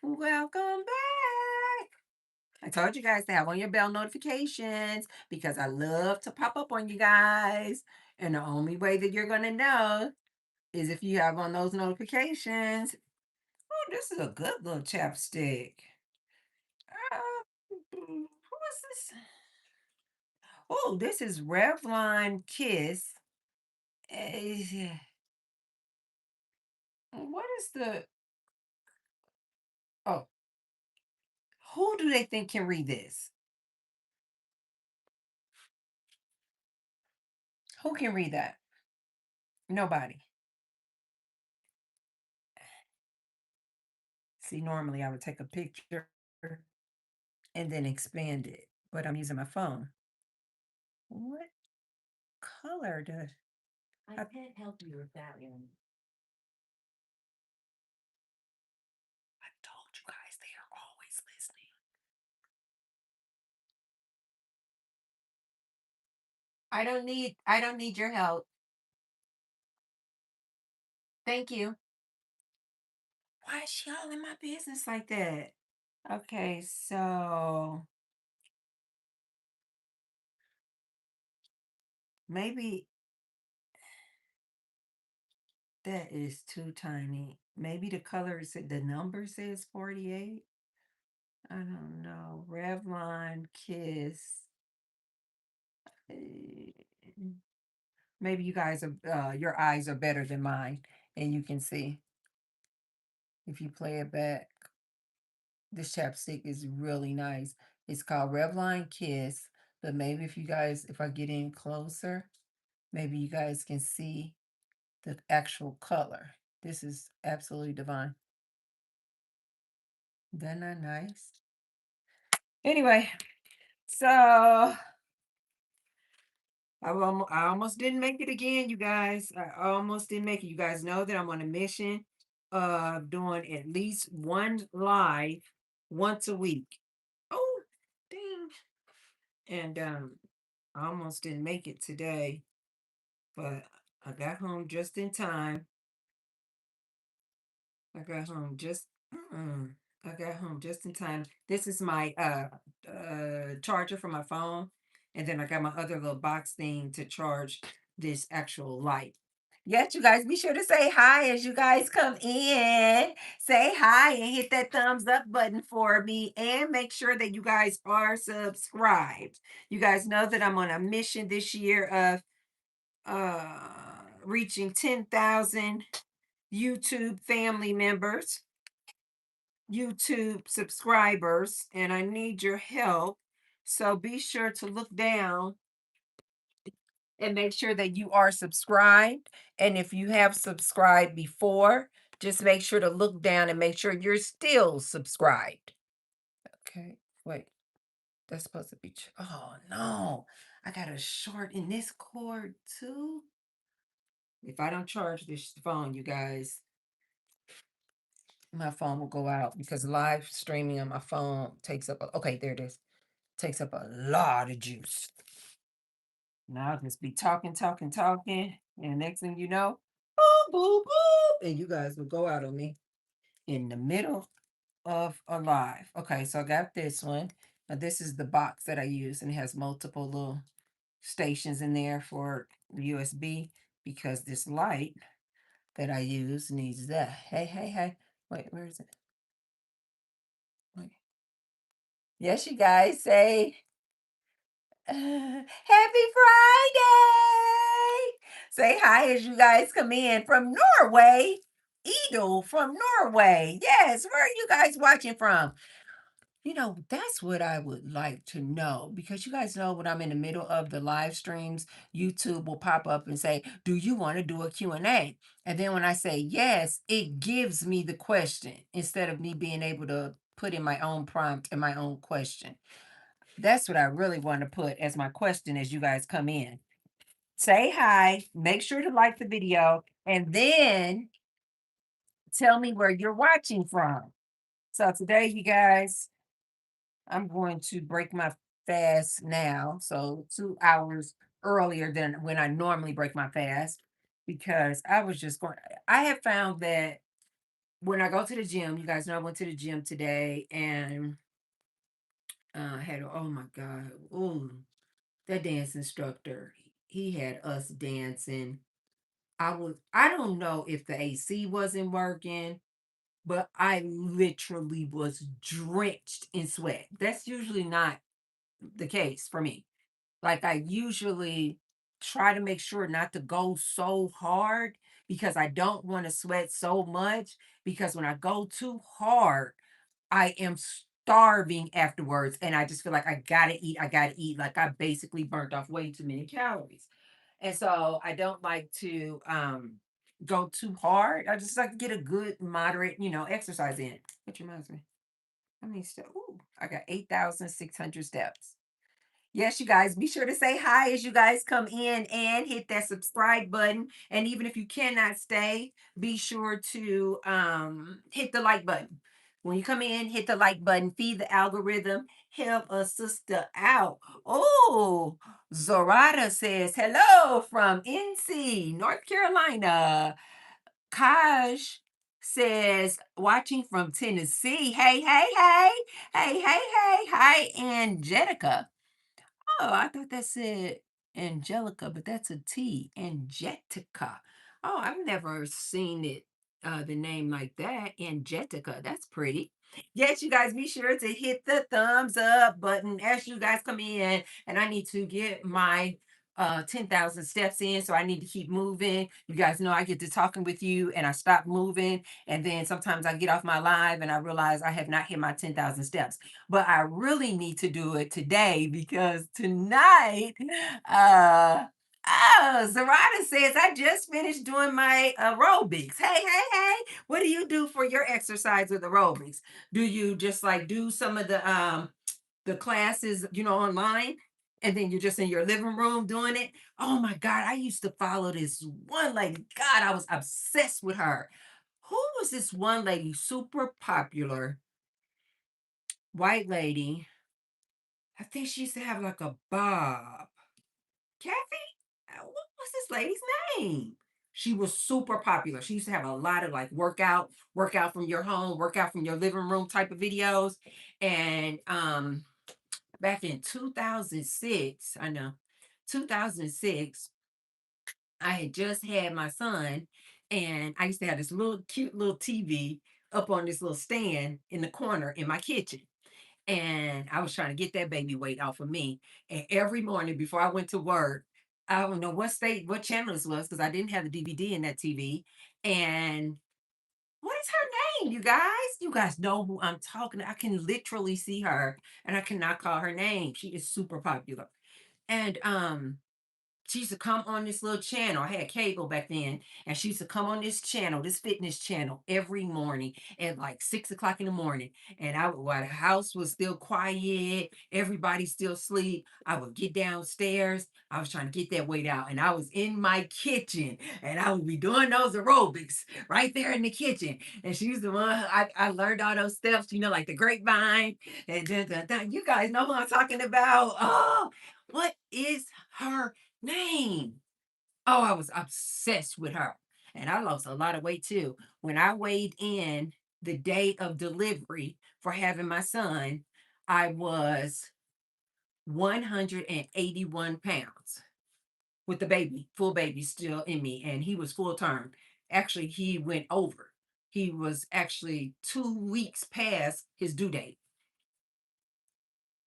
Welcome back. I told you guys to have on your bell notifications because I love to pop up on you guys. And the only way that you're going to know is if you have on those notifications. Oh, this is a good little chapstick. Who is this? Oh, this is Revlon Kiss. Eh, What is the. Oh, who do they think can read this? Who can read that? Nobody. See, normally I would take a picture and then expand it, but I'm using my phone. What color does I can't help you with that one. I told you guys they are always listening. I don't need your help. Thank you. Why is she all in my business like that? Okay, so maybe that is too tiny. Maybe the color said the number says 48. I don't know. Revlon Kiss. Eh, Maybe you guys are your eyes are better than mine and you can see if you play it back. This chapstick is really nice. It's called Revlon Kiss, but maybe if I get in closer, maybe you guys can see the actual color. This is absolutely divine. Isn't that nice? Anyway, so I almost didn't make it again, you guys. I almost didn't make it. You guys know that I'm on a mission of doing at least one live once a week. Oh, dang. And I almost didn't make it today, but I got home just in time. I got home just mm, I got home just in time. This is my charger for my phone, and then I got my other little box thing to charge this actual light. Yes, you guys be sure to say hi as you guys come in. Say hi and hit that thumbs up button for me and make sure that you guys are subscribed. You guys know that I'm on a mission this year of reaching 10,000 YouTube family members, YouTube subscribers, and I need your help. So be sure to look down and make sure that you are subscribed. And if you have subscribed before, just make sure to look down and make sure you're still subscribed. Okay, wait, that's supposed to be. Oh no, I got a short in this cord too. If I don't charge this phone, you guys, my phone will go out because live streaming on my phone takes up. Okay, there it is. Takes up a lot of juice. Now I'll just be talking, talking, talking, and next thing you know, boop, boop, boop, and you guys will go out on me in the middle of a live. Okay, so I got this one. Now this is the box that I use, and it has multiple little stations in there for the USB because this light that I use needs that. Hey, hey, hey. Wait, where is it? Wait. Yes, you guys say happy Friday. Say hi as you guys come in from Norway. Edel from Norway. Yes, where are you guys watching from? That's what I would like to know because you guys know when I'm in the middle of the live streams, YouTube will pop up and say, "Do you want to do a Q&A?" And then when I say yes, it gives me the question instead of me being able to put in my own prompt and my own question. That's what I really want to put as my question as you guys come in. Say hi, make sure to like the video, and then tell me where you're watching from. So today, you guys, I'm going to break my fast now. So 2 hours earlier than when I normally break my fast because I was just going, I have found that when I go to the gym, you guys know I went to the gym today and had, oh my God, oh, that dance instructor, he had us dancing. I don't know if the AC wasn't working, but I literally was drenched in sweat. That's usually not the case for me. Like I usually try to make sure not to go so hard because I don't want to sweat so much because when I go too hard, I am starving afterwards and I just feel like I gotta eat, I gotta eat. Like I basically burnt off way too many calories. And so I don't like to go too hard. I just like to get a good moderate, exercise in. Which reminds me, how many steps? Ooh, I got 8,600 steps. Yes, you guys, be sure to say hi as you guys come in and hit that subscribe button. And even if you cannot stay, be sure to hit the like button. When you come in, hit the like button, feed the algorithm, help a sister out. Oh, Zorada says hello from NC, North Carolina. Kaj says watching from Tennessee. Hey, hey, hey, hey, hey, hey, hi, Angelica. Oh, I thought that said Angelica, but that's a T. Angetica. Oh, I've never seen it, the name like that. Angetica. That's pretty. Yes, you guys be sure to hit the thumbs up button as you guys come in. And I need to get my 10,000 steps in. So I need to keep moving. You guys know I get to talking with you and I stop moving. And then sometimes I get off my live and I realize I have not hit my 10,000 steps, but I really need to do it today because tonight, uh, oh, Zarada says, I just finished doing my aerobics. Hey, hey, hey. What do you do for your exercise with aerobics? Do you just like do some of the classes, online? And then you're just in your living room doing it. Oh my God, I used to follow this one lady. God, I was obsessed with her. Who was this one lady? Super popular white lady. I think she used to have like a bob. Kathy? What was this lady's name? She was super popular. She used to have a lot of like workout from your home, workout from your living room type of videos. And back in 2006, I know, 2006, I had just had my son and I used to have this little cute little TV up on this little stand in the corner in my kitchen, and I was trying to get that baby weight off of me. And every morning before I went to work, I don't know what channel this was because I didn't have the DVD in that TV. And what is her name, you guys? You guys know who I'm talking to. I can literally see her and I cannot call her name. She is super popular. And she used to come on this little channel. I had cable back then, and she used to come on this channel, this fitness channel, every morning at like 6 o'clock in the morning. And while the house was still quiet, everybody still asleep, I would get downstairs. I was trying to get that weight out, and I was in my kitchen, and I would be doing those aerobics right there in the kitchen. And she's the one I learned all those steps, like the grapevine. And you guys know who I'm talking about. Oh, what is her name? Oh, I was obsessed with her. And I lost a lot of weight too. When I weighed in the day of delivery for having my son, I was 181 pounds with the baby, full baby still in me. And he was full term. Actually, he went over. He was actually 2 weeks past his due date.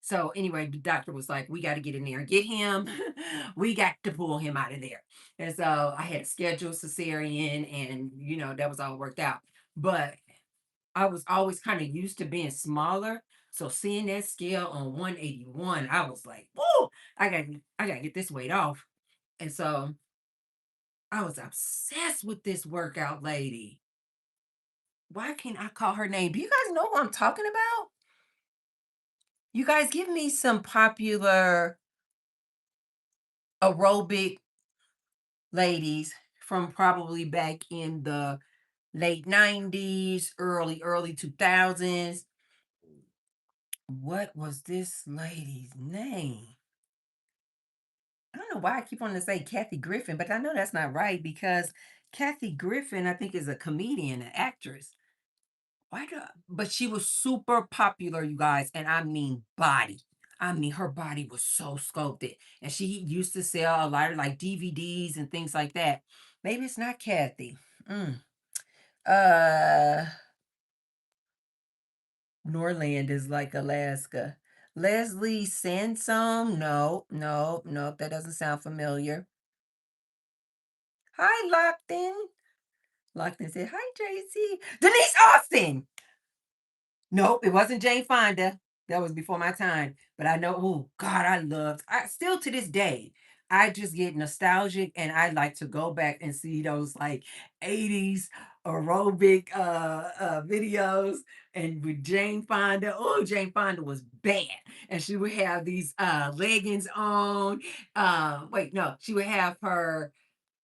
So anyway, the doctor was like, we got to get in there and get him. We got to pull him out of there. And so I had scheduled cesarean and, that was all worked out. But I was always kind of used to being smaller. So seeing that scale on 181, I was like, whoa, I got to get this weight off. And so I was obsessed with this workout lady. Why can't I call her name? Do you guys know who I'm talking about? You guys give me some popular aerobic ladies from probably back in the late 90s, early 2000s. What was this lady's name? I don't know why I keep wanting to say Kathy Griffin, but I know that's not right because Kathy Griffin, I think, is a comedian, an actress. Why do but she was super popular, you guys, and I mean body. I mean, her body was so sculpted, and she used to sell a lot of like DVDs and things like that. Maybe it's not Kathy. Mm. Uh, Norland is like Alaska. Leslie Sansom? No, no, no, that doesn't sound familiar. Hi, Lockton. Lockton said, "Hi, Tracy." Denise Austin. Nope, it wasn't Jane Fonda. That was before my time. But I know, oh God, I still to this day, I just get nostalgic and I like to go back and see those like 80s aerobic videos and with Jane Fonda. Oh, Jane Fonda was bad. And she would have these leggings on. Wait, no, she would have her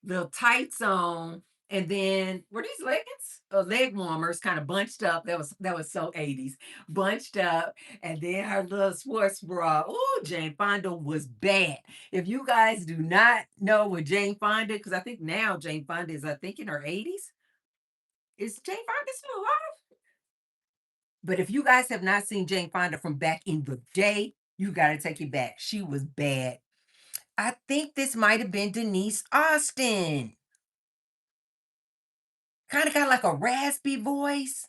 little tights on, and then were these leggings or leg warmers kind of bunched up? That was so 80s, bunched up, and then her little sports bra. Oh, Jane Fonda was bad. If you guys do not know what Jane Fonda, because I think now Jane Fonda is, I think, in her 80s. Is Jane Fonda still alive? But if you guys have not seen Jane Fonda from back in the day, you got to take it back. She was bad. I think this might have been Denise Austin. Kinda got like a raspy voice.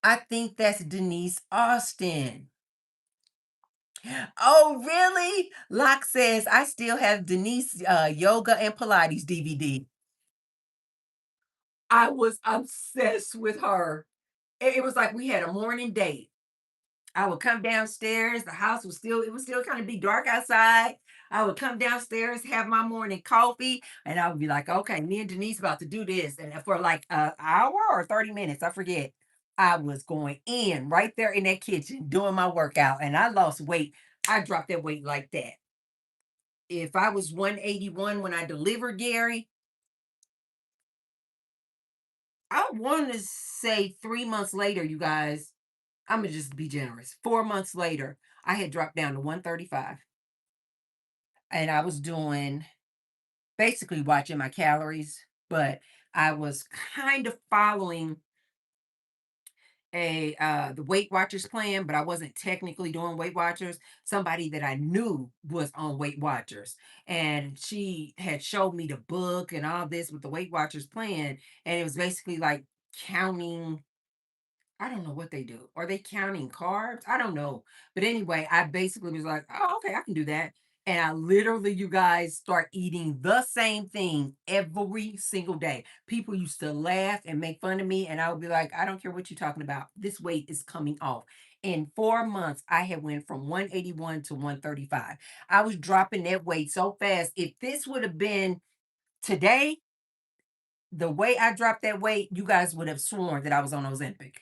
I think that's Denise Austin. Oh, really? Locke says, "I still have Denise, yoga and Pilates DVD." I was obsessed with her. It was like we had a morning date. I would come downstairs, the house was still it was still kinda be dark outside. I would come downstairs, have my morning coffee, and I would be like, "Okay, me and Denise about to do this," and for like an hour or 30 minutes, I forget. I was going in right there in that kitchen doing my workout, and I lost weight. I dropped that weight like that. If I was 181 when I delivered Gary, I wanna say 3 months later, you guys, Imma just be generous. 4 months later, I had dropped down to 135. And I was doing basically watching my calories, but I was kind of following a the Weight Watchers plan, but I wasn't technically doing Weight Watchers. Somebody that I knew was on Weight Watchers, and she had showed me the book and all this with the Weight Watchers plan, and it was basically like counting. I don't know what they do. Are they counting carbs? I don't know. But anyway, I basically was like, oh, okay, I can do that. And I literally, you guys, start eating the same thing every single day. People used to laugh and make fun of me. And I would be like, I don't care what you're talking about. This weight is coming off. In 4 months, I had went from 181 to 135. I was dropping that weight so fast. If this would have been today, the way I dropped that weight, you guys would have sworn that I was on Ozempic.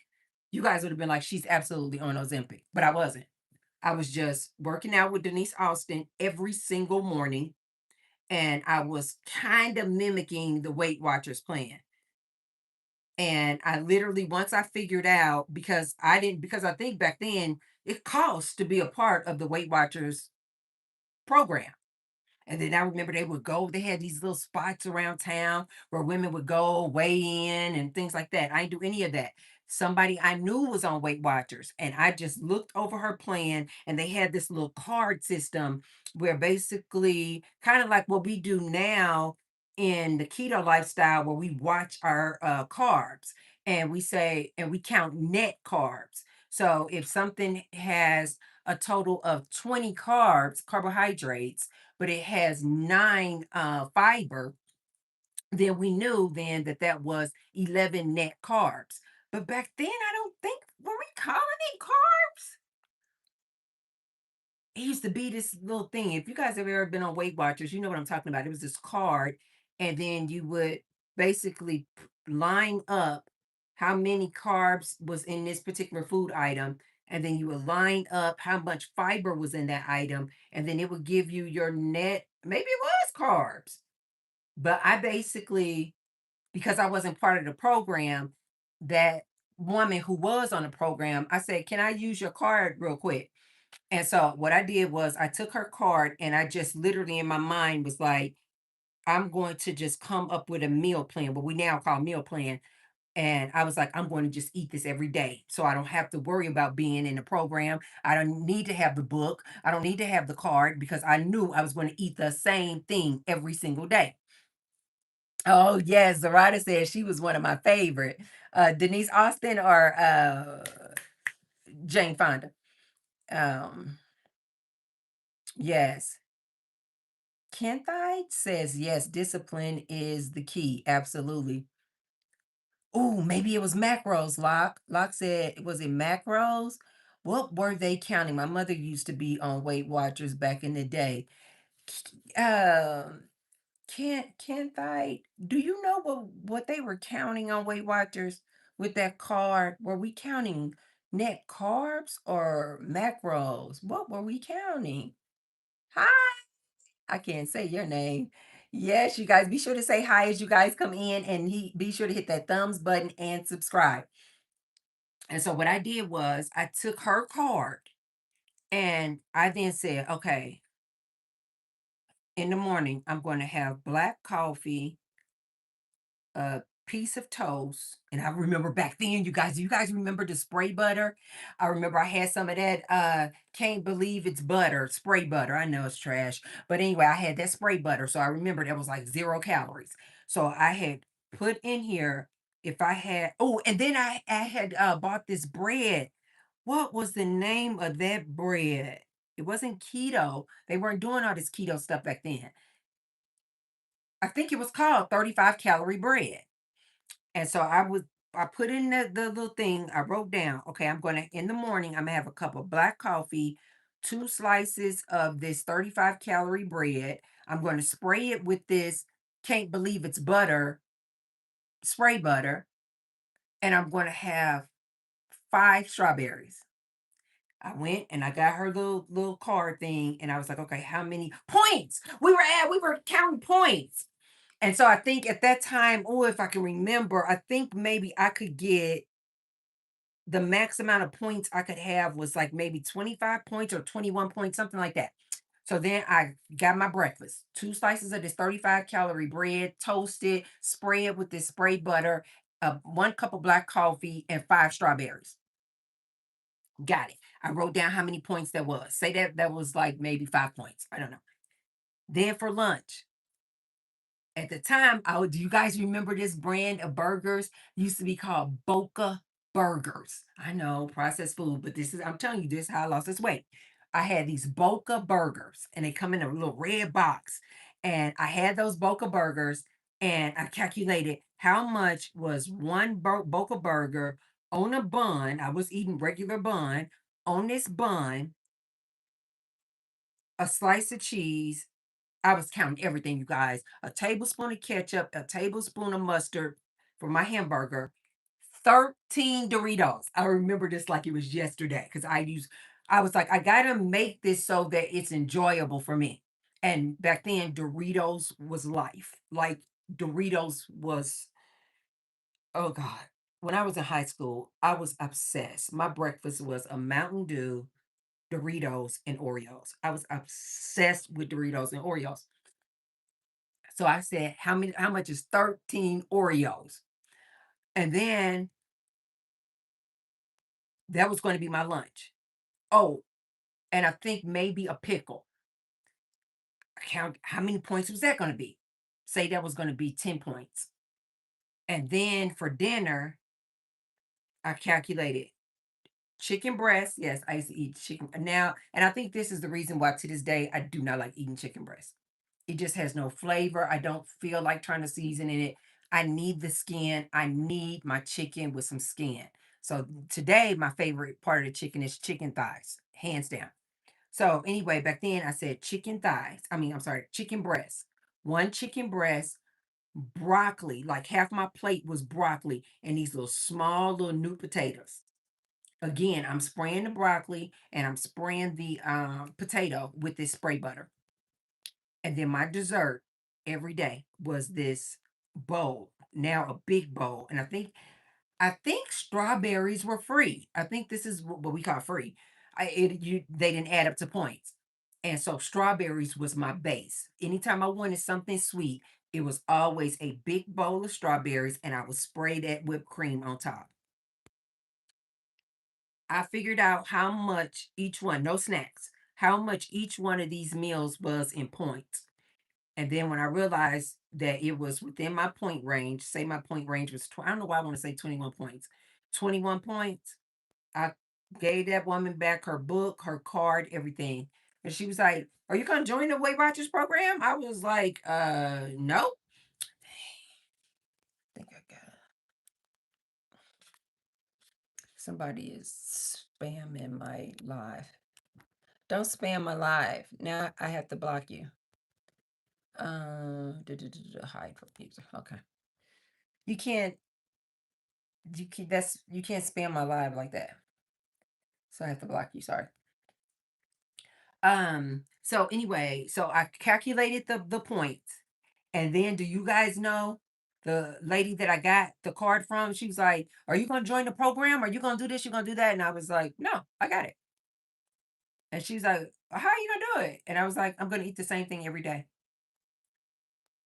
You guys would have been like, she's absolutely on Ozempic, but I wasn't. I was just working out with Denise Austin every single morning, and I was kind of mimicking the Weight Watchers plan. And I literally, once I figured out, because I think back then it costs to be a part of the Weight Watchers program. And then I remember they had these little spots around town where women would go weigh in and things like that. I didn't do any of that. Somebody I knew was on Weight Watchers, and I just looked over her plan, and they had this little card system where basically, kind of like what we do now in the keto lifestyle, where we watch our carbs and we say, and we count net carbs. So if something has a total of 20 carbs, carbohydrates, but it has 9 fiber, then we knew then that that was 11 net carbs. But back then, I don't think, were we calling it carbs? It used to be this little thing. If you guys have ever been on Weight Watchers, you know what I'm talking about. It was this card, and then you would basically line up how many carbs was in this particular food item, and then you would line up how much fiber was in that item, and then it would give you your net. Maybe it was carbs, but I basically, because I wasn't part of the program, that woman who was on the program, I said, "Can I use your card real quick?" And so what I did was I took her card and I just literally in my mind was like, I'm going to just come up with a meal plan, what we now call meal plan. And I was like, I'm going to just eat this every day. So I don't have to worry about being in the program. I don't need to have the book. I don't need to have the card because I knew I was going to eat the same thing every single day. Oh, yes. Zarada said she was one of my favorite. Denise Austin or Jane Fonda. Um, yes. Kenthite says yes, discipline is the key. Absolutely. Oh, maybe it was macros, Locke. Locke said, was it macros? What were they counting? My mother used to be on Weight Watchers back in the day. Um, Kenthite, do you know what they were counting on Weight Watchers with that card? Were we counting net carbs or macros? What were we counting? Hi, I can't say your name. Yes, you guys be sure to say hi as you guys come in and he be sure to hit that thumbs button and subscribe. And so what I did was I took her card and I then said, okay, in the morning, I'm going to have black coffee, a piece of toast. And I remember back then, you guys remember the spray butter? I remember I had some of that can't believe it's butter, spray butter. I know it's trash. But anyway, I had that spray butter. So I remember that was like 0 calories. So I had put in here if I had and then I had bought this bread. What was the name of that bread? It wasn't keto. They weren't doing all this keto stuff back then. I think it was called 35 calorie bread. And so I put in the little thing, I wrote down, okay, I'm gonna in the morning, I'm gonna have a cup of black coffee, 2 slices of this 35 calorie bread. I'm gonna spray it with this can't believe it's butter, spray butter, and I'm gonna have 5 strawberries. I went and I got her little card thing, and I was like, okay, how many points? We were counting points. And so I think at that time, oh, if I can remember, I think maybe I could get the max amount of points I could have was like maybe 25 points or 21 points, something like that. So then I got my breakfast, 2 slices of this 35 calorie bread, toasted, spray it with this spray butter, 1 cup of black coffee, and 5 strawberries. Got it. I wrote down how many points that was. Say that was like maybe 5 points. I don't know. Then for lunch, at the time, do you guys remember this brand of burgers? Used to be called Boca Burgers. I know, processed food, but I'm telling you, this is how I lost this weight. I had these Boca Burgers, and they come in a little red box. And I had those Boca Burgers, and I calculated how much was one Boca Burger on a bun. I was eating regular bun. On this bun, a slice of cheese, I was counting everything, you guys. A tablespoon of ketchup, a tablespoon of mustard for my hamburger, 13 Doritos. I remember this like it was yesterday because I was like, I gotta make this so that it's enjoyable for me. And back then, Doritos was life. Like Doritos was, oh God. When I was in high school, I was obsessed. My breakfast was a Mountain Dew, Doritos, and Oreos. I was obsessed with Doritos and Oreos. So I said, how much is 13 Oreos? And then that was going to be my lunch. Oh, and I think maybe a pickle. Count how many points was that going to be? Say that was going to be 10 points. And then for dinner, I calculated chicken breast. Yes, I used to eat chicken now, and I think this is the reason why to this day I do not like eating chicken breast. It just has no flavor. I don't feel like trying to season in it. I need the skin. I need my chicken with some skin. So today, my favorite part of the chicken is chicken thighs, hands down. So anyway, back then I said chicken thighs. I'm sorry, chicken breast. One chicken breast, broccoli. Like half my plate was broccoli and these little small little new potatoes. Again, I'm spraying the broccoli and I'm spraying the potato with this spray butter. And then my dessert every day was this bowl, now a big bowl. And I think strawberries were free. I think this is what we call free. They didn't add up to points. And so strawberries was my base. Anytime I wanted something sweet, It was always a big bowl of strawberries, and I would spray that whipped cream on top. I figured out how much each one, no snacks, how much each one of these meals was in points. And then when I realized that it was within my point range, say my point range was, I don't know why I want to say 21 points. 21 points. I gave that woman back her book, her card, everything. And she was like, "Are you gonna join the Weight Watchers program?" I was like, no. I think I got somebody is spamming my live. Don't spam my live. Now I have to block you. Hide from user. Okay. You can't you can't spam my live like that. So I have to block you. Sorry. So anyway, so I calculated the points. And then do you guys know the lady that I got the card from? She was like, "Are you gonna join the program? Are you gonna do this? You gonna do that?" And I was like, "No, I got it." And she's like, "How are you gonna do it?" And I was like, "I'm gonna eat the same thing every day."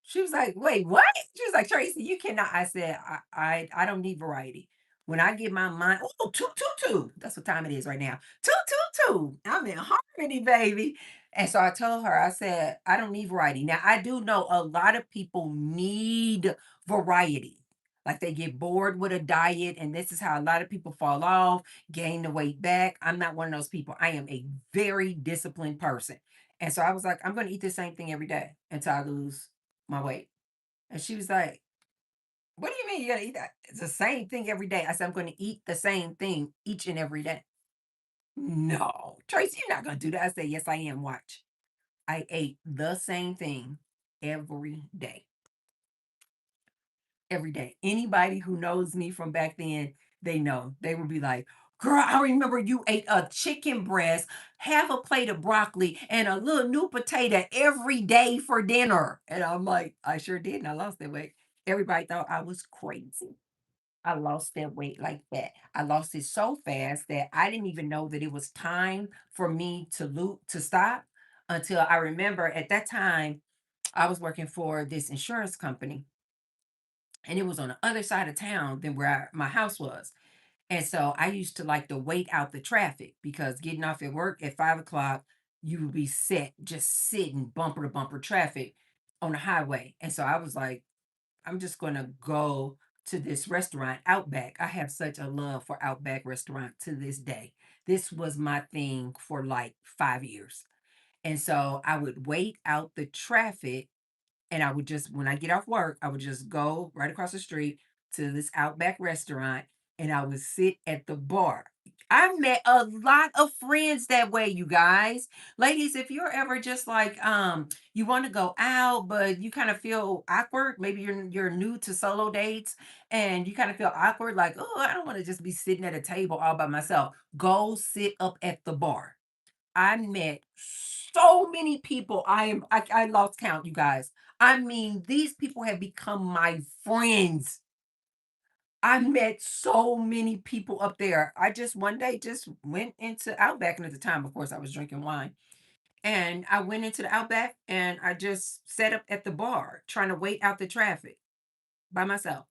She was like, "Wait, what?" She was like, "Tracy, you cannot." I said, I don't need variety. When I get my mind, oh, two, two, two. That's what time it is right now. Two, two, two. I'm in harmony, baby. And so I told her, I said, I don't need variety. Now, I do know a lot of people need variety. Like they get bored with a diet, and this is how a lot of people fall off, gain the weight back. I'm not one of those people. I am a very disciplined person. And so I was like, I'm going to eat the same thing every day until I lose my weight. And she was like, "What do you mean you're gonna eat that? It's the same thing every day." I said, "I'm gonna eat the same thing each and every day." "No, Tracy, you're not gonna do that." I said, "Yes, I am. Watch." I ate the same thing every day. Every day. Anybody who knows me from back then, they know. They would be like, "Girl, I remember you ate a chicken breast, half a plate of broccoli, and a little new potato every day for dinner." And I'm like, I sure did, and I lost that weight. Everybody thought I was crazy. I lost that weight like that. I lost it so fast that I didn't even know that it was time for me to stop until I remember at that time I was working for this insurance company, and it was on the other side of town than where my house was. And so I used to like to wait out the traffic because getting off at work at 5 o'clock, you would be set just sitting bumper to bumper traffic on the highway. And so I was like, I'm just going to go to this restaurant, Outback. I have such a love for Outback restaurant to this day. This was my thing for like 5 years. And so I would wait out the traffic, and I would just, when I get off work, I would just go right across the street to this Outback restaurant, and I would sit at the bar. I met a lot of friends that way, you guys. Ladies, if you're ever just like you want to go out but you kind of feel awkward, maybe you're new to solo dates and you kind of feel awkward like, "Oh, I don't want to just be sitting at a table all by myself." Go sit up at the bar. I met so many people. I lost count, you guys. I mean, these people have become my friends. I met so many people up there. I just one day just went into Outback, and at the time, of course, I was drinking wine. And I went into the Outback and I just sat up at the bar trying to wait out the traffic by myself.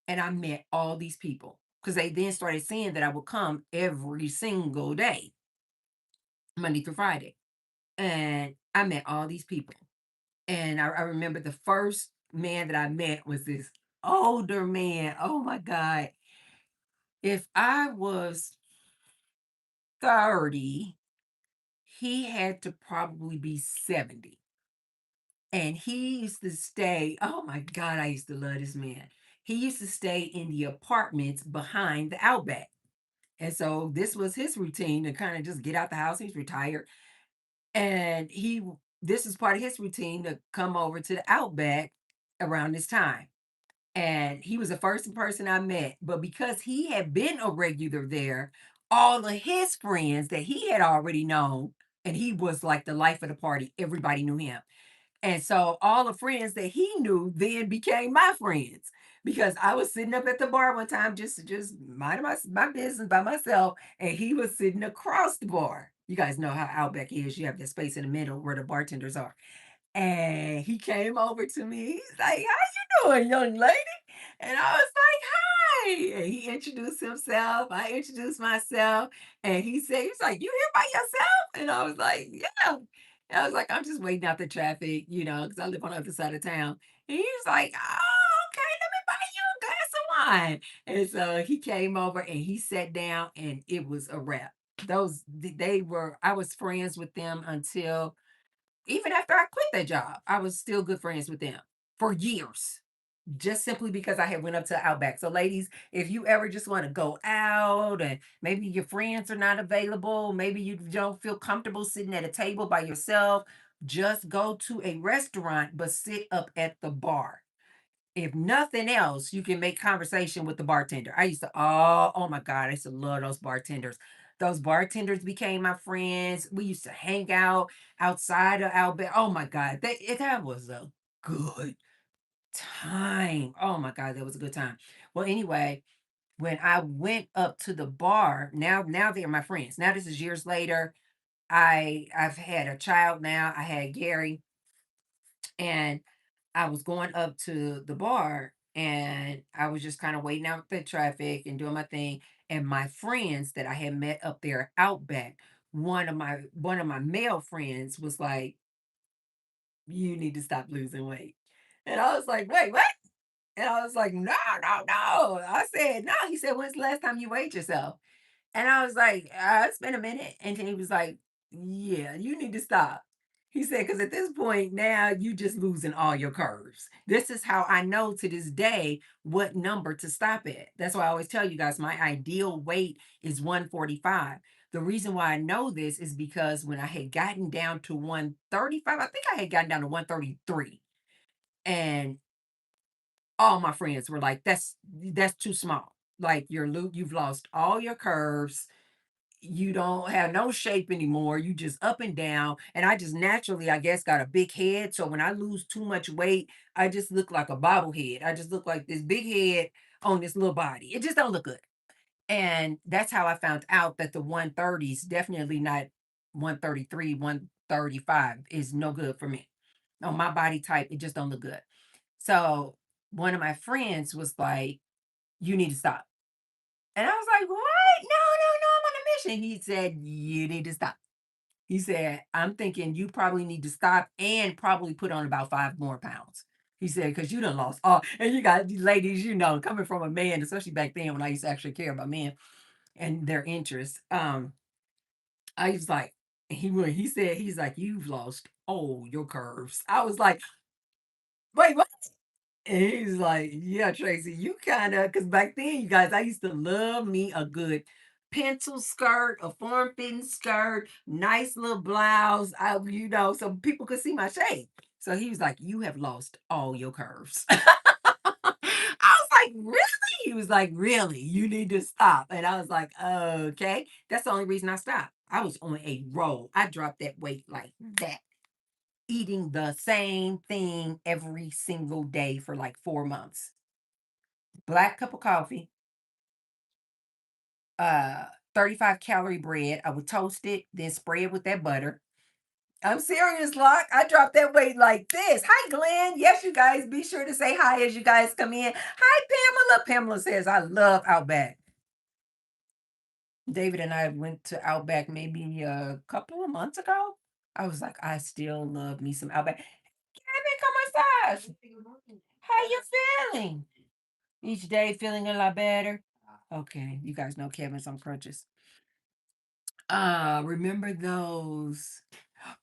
And I met all these people because they then started seeing that I would come every single day, Monday through Friday. And I met all these people. And I remember the first man that I met was this older man. Oh my God. If I was 30, he had to probably be 70. And he used to stay, oh my God, I used to love this man. He used to stay in the apartments behind the Outback. And so this was his routine to kind of just get out the house. He's retired. And this is part of his routine to come over to the Outback around this time. And he was the first person I met. But because he had been a regular there, all of his friends that he had already known, and he was like the life of the party, everybody knew him. And so all the friends that he knew then became my friends because I was sitting up at the bar one time just minding my business by myself, and he was sitting across the bar. You guys know how Outback is. You have that space in the middle where the bartenders are. And he came over to me. He's like, "How you doing, young lady?" And I was like, "Hi." And he introduced himself. I introduced myself. And he's like, "You here by yourself?" And I was like, "Yeah." And I was like, "I'm just waiting out the traffic, because I live on the other side of town." And he was like, "Oh, okay, let me buy you a glass of wine." And so he came over and he sat down and it was a wrap. I was friends with them until even after I quit that job, I was still good friends with them for years, just simply because I had went up to Outback. So, ladies, if you ever just want to go out and maybe your friends are not available, maybe you don't feel comfortable sitting at a table by yourself, just go to a restaurant, but sit up at the bar. If nothing else, you can make conversation with the bartender. I used to, oh my God, I used to love those bartenders. Those bartenders became my friends. We used to hang out outside of Outback. Oh my God, that was a good time. Oh my God, that was a good time. Well, anyway, when I went up to the bar, now they're my friends. Now this is years later. I've had a child now. I had Gary, and I was going up to the bar and I was just kind of waiting out the traffic and doing my thing. And my friends that I had met up there Outback, one of my male friends was like, "You need to stop losing weight." And I was like, "Wait, what?" And I was like, "No, no, no." I said, "No." He said, "When's the last time you weighed yourself?" And I was like, "It's been a minute." And then he was like, "Yeah, you need to stop." He said, "Because at this point now you just losing all your curves." This is how I know to this day what number to stop at. That's why I always tell you guys my ideal weight is 145. The reason why I know this is because when I had gotten down to 135, I think I had gotten down to 133. And all my friends were like, that's too small. Like you've lost all your curves, you don't have no shape anymore. You just up and down. And I just naturally, I guess, got a big head. So when I lose too much weight, I just look like a bobblehead. I just look like this big head on this little body. It just don't look good. And that's how I found out that the 130s, definitely not 133, 135, is no good for me. On my body type, it just don't look good. So one of my friends was like, "You need to stop." And I was like, "What? No, no, no, I'm on a mission." He said, "You need to stop." He said, "I'm thinking you probably need to stop and probably put on about 5 more pounds." He said, "Because you done lost all," and you got these ladies, coming from a man, especially back then when I used to actually care about men and their interests. I was like, he said, he's like, "You've lost all your curves." I was like, "Wait, what?" And he's like, "Yeah, Tracy, you kind of," because back then, you guys, I used to love me a good pencil skirt, a form fitting skirt, nice little blouse, so people could see my shape. So he was like, "You have lost all your curves." I was like, "Really?" He was like, "Really? You need to stop." And I was like, "Okay." That's the only reason I stopped. I was on a roll. I dropped that weight like that, eating the same thing every single day for like 4 months. Black cup of coffee, uh, 35-calorie bread. I would toast it, then spray it with that butter. I'm serious, Locke. I dropped that weight like this. Hi, Glenn. Yes, you guys, be sure to say hi as you guys come in. Hi, Pamela. Pamela says, "I love Outback." David and I went to Outback maybe a couple of months ago. I was like, I still love me some Outback. Kevin, come outside. How you feeling? Each day feeling a lot better. Okay, you guys know Kevin's on crutches. Remember those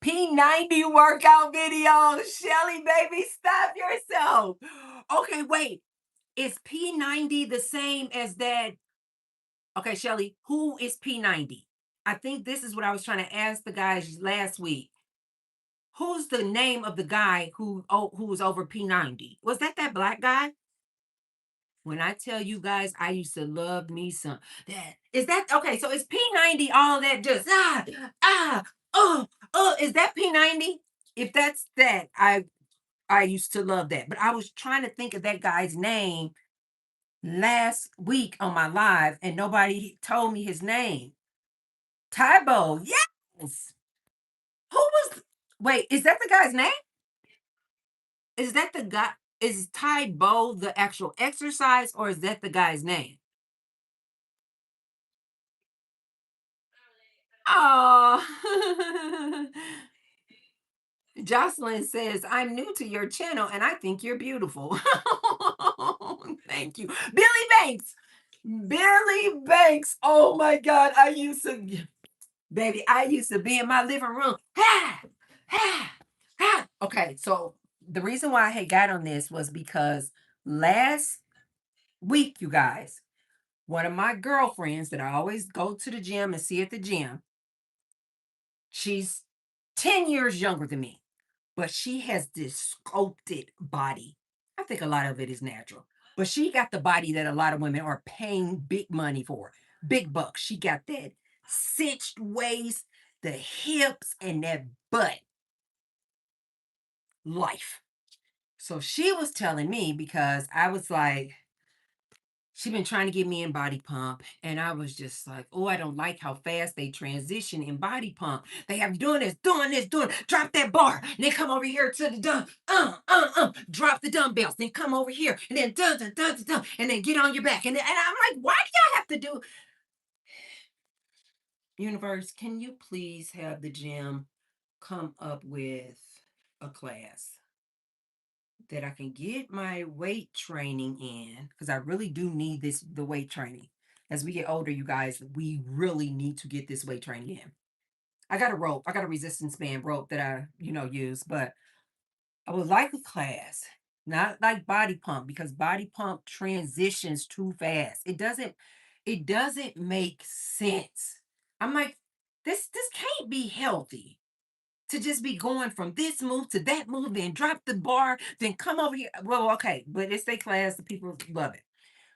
P90 workout videos? Shelly, baby, stop yourself. Okay, wait. Is P90 the same as that? Okay, Shelly, who is P90? I think this is what I was trying to ask the guys last week. Who's the name of the guy who was over P90? Was that black guy? When I tell you guys, I used to love me some that. Is that okay? So is P90 all that just ah is that P90? If that's that, I used to love that. But I was trying to think of that guy's name last week on my live, and nobody told me his name. Tybo, yes. Who was? Wait, is that the guy's name? Is that the guy? Is Tai Bo the actual exercise, or is that the guy's name? Oh, Jocelyn says, I'm new to your channel and I think you're beautiful. Thank you. Billy Banks. Billy Banks. Oh my God. Baby, I used to be in my living room. Ha! Ha! Ha! Okay, so the reason why I had got on this was because last week, you guys, one of my girlfriends that I always go to the gym and see at the gym, she's 10 years younger than me, but she has this sculpted body. I think a lot of it is natural, but she got the body that a lot of women are paying big money for, big bucks. She got that cinched waist, the hips, and that butt life. So she was telling me because I was like, she been trying to get me in body pump, and I was just like, oh, I don't like how fast they transition in body pump. They have you doing this, doing this, doing drop that bar, and then come over here to the dumb, drop the dumbbells, then come over here, and then dun dun dun dun, dun and then get on your back, and I'm like, why do y'all have to do? Universe, can you please have the gym come up with a class that I can get my weight training in, because I really do need the weight training. As we get older, you guys, we really need to get this weight training in. I got a rope, I got a resistance band rope that I, use, but I would like a class, not like body pump, because body pump transitions too fast. It doesn't make sense. I'm like, this can't be healthy to just be going from this move to that move, then drop the bar, then come over here. Well, okay, but it's their class, the people love it.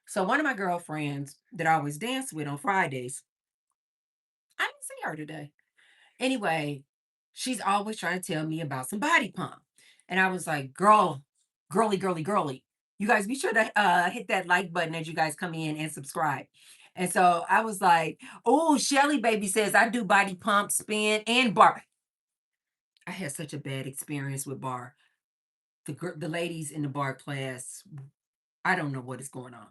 So one of my girlfriends that I always dance with on Fridays, I didn't see her today. Anyway, she's always trying to tell me about some body pump. And I was like, girl, girly, girly, girly. You guys be sure to hit that like button as you guys come in and subscribe. And so I was like, oh, Shelly baby says I do body pump, spin, and bar. I had such a bad experience with bar. The ladies in the bar class, I don't know what is going on,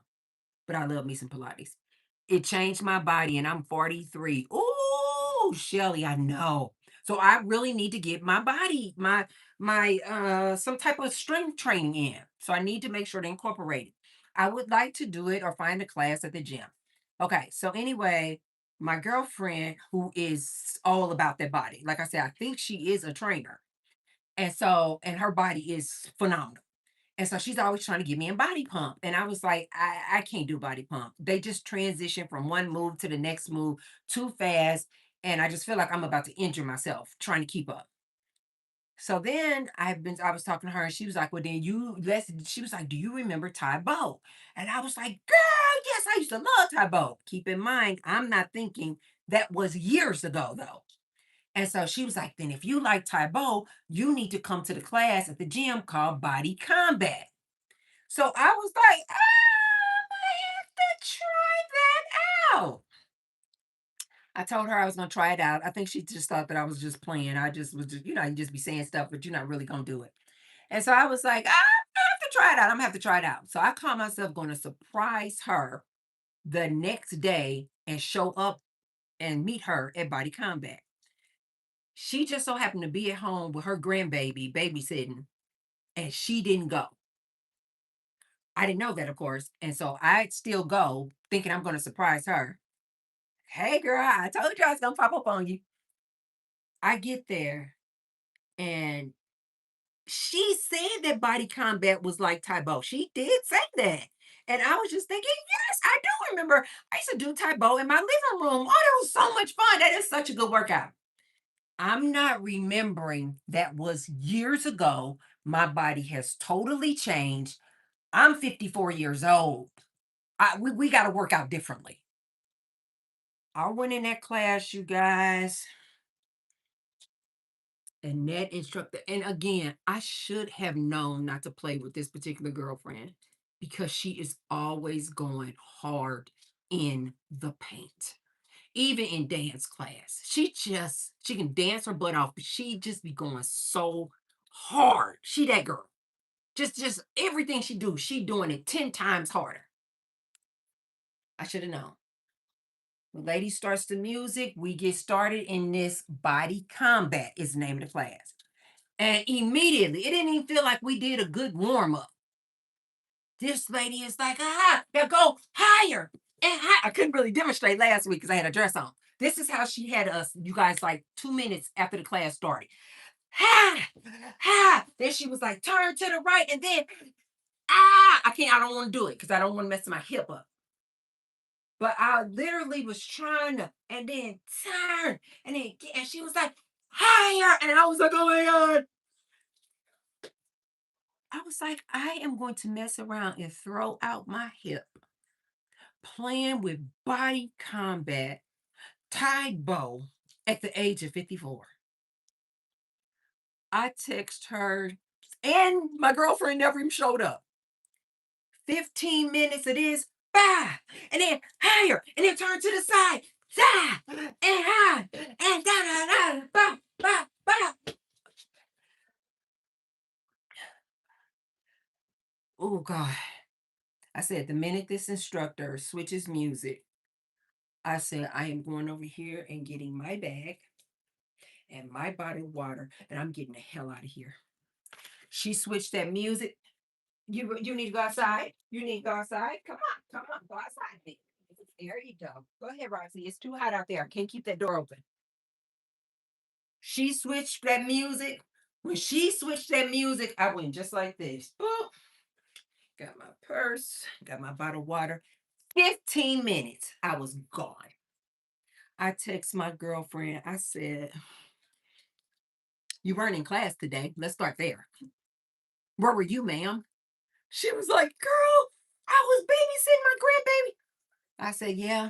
but I love me some Pilates. It changed my body, and I'm 43. Ooh, Shelly, I know. So I really need to get my body, my some type of strength training in. So I need to make sure to incorporate it. I would like to do it or find a class at the gym. Okay, so anyway, my girlfriend who is all about that body, like I said, I think she is a trainer. And her body is phenomenal. And so she's always trying to get me in body pump. And I was like, I can't do body pump. They just transition from one move to the next move too fast. And I just feel like I'm about to injure myself trying to keep up. So then I was talking to her and she was like, well, then she was like, do you remember Tai Bo? And I was like, girl, yes, I used to love Tai Bo. Keep in mind, I'm not thinking that was years ago though. And so she was like, then if you like Tai Bo, you need to come to the class at the gym called Body Combat. So I was like, I have to try that out. I told her I was gonna try it out. I think she just thought that I was just playing. I just was just, you just be saying stuff, but you're not really gonna do it. And so I was like, I have to try it out. I'm gonna have to try it out. So I called myself gonna surprise her the next day and show up and meet her at Body Combat. She just so happened to be at home with her grandbaby babysitting, and she didn't go. I didn't know that, of course. And so I still go thinking I'm going to surprise her. Hey, girl, I told you I was going to pop up on you. I get there and she said that Body Combat was like Taibo. She did say that. And I was just thinking, yes, I do remember. I used to do Taibo in my living room. Oh, that was so much fun. That is such a good workout. I'm not remembering that was years ago. My body has totally changed. I'm 54 years old. We got to work out differently. I went in that class, you guys, and that instructor. And again, I should have known not to play with this particular girlfriend because she is always going hard in the paint. Even in dance class, she can dance her butt off, but she just be going so hard. She that girl. Just everything she doing it 10 times harder. I should have known. The lady starts the music. We get started in this body combat is the name of the class. And immediately, it didn't even feel like we did a good warm up. This lady is like, now go higher and higher. I couldn't really demonstrate last week because I had a dress on. This is how she had us, you guys, like 2 minutes after the class started. Ha, ha. Then she was like, turn to the right, and then I don't want to do it because I don't want to mess my hip up. But I literally was trying to, and then turn, and she was like, higher. And I was like, oh my God. I was like, I am going to mess around and throw out my hip playing with body combat, Tide bow at the age of 54. I text her, and my girlfriend never even showed up. 15 minutes it is, bah, and then higher, and then turn to the side, da, and high, and da da da, ba, ba, ba. Oh, God. I said, the minute this instructor switches music, I said, I am going over here and getting my bag and my bottle of water, and I'm getting the hell out of here. She switched that music. You need to go outside. You need to go outside. Come on, go outside. There you go. Go ahead, Roxy. It's too hot out there. I can't keep that door open. She switched that music. When she switched that music, I went just like this. Boop. Got my purse, got my bottle of water. 15 minutes, I was gone. I text my girlfriend. I said, you weren't in class today. Let's start there. Where were you, ma'am? She was like, girl, I was babysitting my grandbaby. I said, yeah.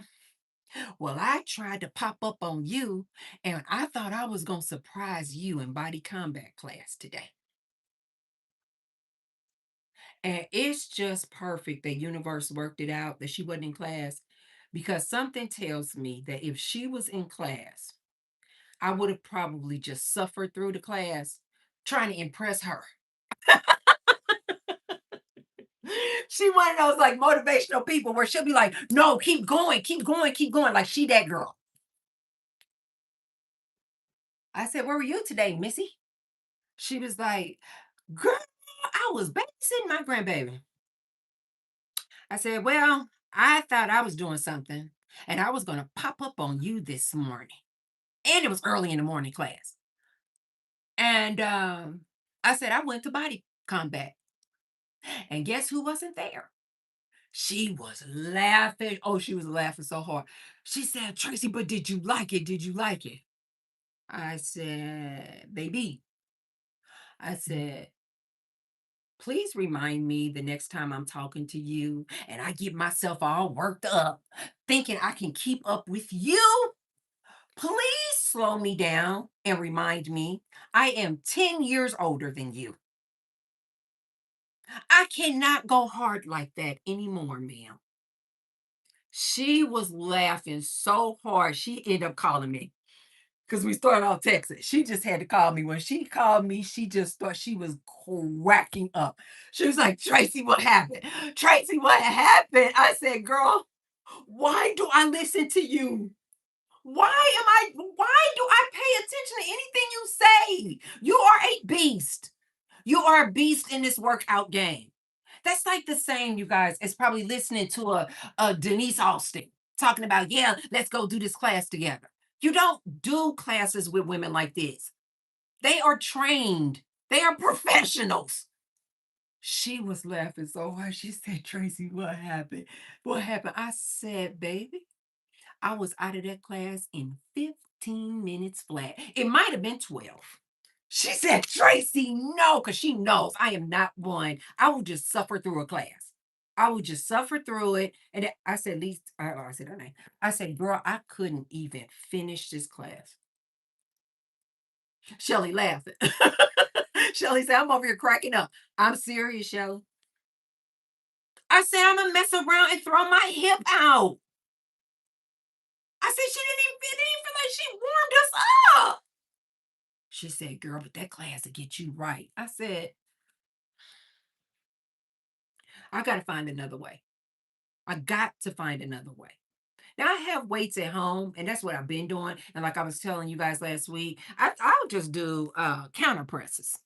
Well, I tried to pop up on you, and I thought I was going to surprise you in body combat class today. And it's just perfect that universe worked it out that she wasn't in class because something tells me that if she was in class, I would have probably just suffered through the class trying to impress her. She one of those like motivational people where she'll be like, no, keep going, keep going, keep going. Like she that girl. I said, where were you today, Missy? She was like, girl, I was babysitting my grandbaby. I said, well, I thought I was doing something and I was going to pop up on you this morning. And it was early in the morning class. And I said, I went to body combat. And guess who wasn't there? She was laughing. Oh, she was laughing so hard. She said, Tracy, but did you like it? Did you like it? I said, baby, I said, please remind me the next time I'm talking to you and I get myself all worked up thinking I can keep up with you. Please slow me down and remind me I am 10 years older than you. I cannot go hard like that anymore, ma'am. She was laughing so hard, she ended up calling me because we started off texting. She just had to call me. When she called me, she just thought she was cracking up. She was like, Tracy, what happened? Tracy, what happened? I said, girl, why do I listen to you? Why do I pay attention to anything you say? You are a beast. You are a beast in this workout game. That's like the same, you guys, as probably listening to a Denise Austin talking about, yeah, let's go do this class together. You don't do classes with women like this. They are trained, they are professionals. She was laughing so hard. She said, Tracy, what happened? What happened? I said, baby, I was out of that class in 15 minutes flat. It might have been 12. She said, Tracy, no, because she knows I am not one. I will just suffer through a class. I would just suffer through it. And I said, at least, I said her name. I said, girl, I couldn't even finish this class. Shelly laughing. Shelly said, I'm over here cracking up. I'm serious, Shelly. I said, I'm going to mess around and throw my hip out. I said, it didn't even feel like she warmed us up. She said, girl, but that class will get you right. I said, I got to find another way. I got to find another way. Now I have weights at home, and that's what I've been doing. And like I was telling you guys last week, I'll just do counter presses.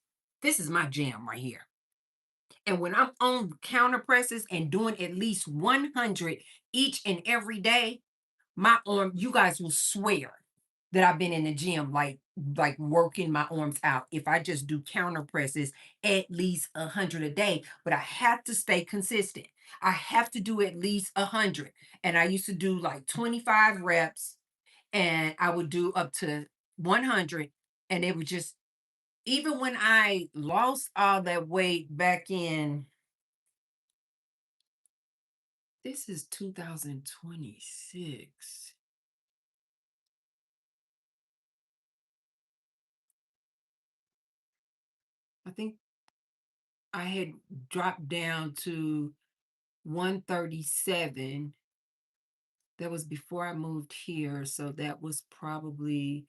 This is my jam right here. And when I'm on counter presses and doing at least 100 each and every day, my arm, you guys will swear that I've been in the gym like working my arms out. If I just do counter presses at least 100 a day, but I have to stay consistent. I have to do at least 100. And I used to do like 25 reps, and I would do up to 100, and it would just, even when I lost all that weight back in, this is 2026. I think I had dropped down to 137. That was before I moved here. So that was probably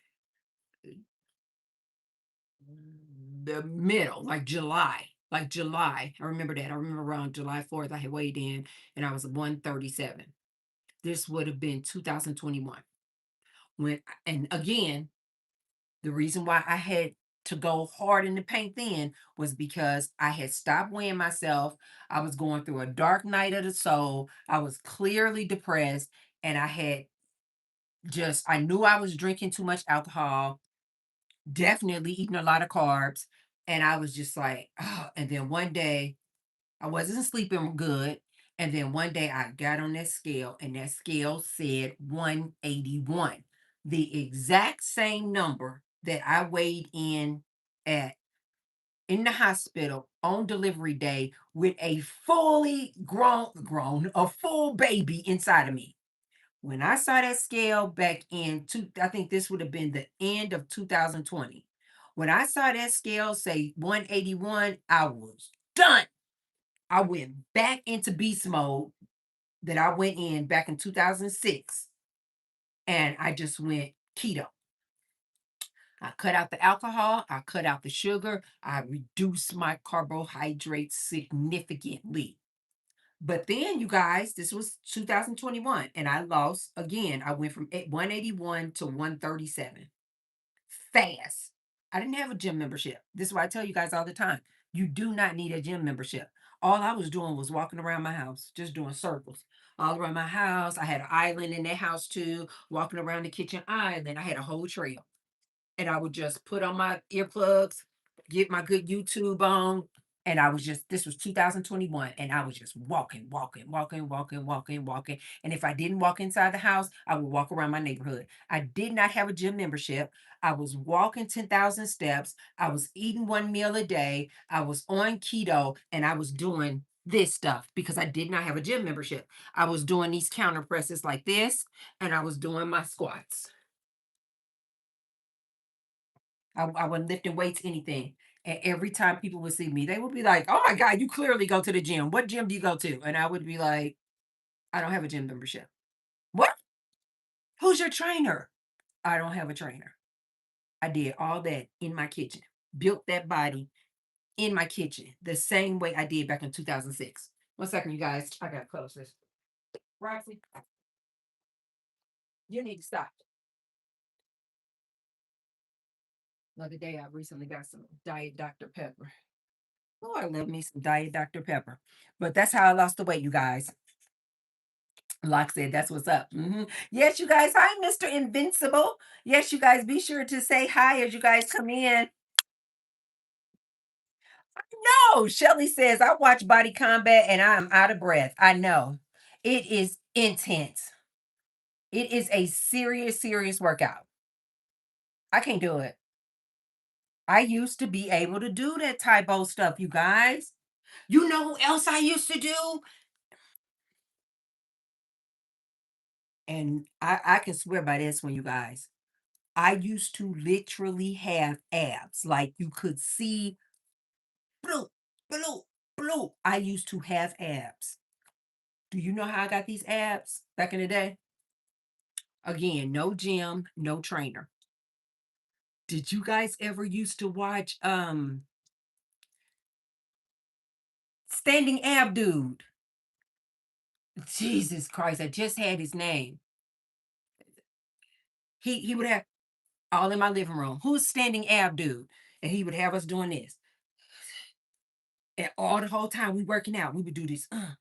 the middle, like July. Like July. I remember that. I remember around July 4th, I had weighed in and I was 137. This would have been 2021. When, and again, the reason why I had to go hard in the paint then was because I had stopped weighing myself. I was going through a dark night of the soul. I was clearly depressed, and I had just, I knew I was drinking too much alcohol, definitely eating a lot of carbs. And I was just like, oh, and then one day I wasn't sleeping good. And then one day I got on that scale, and that scale said 181, the exact same number that I weighed in at in the hospital on delivery day with a fully a full baby inside of me. When I saw that scale back in I think this would have been the end of 2020. When I saw that scale say 181, I was done. I went back into beast mode that I went in back in 2006, and I just went keto. I cut out the alcohol, I cut out the sugar, I reduced my carbohydrates significantly. But then, you guys, this was 2021, and I lost again. I went from 181 to 137 fast. I didn't have a gym membership. This is why I tell you guys all the time, you do not need a gym membership. All I was doing was walking around my house, just doing circles all around my house. I had an island in that house too, walking around the kitchen island. I had a whole trail, and I would just put on my earplugs, get my good YouTube on, and I was just, this was 2021, and I was just walking, walking, walking, walking, walking, walking. And if I didn't walk inside the house, I would walk around my neighborhood. I did not have a gym membership. I was walking 10,000 steps. I was eating one meal a day. I was on keto, and I was doing this stuff because I did not have a gym membership. I was doing these counter presses like this, and I was doing my squats. I wasn't lifting weights, anything. And every time people would see me, they would be like, "Oh my God, you clearly go to the gym. What gym do you go to?" And I would be like, "I don't have a gym membership." "What? Who's your trainer?" "I don't have a trainer." I did all that in my kitchen, built that body in my kitchen the same way I did back in 2006. One second, you guys. I got to close this. Roxy, you need to stop. The other day, I recently got some Diet Dr. Pepper. Oh, I love me some Diet Dr. Pepper. But that's how I lost the weight, you guys. Locke said, "That's what's up." Yes, you guys. Hi, Mr. Invincible. Yes, you guys. Be sure to say hi as you guys come in. No, Shelly says, "I watch Body Combat and I'm out of breath." I know. It is intense. It is a serious, serious workout. I can't do it. I used to be able to do that type of stuff, you guys. You know who else I used to do? And I can swear by this one, you guys. I used to literally have abs. Like you could see blue, blue, blue. I used to have abs. Do you know how I got these abs back in the day? Again, no gym, no trainer. Did you guys ever used to watch Standing ab dude. Jesus Christ, I just had his name. He would have all in my living room. Who's standing ab dude? And he would have us doing this. And all the whole time we working out, we would do this. Uh,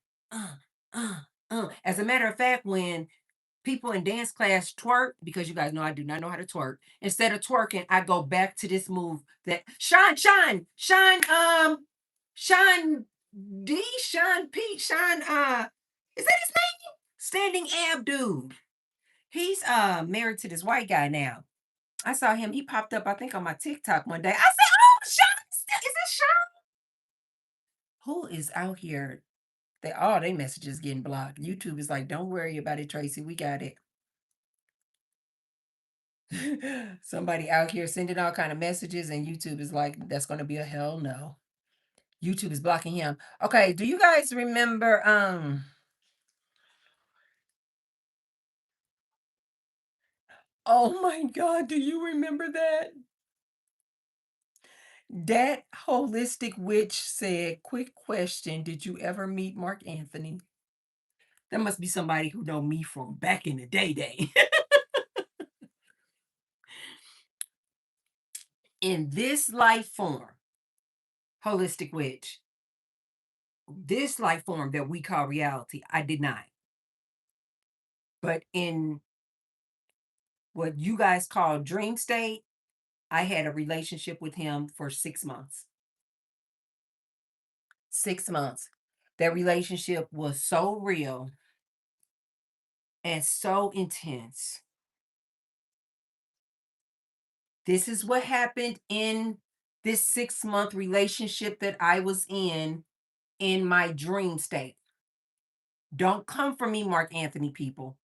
uh. As a matter of fact, when people in dance class twerk, because you guys know I do not know how to twerk. Instead of twerking, I go back to this move that Sean D, Sean P, Sean is that his name? Standing ab dude. He's married to this white guy now. I saw him, he popped up, I think, on my TikTok one day. I said, oh, Sean, is this Sean? Who is out here? They all their messages getting blocked. YouTube is like, don't worry about it, Tracy. We got it. Somebody out here sending all kind of messages, and YouTube is like, that's gonna be a hell no. YouTube is blocking him. Okay, do you guys remember oh my god, do you remember that? That holistic witch said, quick question, did you ever meet Mark Anthony? That must be somebody who know me from back in the day. In this life form, holistic witch, this life form that we call reality, I did not. But in what you guys call dream state, I had a relationship with him for 6 months. 6 months. That relationship was so real and so intense. This is what happened in this 6 month relationship that I was in my dream state. Don't come for me, Mark Anthony people.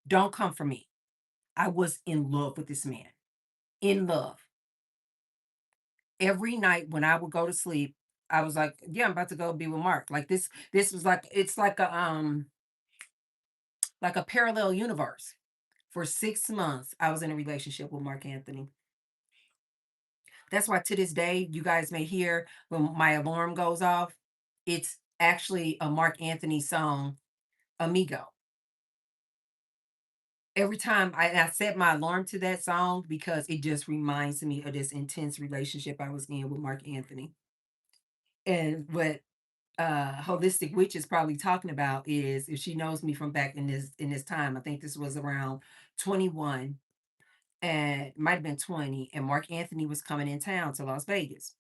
Don't come for me. I was in love with this man. In love. Every night when I would go to sleep, I was like, yeah, I'm about to go be with Mark. Like this was like it's like a parallel universe. For 6 months, I was in a relationship with Mark Anthony. That's why to this day, you guys may hear when my alarm goes off, it's actually a Mark Anthony song, Amigo. Every time I set my alarm to that song because it just reminds me of this intense relationship I was in with Mark Anthony. And what holistic witch is probably talking about is if she knows me from back in this time, I think this was around 21 and it might have been 20, and Mark Anthony was coming in town to Las Vegas.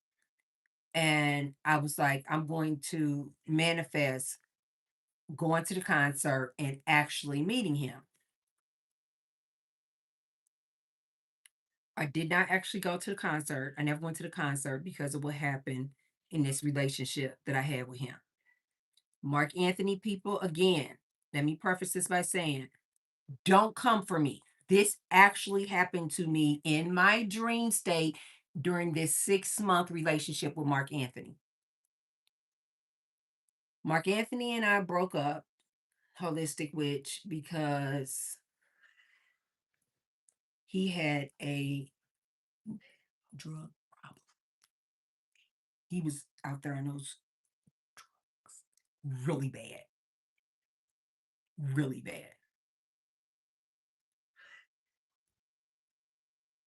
And I was like, I'm going to manifest going to the concert and actually meeting him. I did not actually go to the concert. I never went to the concert because of what happened in this relationship that I had with him. Mark Anthony people, again, let me preface this by saying, don't come for me. This actually happened to me in my dream state during this 6 month relationship with Mark Anthony. Mark Anthony and I broke up, holistic witch, because he had a drug problem. He was out there on those drugs really bad, really bad.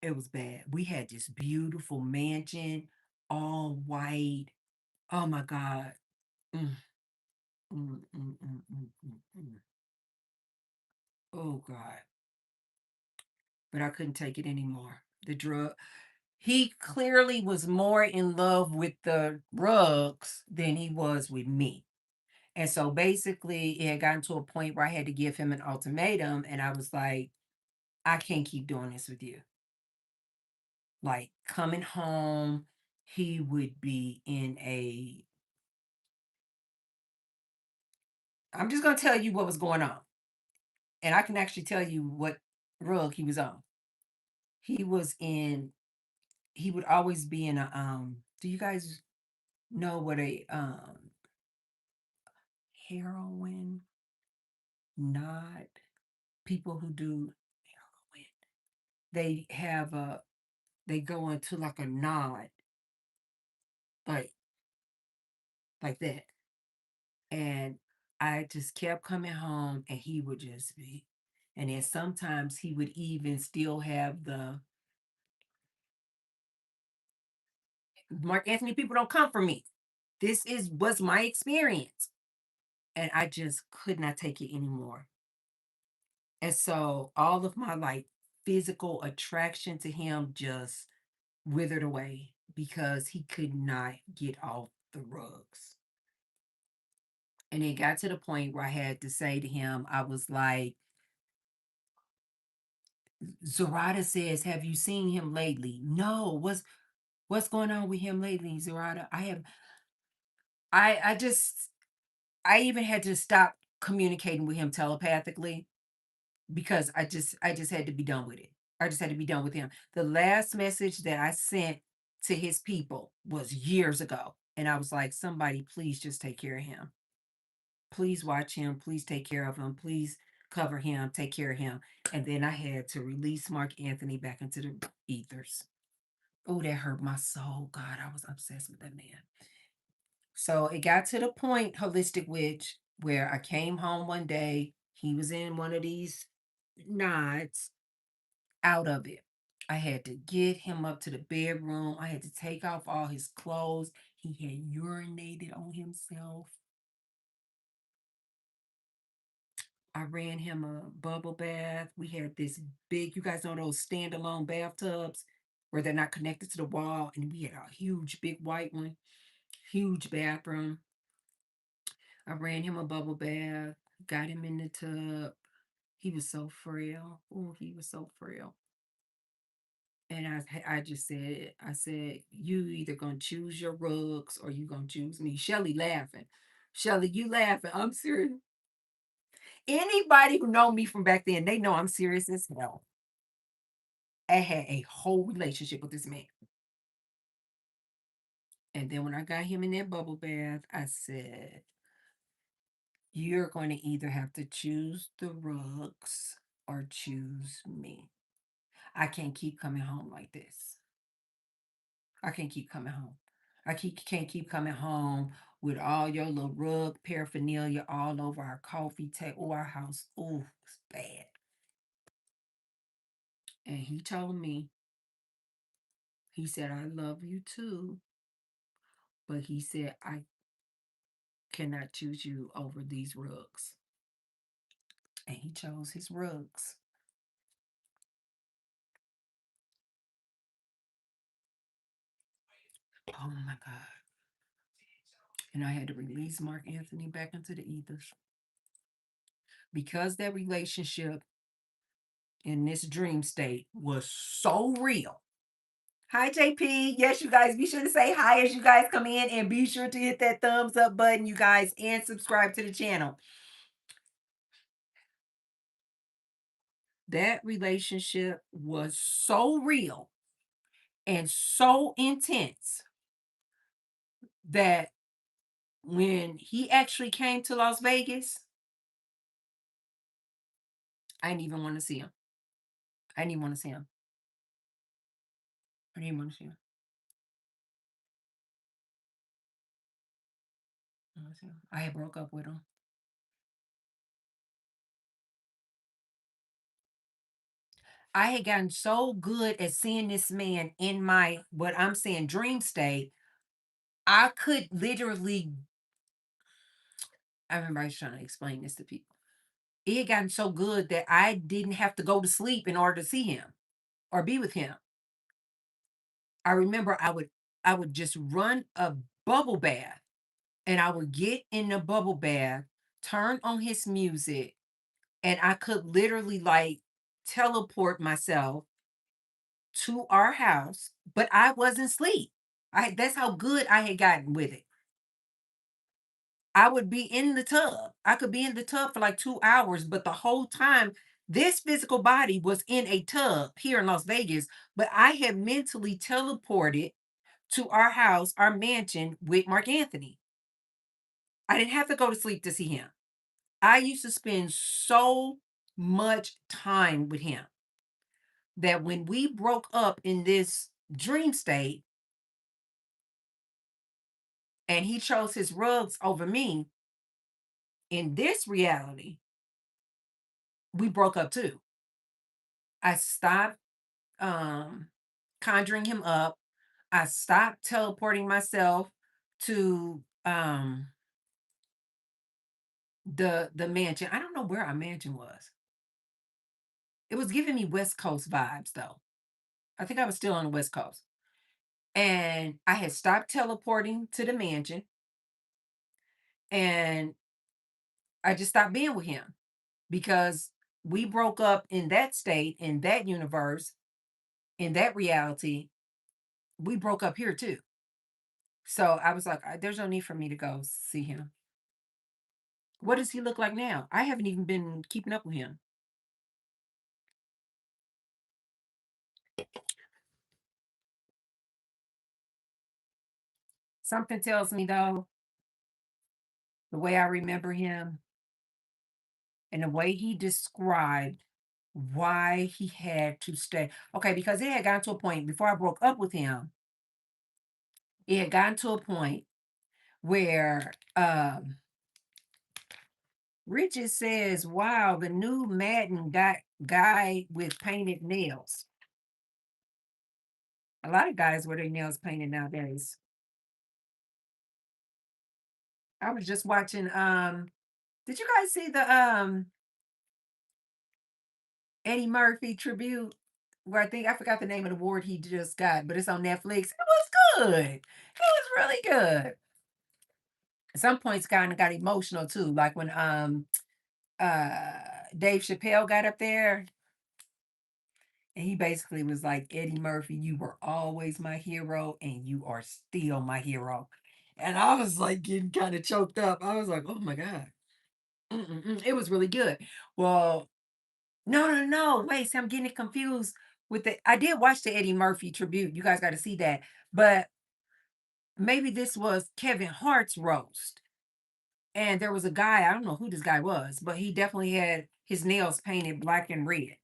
It was bad. We had this beautiful mansion, all white. Oh my God. Mm, mm, mm, mm, mm, mm, mm. Oh God. But I couldn't take it anymore. The drug. He clearly was more in love with the drugs than he was with me. And so basically, it had gotten to a point where I had to give him an ultimatum. And I was like, I can't keep doing this with you. Like coming home, he would be in a. I'm just going to tell you what was going on. And I can actually tell you what drug he was on. He was in, he would always be in do you guys know what a heroin, not people who do heroin, they have a, they go into like a nod, like like that. And I just kept coming home and he would just be. And then sometimes he would even still have the Mark Anthony, people don't come for me. This is was my experience. And I just could not take it anymore. And so all of my like physical attraction to him just withered away because he could not get off the rugs. And it got to the point where I had to say to him, I was like, Zarada says, have you seen him lately? No, what's going on with him lately, Zarada? I just I even had to stop communicating with him telepathically because I just had to be done with it. I just had to be done with him. The last message that I sent to his people was years ago. And I was like, somebody please just take care of him. Please watch him. Please take care of him. Please cover him. Take care of him. And then I had to release Mark Anthony back into the ethers. Oh, that hurt my soul. God, I was obsessed with that man. So it got to the point, Holistic Witch, where I came home one day. He was in one of these nods out of it. I had to get him up to the bedroom. I had to take off all his clothes. He had urinated on himself. I ran him a bubble bath. We had this big, you guys know those standalone bathtubs where they're not connected to the wall. And we had a huge, big white one, huge bathroom. I ran him a bubble bath, got him in the tub. He was so frail. Oh, he was so frail. And I just said, I said, you either gonna choose your rugs or you gonna choose me. Shelly laughing. Shelly, you laughing. I'm serious. Anybody who know me from back then, they know I'm serious as hell. I had a whole relationship with this man. And then when I got him in that bubble bath, I said, you're going to either have to choose the rugs or choose me. I can't keep coming home like this. I can't keep coming home. Can't keep coming home with all your little rug paraphernalia all over our coffee table, our house. Oh, it's bad. And he told me, he said, I love you too. But he said, I cannot choose you over these rugs. And he chose his rugs. Oh my God. And I had to release Mark Anthony back into the ethers because that relationship in this dream state was so real. Hi, JP. Yes, you guys, be sure to say hi as you guys come in and be sure to hit that thumbs up button, you guys, and subscribe to the channel. That relationship was so real and so intense that when he actually came to Las Vegas, I didn't even want to see him. I didn't even want to see him. I didn't want to see him. I had broke up with him. I had gotten so good at seeing this man in my, what I'm saying, dream state. I could literally, I remember I was trying to explain this to people. It had gotten so good that I didn't have to go to sleep in order to see him or be with him. I remember I would just run a bubble bath and I would get in the bubble bath, turn on his music, and I could literally like teleport myself to our house, but I wasn't asleep. That's how good I had gotten with it. I would be in the tub. I could be in the tub for like 2 hours, but the whole time this physical body was in a tub here in Las Vegas, but I had mentally teleported to our house, our mansion with Mark Anthony. I didn't have to go to sleep to see him. I used to spend so much time with him that when we broke up in this dream state and he chose his rugs over me, In this reality, we broke up too. I stopped um conjuring him up. I stopped teleporting myself to the mansion. I don't know where our mansion was. It was giving me West Coast vibes though. I think I was still on the West Coast. And I had stopped teleporting to the mansion and I just stopped being with him because we broke up in that state, in that universe, in that reality. We broke up here too. So I was like, there's no need for me to go see him. What does he look like now? I haven't even been keeping up with him. Something tells me though, the way I remember him and the way he described why he had to stay. Okay, because it had gotten to a point before I broke up with him, it had gotten to a point where Richard says, wow, the new Madden guy with painted nails. A lot of guys wear their nails painted nowadays. I was just watching did you guys see the Eddie Murphy tribute? Where I think I forgot the name of the award he just got, but it's on Netflix. It was good. It was really good. At some points kind of got emotional too, like when uh Dave Chappelle got up there and he basically was like, Eddie Murphy, you were always my hero and you are still my hero. And I was like getting kind of choked up. I was like, oh my God. Mm-mm-mm. It was really good. Well, no. Wait, see, I'm getting it confused with the. I did watch the Eddie Murphy tribute. You guys got to see that. But maybe this was Kevin Hart's roast. And there was a guy, I don't know who this guy was, but he definitely had his nails painted black and red.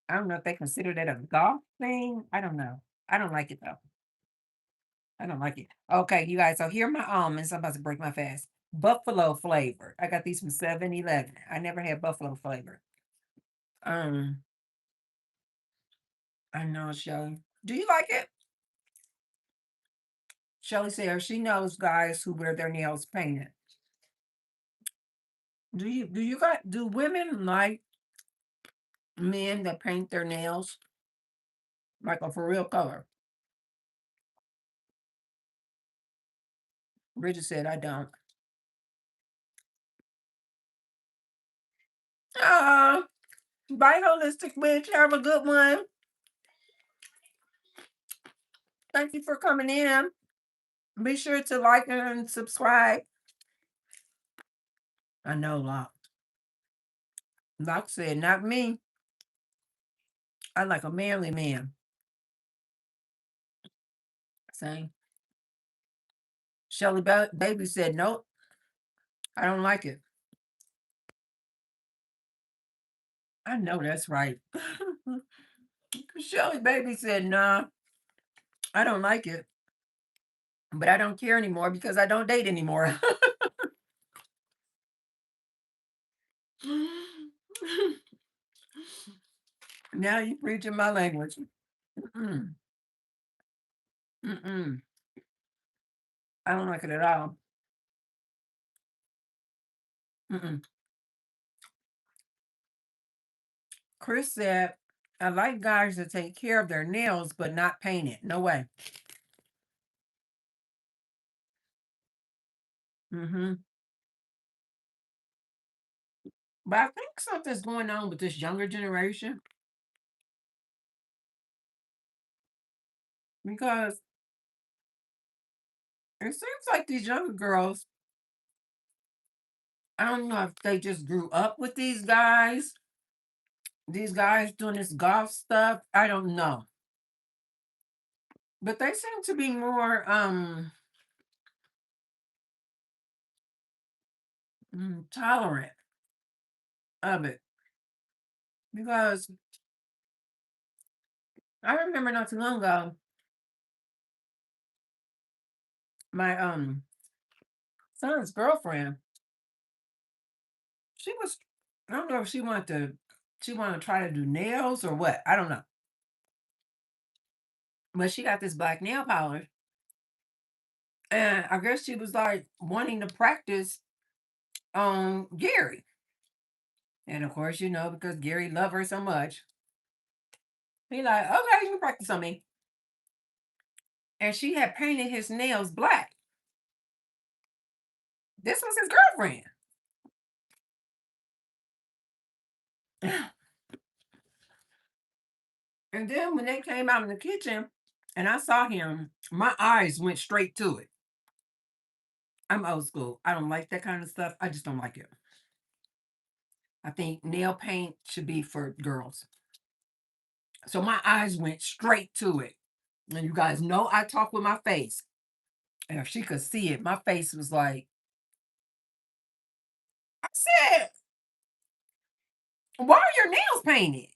I don't know if they consider that a golf thing. I don't know. I don't like it though. I don't like it. Okay, you guys. So here are my almonds. I'm about to break my fast. Buffalo flavor. I got these from 7-Eleven. I never had buffalo flavor. Um, I know, Shelly. Do you like it? Shelly says she knows guys who wear their nails painted. Do women like men that paint their nails like a for real color? Bridget said I don't. Ah, bye holistic witch. Have a good one. Thank you for coming in. Be sure to like and subscribe. I know Locke. Locke said not me. I like a manly man. Same. Shelly baby said nope. I don't like it. I know that's right. Shelly baby said nah. I don't like it. But I don't care anymore because I don't date anymore. Now you preaching my language. Mm-mm, mm-mm. I don't like it at all. Mm-mm. Chris said, I like guys that take care of their nails but not paint it. No way. Mm-hmm. But I think something's going on with this younger generation because it seems like these younger girls, I don't know if they just grew up with these guys doing this golf stuff. I don't know. But they seem to be more tolerant of it because I remember not too long ago, my son's girlfriend, she was, I don't know if she wanted to try to do nails or what. I don't know. But she got this black nail polish. And I guess she was like wanting to practice on Gary. And of course, because Gary loved her so much, he like, okay, you can practice on me. And she had painted his nails black. This was his girlfriend. And then when they came out in the kitchen and I saw him, my eyes went straight to it. I'm old school. I don't like that kind of stuff. I just don't like it. I think nail paint should be for girls. So my eyes went straight to it. And you guys know I talk with my face. And if she could see it, my face was like, I said, why are your nails painted?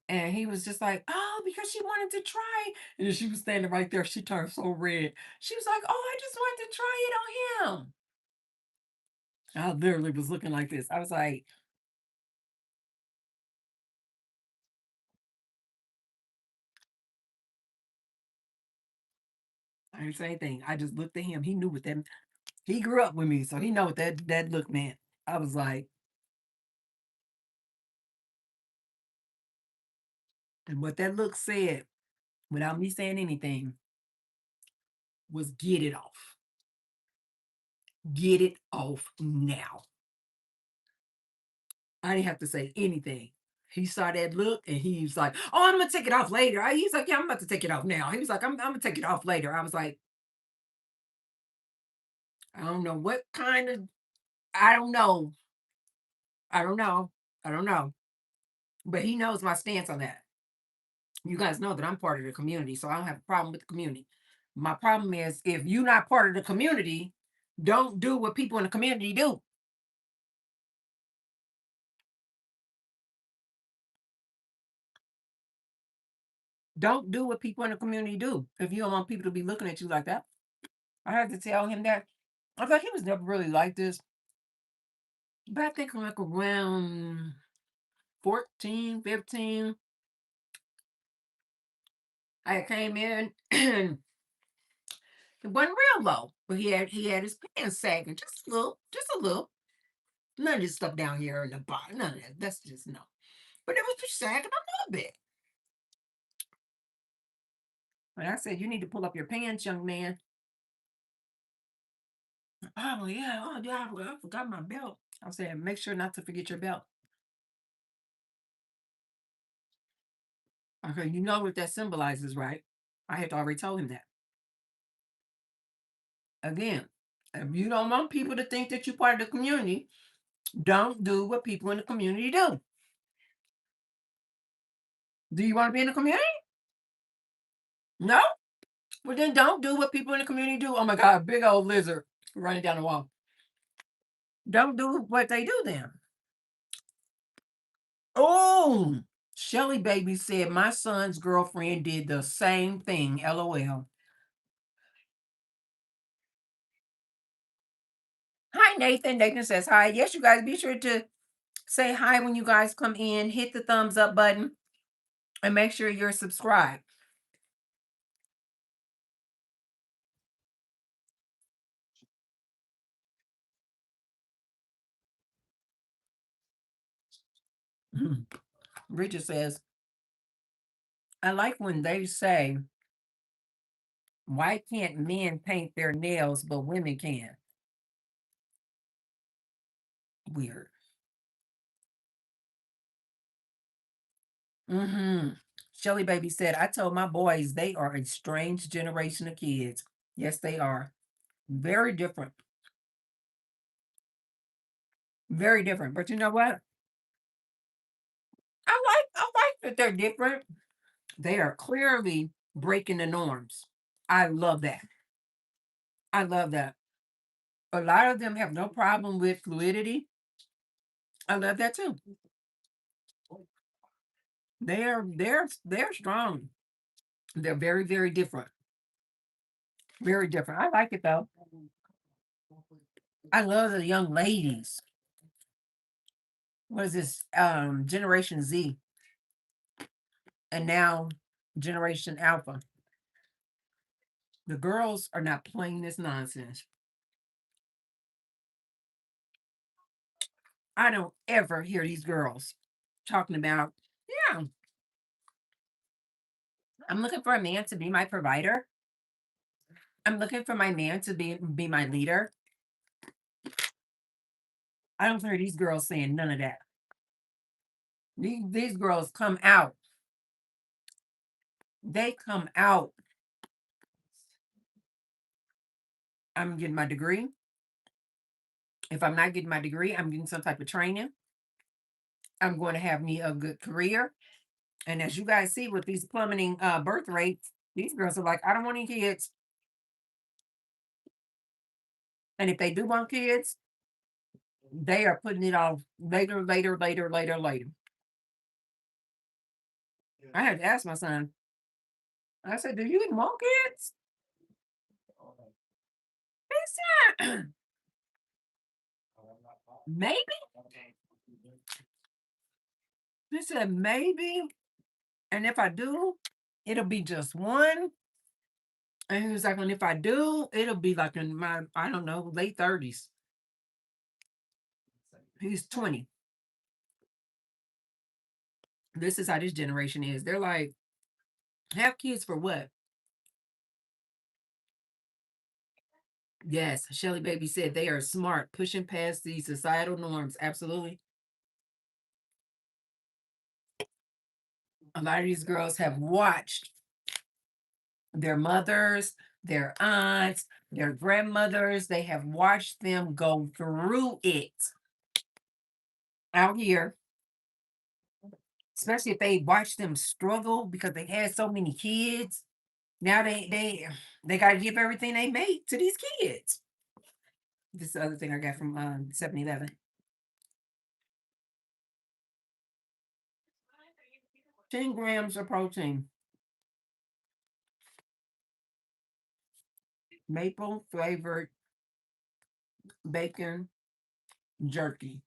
And he was just like, oh, because she wanted to try. And she was standing right there. She turned so red. She was like, oh, I just wanted to try it on him. I literally was looking like this. I was like, I didn't say anything. I just looked at him. He knew what that, he grew up with me, so he know what that look meant. I was like, and what that look said, without me saying anything, was get it off. Get it off now. I didn't have to say anything. He saw that look and he was like, oh, I'm gonna take it off later. He's like, yeah, I'm about to take it off now. He was like, I'm gonna take it off later. I was like, I don't know what kind of, I don't know. I don't know. I don't know. But he knows my stance on that. You guys know that I'm part of the community, so I don't have a problem with the community. My problem is if you're not part of the community, don't do what people in the community do. Don't do what people in the community do if you don't want people to be looking at you like that. I had to tell him that. I thought he was never really like this, but I think like around 14, 15, I came in and it wasn't real low, but he had his pants sagging just a little, just a little. None of this stuff down here in the bottom, none of that. That's just no. But it was just sagging a little bit. And I said, you need to pull up your pants, young man. Oh yeah, oh yeah, I forgot my belt. I said, make sure not to forget your belt. Okay, you know what that symbolizes, right? I had already told him that. Again, if you don't want people to think that you're part of the community, don't do what people in the community do. Do you want to be in the community? No? Well, then don't do what people in the community do. Oh my God, big old lizard running down the wall. Don't do what they do then. Oh, Shelly Baby said my son's girlfriend did the same thing. LOL. Hi, Nathan. Nathan says hi. Yes, you guys be sure to say hi when you guys come in. Hit the thumbs up button and make sure you're subscribed. Richard says, I like when they say, why can't men paint their nails but women can? Weird. Mm-hmm. Shelly Baby said, I told my boys they are a strange generation of kids. Yes, they are. Very different. Very different. But you know what? I like that they're different. They are clearly breaking the norms. I love that. I love that. A lot of them have no problem with fluidity. I love that too. They're strong. They're very, very different. Very different. I like it though. I love the young ladies. What is this? Generation Z and now Generation Alpha. The girls are not playing this nonsense. I don't ever hear these girls talking about, yeah, I'm looking for a man to be my provider. I'm looking for my man to be my leader. I don't hear these girls saying none of that. These girls come out. They come out. I'm getting my degree. If I'm not getting my degree, I'm getting some type of training. I'm going to have me a good career. And as you guys see with these plummeting birth rates, these girls are like, I don't want any kids. And if they do want kids, they are putting it off later, later, later, later, later. I had to ask my son. I said, "Do you even want kids?" He said, "Maybe." He said, "Maybe, and if I do, it'll be just one." And he was like, "And if I do, it'll be like in my, I don't know, late 30s." He's 20. This is how this generation is. They're like, have kids for what? Yes, Shelly Baby said they are smart, pushing past these societal norms. Absolutely. A lot of these girls have watched their mothers, their aunts, their grandmothers. They have watched them go through it out here, especially if they watched them struggle because they had so many kids. Now they got to give everything they make to these kids. This is the other thing I got from 7-Eleven. 10 grams of protein, maple flavored bacon jerky.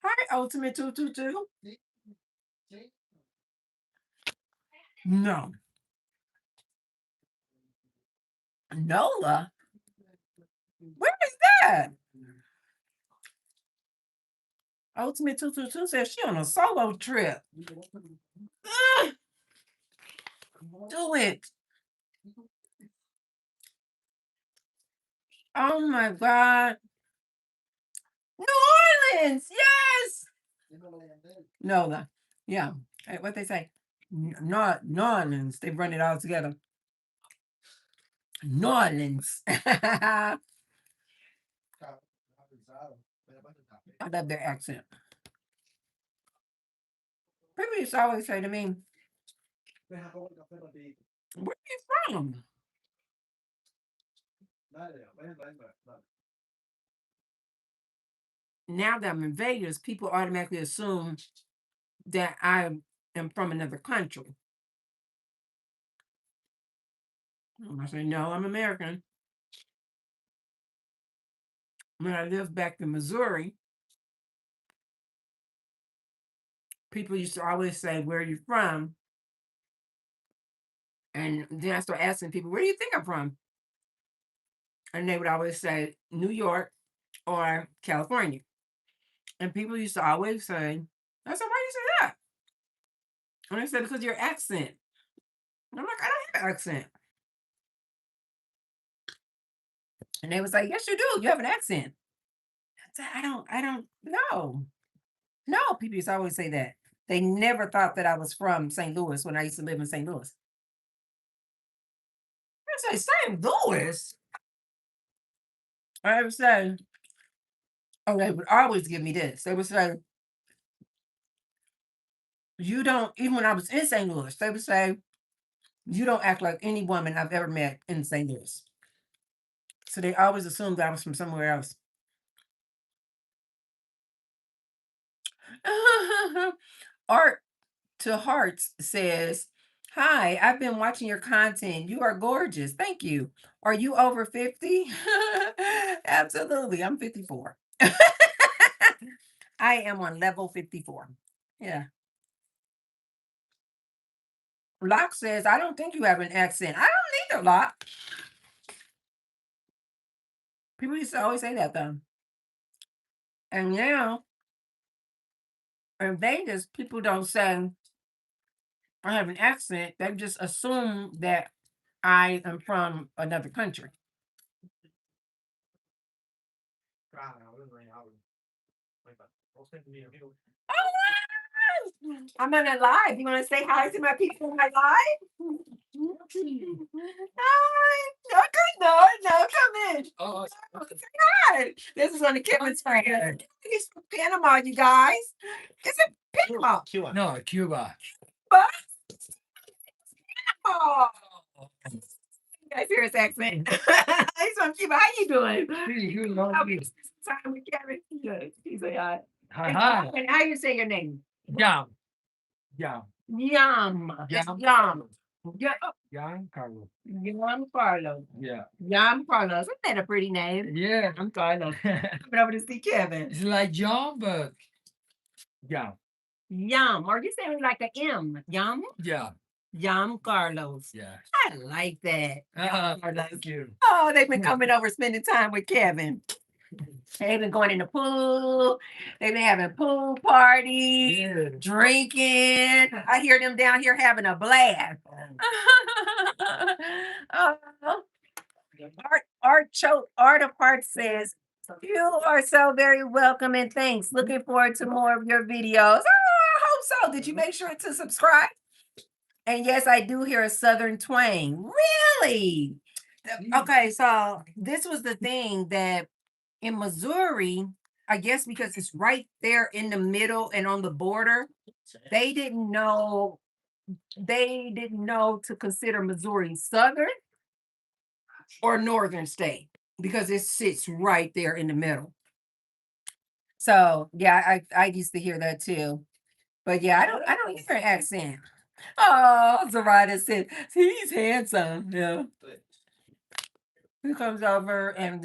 Hi, Ultimate 222. No, Nola. Where is that? Ultimate 222 says she on a solo trip. Ah, do it. Oh my God. New Orleans. Yes. Nola. Yeah. What they say? Not New Orleans. They run it all together. New Orleans. I love their accent. People used to always say to me, where are you from? Now that I'm in Vegas, people automatically assume that I am from another country. I say, no, I'm American. When I lived back in Missouri, people used to always say, where are you from? And then I started asking people, where do you think I'm from? And they would always say, New York or California. And people used to always say, I said, why do you say that? And they said, because your accent. And I'm like, I don't have an accent. And they was like, yes, you do. You have an accent. I said, I don't know. No, people used to always say that. They never thought that I was from St. Louis when I used to live in St. Louis. I say, St. Louis? I would say, oh, they would always give me this. They would say, you don't, even when I was in St. Louis, they would say, you don't act like any woman I've ever met in St. Louis. So they always assumed that I was from somewhere else. Art to Hearts says, Hi, I've been watching your content. You are gorgeous. Thank you. Are you over 50? Absolutely. I'm 54. I am on level 54. Yeah. Locke says, I don't think you have an accent. I don't either, Locke. People used to always say that though. And now in Vegas, people don't say I have an accent. They just assume that I am from another country. I'm on a live. You want to say hi to my people on my live? Hi. Okay, no, come in. Say hi. This is on the Kevin's friend. He's from Panama, you guys. It's in Panama. No, Cuba. But, oh, you guys hear his accent. He's from Cuba. How you doing? Good, I'll be time with Kevin. Good. He's a Hi, hi. and how you say your name? Yam. Yam. Yum. It's Yum. yum. Yeah. Yam Carlos. Yum Carlos. Yeah. Yum Carlos. Isn't that a pretty name? Yeah. I'm Carlos. Coming over to see Kevin. It's like John, but yeah. Yum. Or you saying like a M? Yum? Yeah. Yum Carlos. Yeah. I like that. Carlos. Thank you. Oh, they've been coming over spending time with Kevin. They've been going in the pool. They've been having pool parties, Yeah. drinking. I hear them down here having a blast. Oh, Art Apart says, you are so very welcome and thanks. Looking forward to more of your videos. Oh, I hope so. Did you make sure to subscribe? And yes, I do hear a southern twang. Really? Okay, so this was the thing that in Missouri, I guess because it's right there in the middle and on the border, they didn't know to consider Missouri southern or northern state because it sits right there in the middle. So yeah, I used to hear that too. But yeah, I don't hear an accent. Oh, Zarada said he's handsome. Yeah. Who comes over and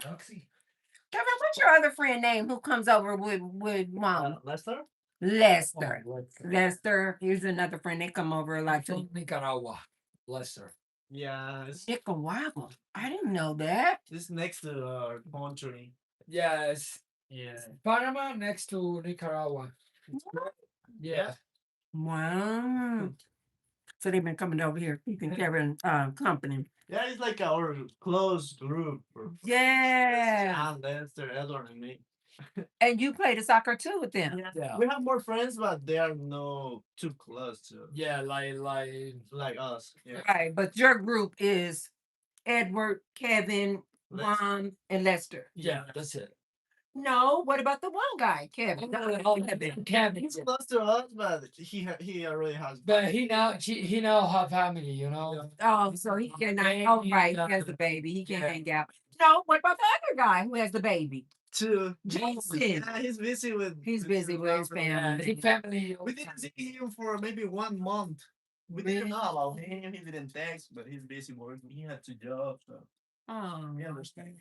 Kevin, what's your other friend name who comes over with mom? Lester? Lester. Oh, Lester. Lester. Here's another friend. They come over a lot too. From Nicaragua. Lester. Yeah, it's, Nicaragua. I didn't know that. it's next to our country. Yes. Yeah. Panama next to Nicaragua. Yeah. Wow. So they've been coming over here keeping Kevin company. Yeah, it's like our close group. Yeah. And Lester, Edward, and me. And you play the soccer too with them. Yeah. We have more friends, but they are no too close to Yeah, like like us. Yeah. Right. But your group is Edward, Kevin, Lester. Mom, and Lester. yeah, that's it. No, what about the one guy, Kevin? Kevin. He's close to us, but he already has. But he now have family, you know. Oh, so he cannot. Oh, right. He has the baby. He can't hang out. No, what about the other guy who has the baby? Two. Jason. Yeah, he's busy with. He's busy with his family. His family. We didn't see him for maybe 1 month. We didn't know about him. He didn't text, but he's busy working. He had 2 jobs. So Oh, we understand.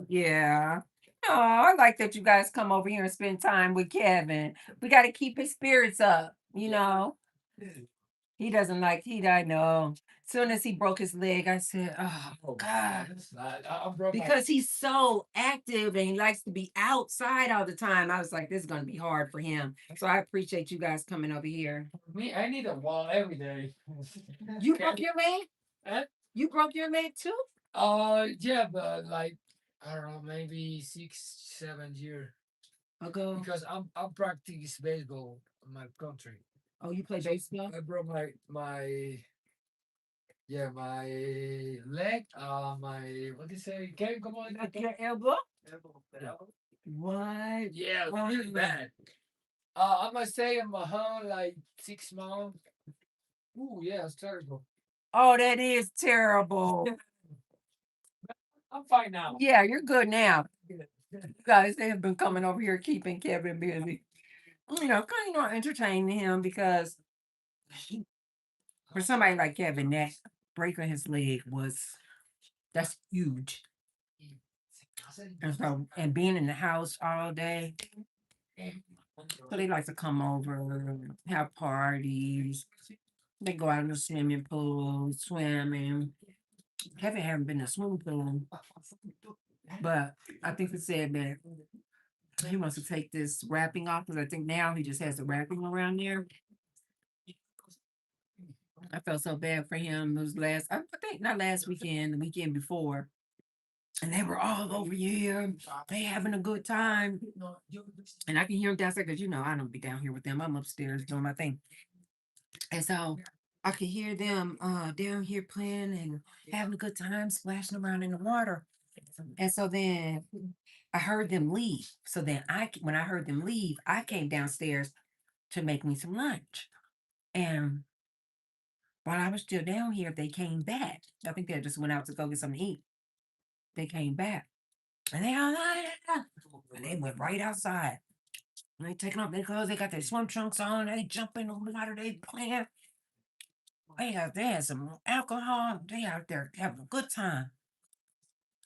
yeah. Oh, I like that you guys come over here and spend time with Kevin. We got to keep his spirits up, you know. He doesn't like I know. Soon as he broke his leg, I said, "Oh God," I broke because he's so active and he likes to be outside all the time. I was like, "This is gonna be hard for him." So I appreciate you guys coming over here. me. I need a wall every day. You broke your leg? Huh? You broke your leg too? Yeah, but like I don't know, maybe 6, 7 years Ago. because I'm practice baseball in my country. Oh, you play baseball? I broke my my leg. My what do you say? Can come on? Your elbow? Yeah. What? Yeah, Wow. really bad. I must say in my home like 6 months. Ooh, yeah, it's terrible. Oh, that is terrible. I'm fine now. Yeah, you're good now. You guys, they have been coming over here keeping Kevin busy. Kind of entertaining him because For somebody like Kevin, that breaking his leg that's huge. And so, and being in the house all day, so they like to come over, have parties. They go out in the swimming pool, swimming. Kevin haven't been in a swimming pool, but I think he said that he wants to take this wrapping off because I think now he just has the wrapping around there. I felt so bad for him. It was I think not last weekend, the weekend before. And they were all over here. They having a good time. And I can hear them downstairs because I don't be down here with them. I'm upstairs doing my thing. And so I could hear them down here playing and having a good time, splashing around in the water. And so then I heard them leave. So then when I heard them leave, I came downstairs to make me some lunch. And while I was still down here, they came back. I think they just went out to go get something to eat. They came back. And they went right outside. And they taking off their clothes. They got their swim trunks on. They jump in the water. They playing. They had some alcohol. They out there having a good time.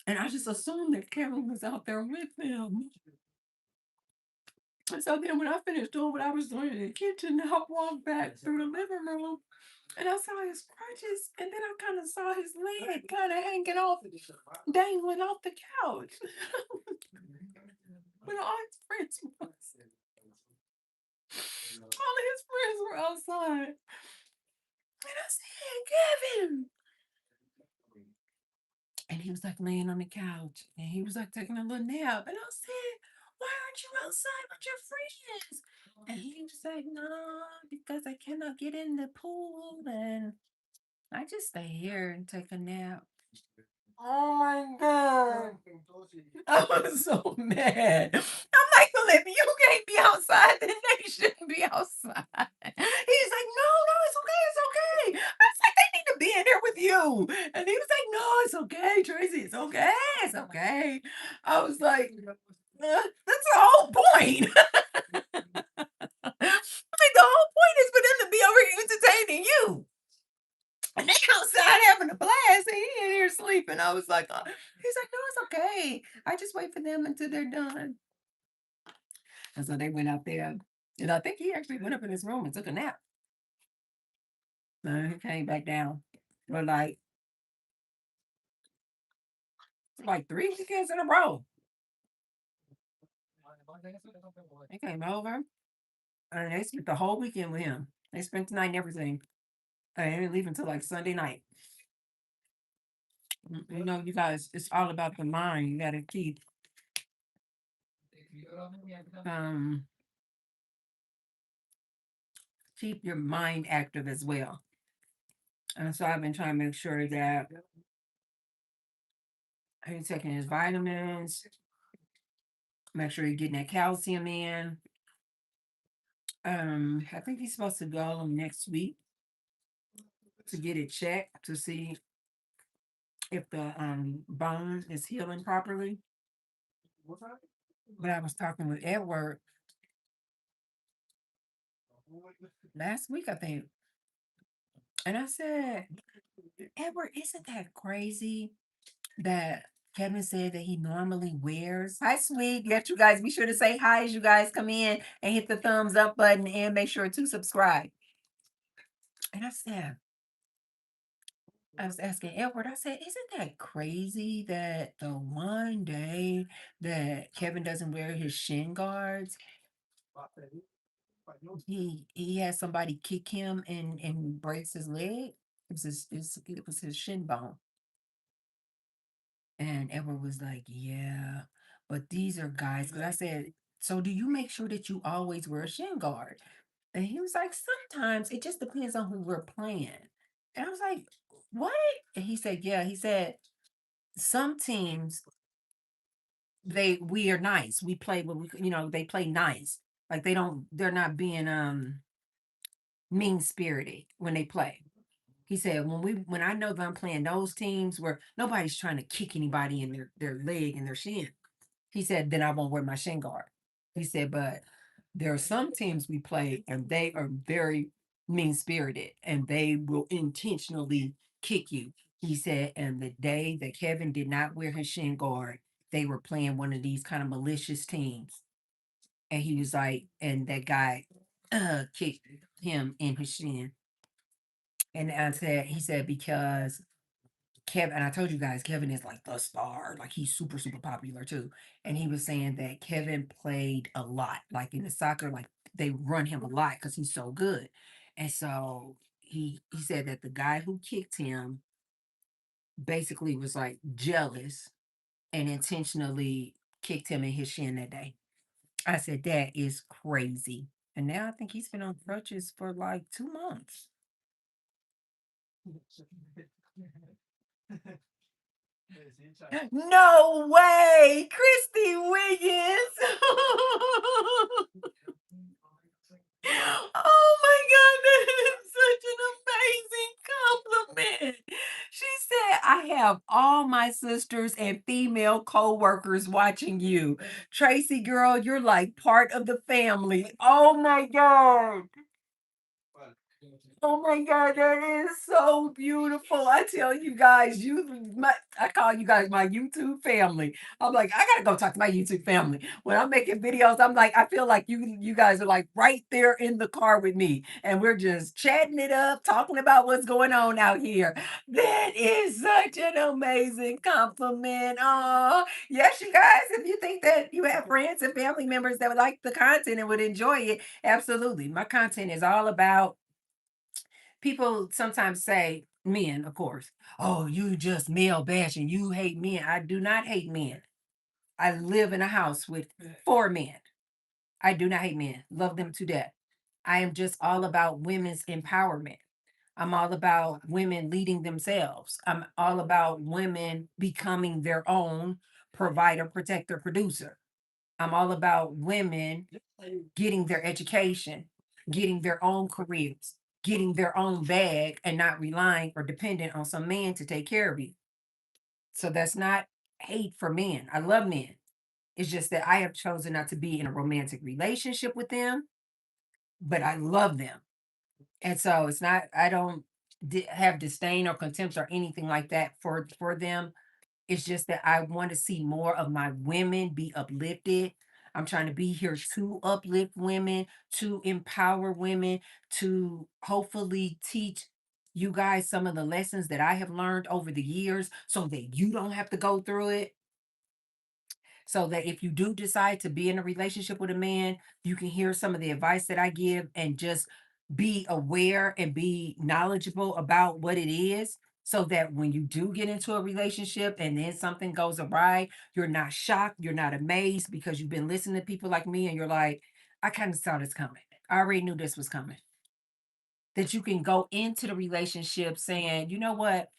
And I just assumed that Kevin was out there with them. And so then when I finished doing what I was doing in the kitchen, I walked back through the living room and I saw his crutches. And then I kind of saw his leg kind of hanging off, dangling off the couch. When all his friends were outside. And I said, Kevin. And he was like laying on the couch and he was like taking a little nap. And I said, why aren't you outside with your friends? And he was like, no, because I cannot get in the pool. And I just stay here and take a nap. Oh my God. I was so mad. I'm like, well, if you can't be outside, then they shouldn't be outside. He's like, no, it's okay, it's okay. I was like, they need to be in there with you. And he was like, no, it's okay, Tracy, it's okay, it's okay. I was like, that's the whole point. Like, the whole point is for them to be over here entertaining you. And they outside having a blast, and he in here sleeping. I was like, he's like, no, it's okay. I just wait for them until they're done. And so they went out there, and I think he actually went up in his room and took a nap. And he came back down for like 3 weekends in a row. They came over and they spent the whole weekend with him. They spent the night and everything. And they didn't leave until like Sunday night. You guys, it's all about the mind. You gotta um keep your mind active as well. And so I've been trying to make sure that he's taking his vitamins, make sure he's getting that calcium in. I think he's supposed to go next week to get it checked to see if the bone is healing properly. But I was talking with Edward last week, I think, and I said, Edward, isn't that crazy that Kevin said that he normally wears? Hi, sweet. Let you guys be sure to say hi as you guys come in and hit the thumbs up button and make sure to subscribe. And I was asking Edward, I said, isn't that crazy that the one day that Kevin doesn't wear his shin guards, he has somebody kick him and breaks his leg? It was his shin bone. And Edward was like, yeah, but these are guys. Because I said, so do you make sure that you always wear a shin guard? And he was like, sometimes it just depends on who we're playing. And I was like, what? And he said, yeah. He said, some teams, we are nice. We play what they play nice. Like they're not being mean spirited when they play. He said, when I know that I'm playing those teams where nobody's trying to kick anybody in their leg and their shin, he said, then I won't wear my shin guard. He said, but there are some teams we play and they are very mean spirited, and they will intentionally kick you. He said, and the day that Kevin did not wear his shin guard, they were playing one of these kind of malicious teams. And he was like, and that guy kicked him in his shin. And I said, he said, because Kevin, and I told you guys, Kevin is like the star, like he's super, super popular too. And he was saying that Kevin played a lot, like in the soccer, like they run him a lot because he's so good. And so he said that the guy who kicked him basically was like jealous and intentionally kicked him in his shin that day. I said, that is crazy. And now I think he's been on crutches for like 2 months. No way, Christy Wiggins. Oh my God, that is such an amazing compliment. She said, I have all my sisters and female co-workers watching you. Tracy, girl, you're like part of the family. Oh my God. Oh my God, that is so beautiful. I tell you guys, I call you guys my YouTube family. I'm like, I gotta go talk to my YouTube family. When I'm making videos, I'm like, I feel like you guys are like right there in the car with me, and we're just chatting it up, talking about what's going on out here. That is such an amazing compliment. Oh, yes, you guys, if you think that you have friends and family members that would like the content and would enjoy it, absolutely. My content is all about people sometimes say, men, of course, oh, you just male bashing, you hate men. I do not hate men. I live in a house with 4 men. I do not hate men, love them to death. I am just all about women's empowerment. I'm all about women leading themselves. I'm all about women becoming their own provider, protector, producer. I'm all about women getting their education, getting their own careers, getting their own bag, and not relying or dependent on some man to take care of you. So that's not hate for men. I love men. It's just that I have chosen not to be in a romantic relationship with them, but I love them. And so it's not, I don't have disdain or contempt or anything like that for them. It's just that I want to see more of my women be uplifted. I'm trying to be here to uplift women, to empower women, to hopefully teach you guys some of the lessons that I have learned over the years so that you don't have to go through it. So that if you do decide to be in a relationship with a man, you can hear some of the advice that I give and just be aware and be knowledgeable about what it is. So that when you do get into a relationship and then something goes awry, you're not shocked, you're not amazed because you've been listening to people like me and you're like, I kind of saw this coming. I already knew this was coming. That you can go into the relationship saying, you know what?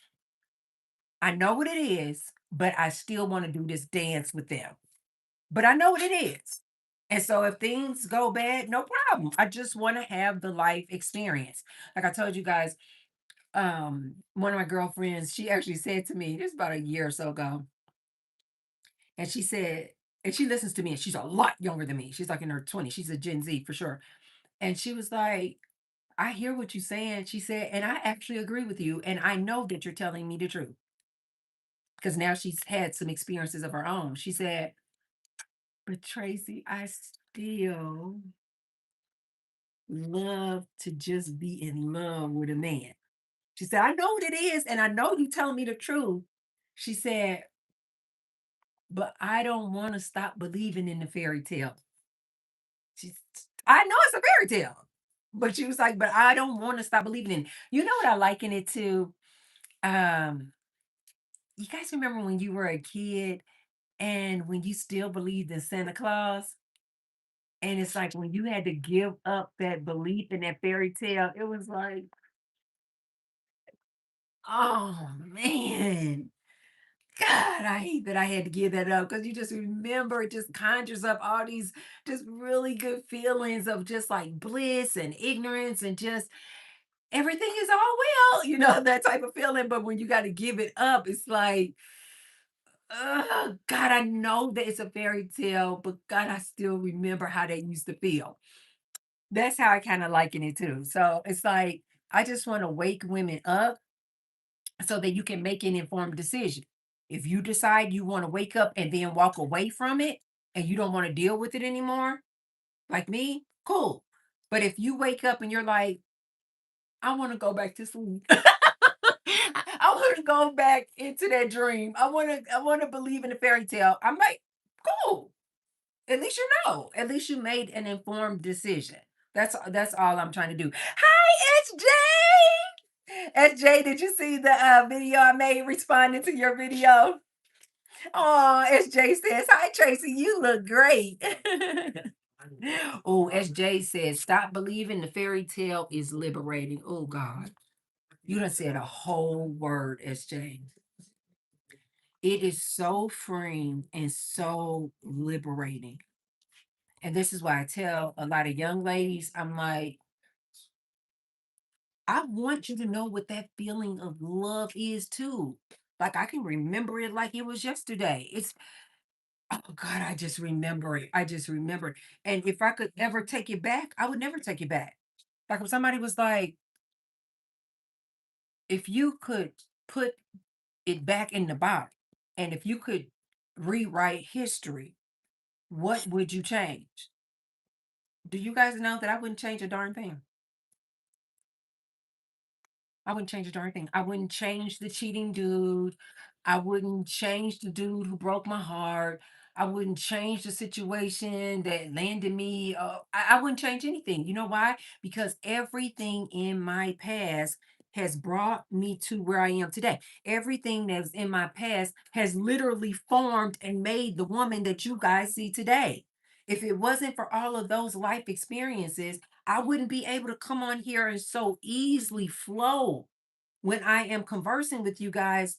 I know what it is, but I still want to do this dance with them, but I know what it is. And so if things go bad, no problem. I just want to have the life experience. Like I told you guys, one of my girlfriends, she actually said to me, this is about a year or so ago, and she said, and she listens to me, and she's a lot younger than me. She's like in her 20s. She's a Gen Z for sure. And she was like, I hear what you're saying. She said, and I actually agree with you. And I know that you're telling me the truth. Because now she's had some experiences of her own. She said, but Tracy, I still love to just be in love with a man. She said, I know what it is, and I know you telling me the truth. She said, but I don't want to stop believing in the fairy tale. She's, I know it's a fairy tale. But she was like, but I don't want to stop believing in it. You know what I liken it to? Um, you guys remember when you were a kid and when you still believed in Santa Claus? And it's like when you had to give up that belief in that fairy tale, it was like, oh man. God, I hate that I had to give that up because you just remember it just conjures up all these just really good feelings of just like bliss and ignorance and just everything is all well, that type of feeling. But when you got to give it up, it's like, God, I know that it's a fairy tale, but God, I still remember how they used to feel. That's how I kind of liken it too. So it's like I just want to wake women up so that you can make an informed decision. If you decide you want to wake up and then walk away from it and you don't want to deal with it anymore, like me, cool. But if you wake up and you're like, I want to go back to sleep. I want to go back into that dream. I want to believe in the fairy tale. I'm like, cool. At least you know. At least you made an informed decision. That's all I'm trying to do. Hi, SJ. SJ, did you see the video I made responding to your video? Oh, SJ says, "Hi Tracy, you look great." Oh, SJ says, "Stop believing the fairy tale is liberating." Oh God, you done said a whole word, SJ. It is so freeing and so liberating. And this is why I tell a lot of young ladies, I'm like, I want you to know what that feeling of love is too. Like I can remember it like it was yesterday. It's oh God, I just remember it. I just remember it. And if I could ever take it back, I would never take it back. Like if somebody was like, if you could put it back in the bottle, and if you could rewrite history, what would you change? Do you guys know that I wouldn't change a darn thing? I wouldn't change a darn thing. I wouldn't change the cheating dude. I wouldn't change the dude who broke my heart. I wouldn't change the situation that landed me. I wouldn't change anything. You know why? Because everything in my past has brought me to where I am today. Everything that's in my past has literally formed and made the woman that you guys see today. If it wasn't for all of those life experiences, I wouldn't be able to come on here and so easily flow when I am conversing with you guys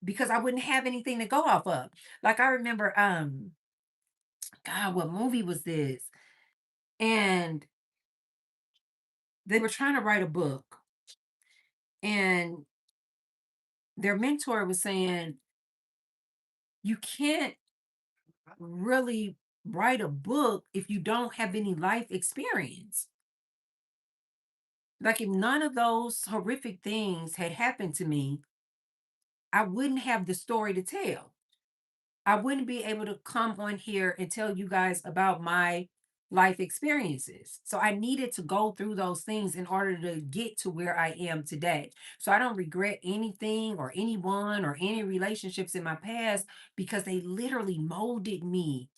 because I wouldn't have anything to go off of. Like I remember God, what movie was this? And they were trying to write a book and their mentor was saying you can't really write a book if you don't have any life experience. Like if none of those horrific things had happened to me, I wouldn't have the story to tell. I wouldn't be able to come on here and tell you guys about my life experiences. So I needed to go through those things in order to get to where I am today. So I don't regret anything or anyone or any relationships in my past because they literally molded me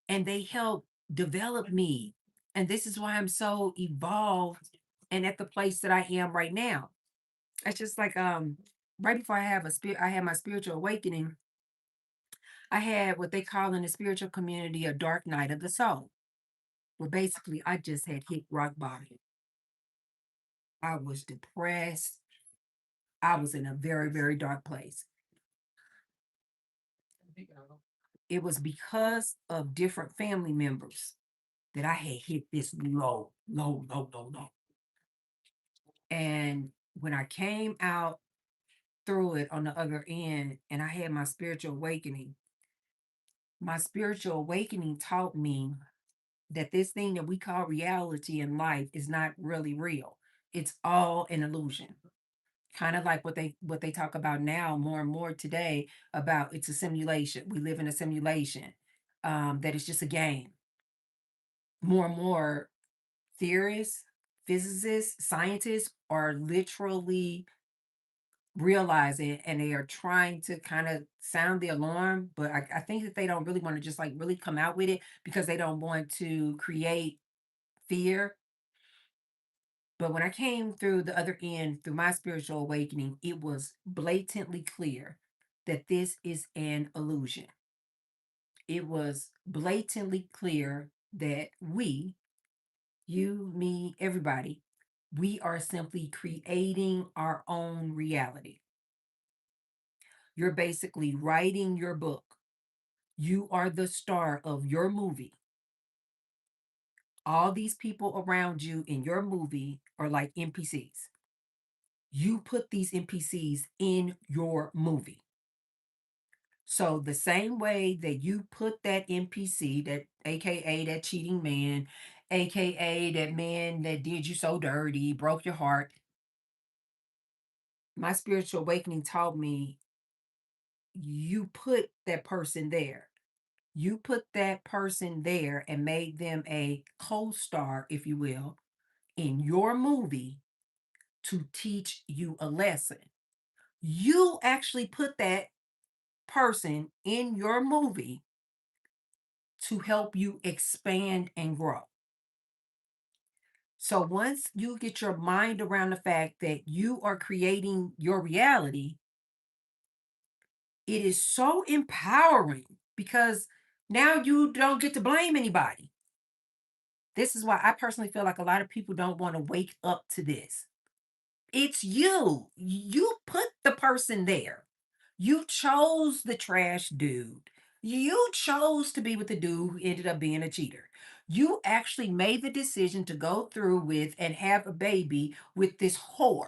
and they helped develop me. And this is why I'm so evolved and at the place that I am right now. It's just like right before I had my spiritual awakening, I had what they call in the spiritual community a dark night of the soul. Where basically I just had hit rock bottom. I was depressed. I was in a very, very dark place. It was because of different family members that I had hit this low, low, low, low, low. And when I came out through it on the other end and I had my spiritual awakening taught me that this thing that we call reality in life is not really real. It's all an illusion. Kind of like what they talk about now more and more today about it's a simulation. We live in a simulation. That it's just a game. More and more theorists, physicists, scientists are literally realizing and they are trying to kind of sound the alarm, but I think that they don't really want to just like really come out with it because they don't want to create fear. But when I came through the other end, through my spiritual awakening, it was blatantly clear that this is an illusion. It was blatantly clear that we, you, me, everybody, we are simply creating our own reality. You're basically writing your book. You are the star of your movie. All these people around you in your movie are like NPCs. You put these NPCs in your movie. So the same way that you put that NPC, that AKA that cheating man, AKA that man that did you so dirty, broke your heart. My spiritual awakening taught me you put that person there. You put that person there and made them a co star, if you will, in your movie to teach you a lesson. You actually put that person in your movie to help you expand and grow. So once you get your mind around the fact that you are creating your reality, it is so empowering because now you don't get to blame anybody. This is why I personally feel like a lot of people don't want to wake up to this. It's you. You put the person there. You chose the trash dude. You chose to be with the dude who ended up being a cheater. You actually made the decision to go through with and have a baby with this whore.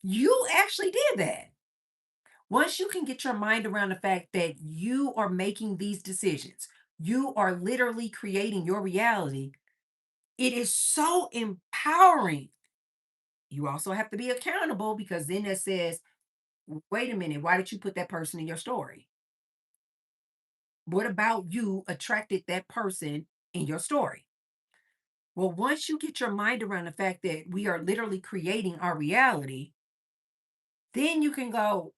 You actually did that. Once you can get your mind around the fact that you are making these decisions, you are literally creating your reality, it is so empowering. You also have to be accountable because then it says, wait a minute, why did you put that person in your story? What about you attracted that person in your story? Well, once you get your mind around the fact that we are literally creating our reality, then you can go,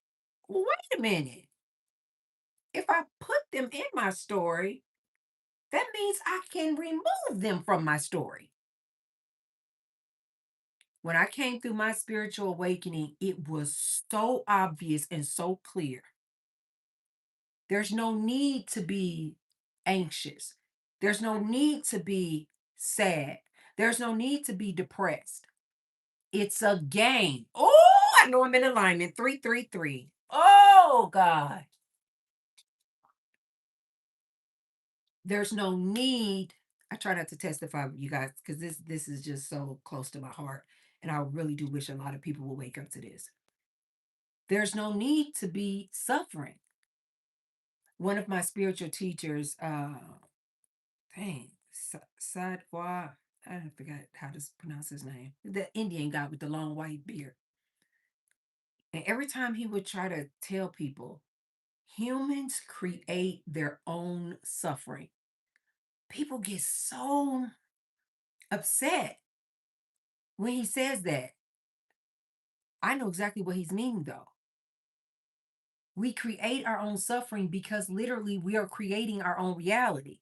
wait a minute. If I put them in my story, that means I can remove them from my story. When I came through my spiritual awakening, it was so obvious and so clear. There's no need to be anxious. There's no need to be sad. There's no need to be depressed. It's a game. Oh, I know I'm in alignment. 333. Oh, God. There's no need. I try not to testify with you guys because this is just so close to my heart. And I really do wish a lot of people will wake up to this. There's no need to be suffering. One of my spiritual teachers, dang, Sadhwa, I forgot how to pronounce his name. The Indian guy with the long white beard. And every time he would try to tell people, humans create their own suffering. People get so upset when he says that. I know exactly what he's meaning though. We create our own suffering because literally we are creating our own reality.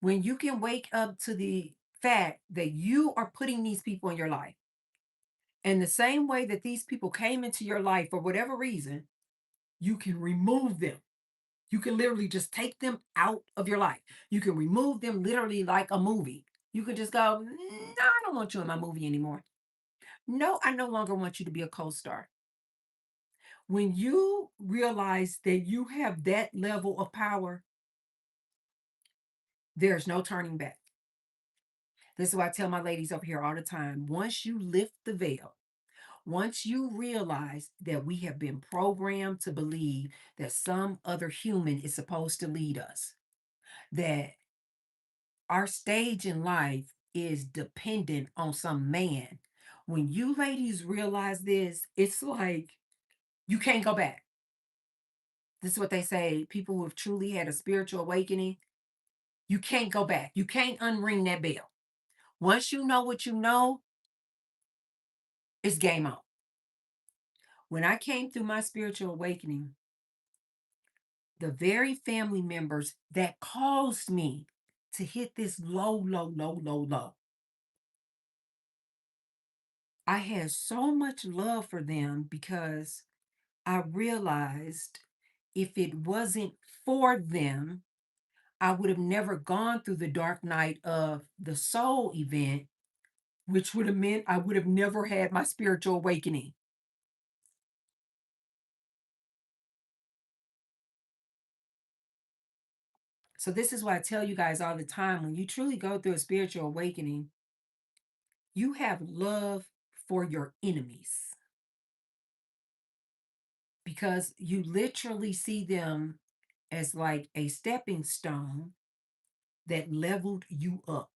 When you can wake up to the fact that you are putting these people in your life, and the same way that these people came into your life for whatever reason, you can remove them. You can literally just take them out of your life. You can remove them literally like a movie. You can just go, no, I don't want you in my movie anymore. No, I no longer want you to be a co star. When you realize that you have that level of power, there's no turning back. This is why I tell my ladies over here all the time, once you lift the veil, once you realize that we have been programmed to believe that some other human is supposed to lead us, that our stage in life is dependent on some man. When you ladies realize this, it's like you can't go back. This is what they say people who have truly had a spiritual awakening, you can't go back. You can't unring that bell. Once you know what you know, it's game on. When I came through my spiritual awakening, the very family members that caused me to hit this low, low, low, low, low, I had so much love for them because I realized if it wasn't for them, I would have never gone through the dark night of the soul event, which would have meant I would have never had my spiritual awakening. So, this is why I tell you guys all the time when you truly go through a spiritual awakening, you have love for your enemies because you literally see them as like a stepping stone that leveled you up.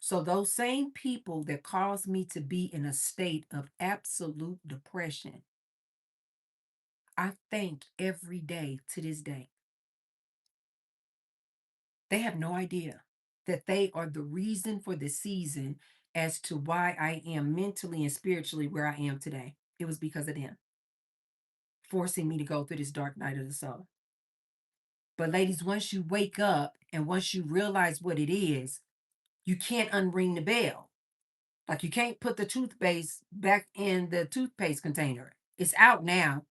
So those same people that caused me to be in a state of absolute depression, I thank every day to this day. They have no idea that they are the reason for the season as to why I am mentally and spiritually where I am today. It was because of them forcing me to go through this dark night of the soul. But ladies, once you wake up and once you realize what it is, you can't unring the bell. Like you can't put the toothpaste back in the toothpaste container. It's out now.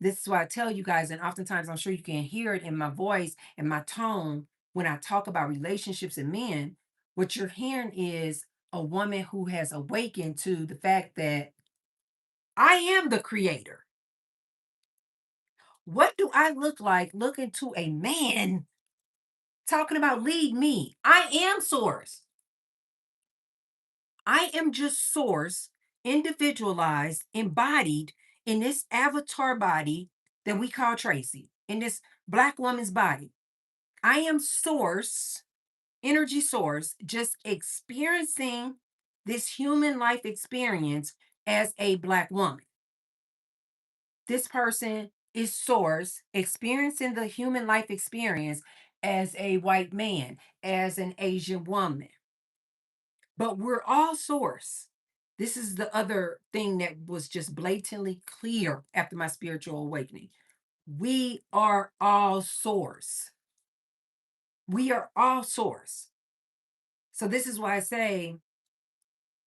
This is why I tell you guys, and oftentimes I'm sure you can hear it in my voice and my tone when I talk about relationships and men. What you're hearing is a woman who has awakened to the fact that I am the creator. What do I look like looking to a man talking about lead me? I am source. I am just source, individualized, embodied in this avatar body that we call Tracy, in this Black woman's body. I am source, energy source, just experiencing this human life experience as a Black woman. This person is source, experiencing the human life experience as a white man, as an Asian woman. But we're all source. This is the other thing that was just blatantly clear after my spiritual awakening. We are all source. We are all source. So, this is why I say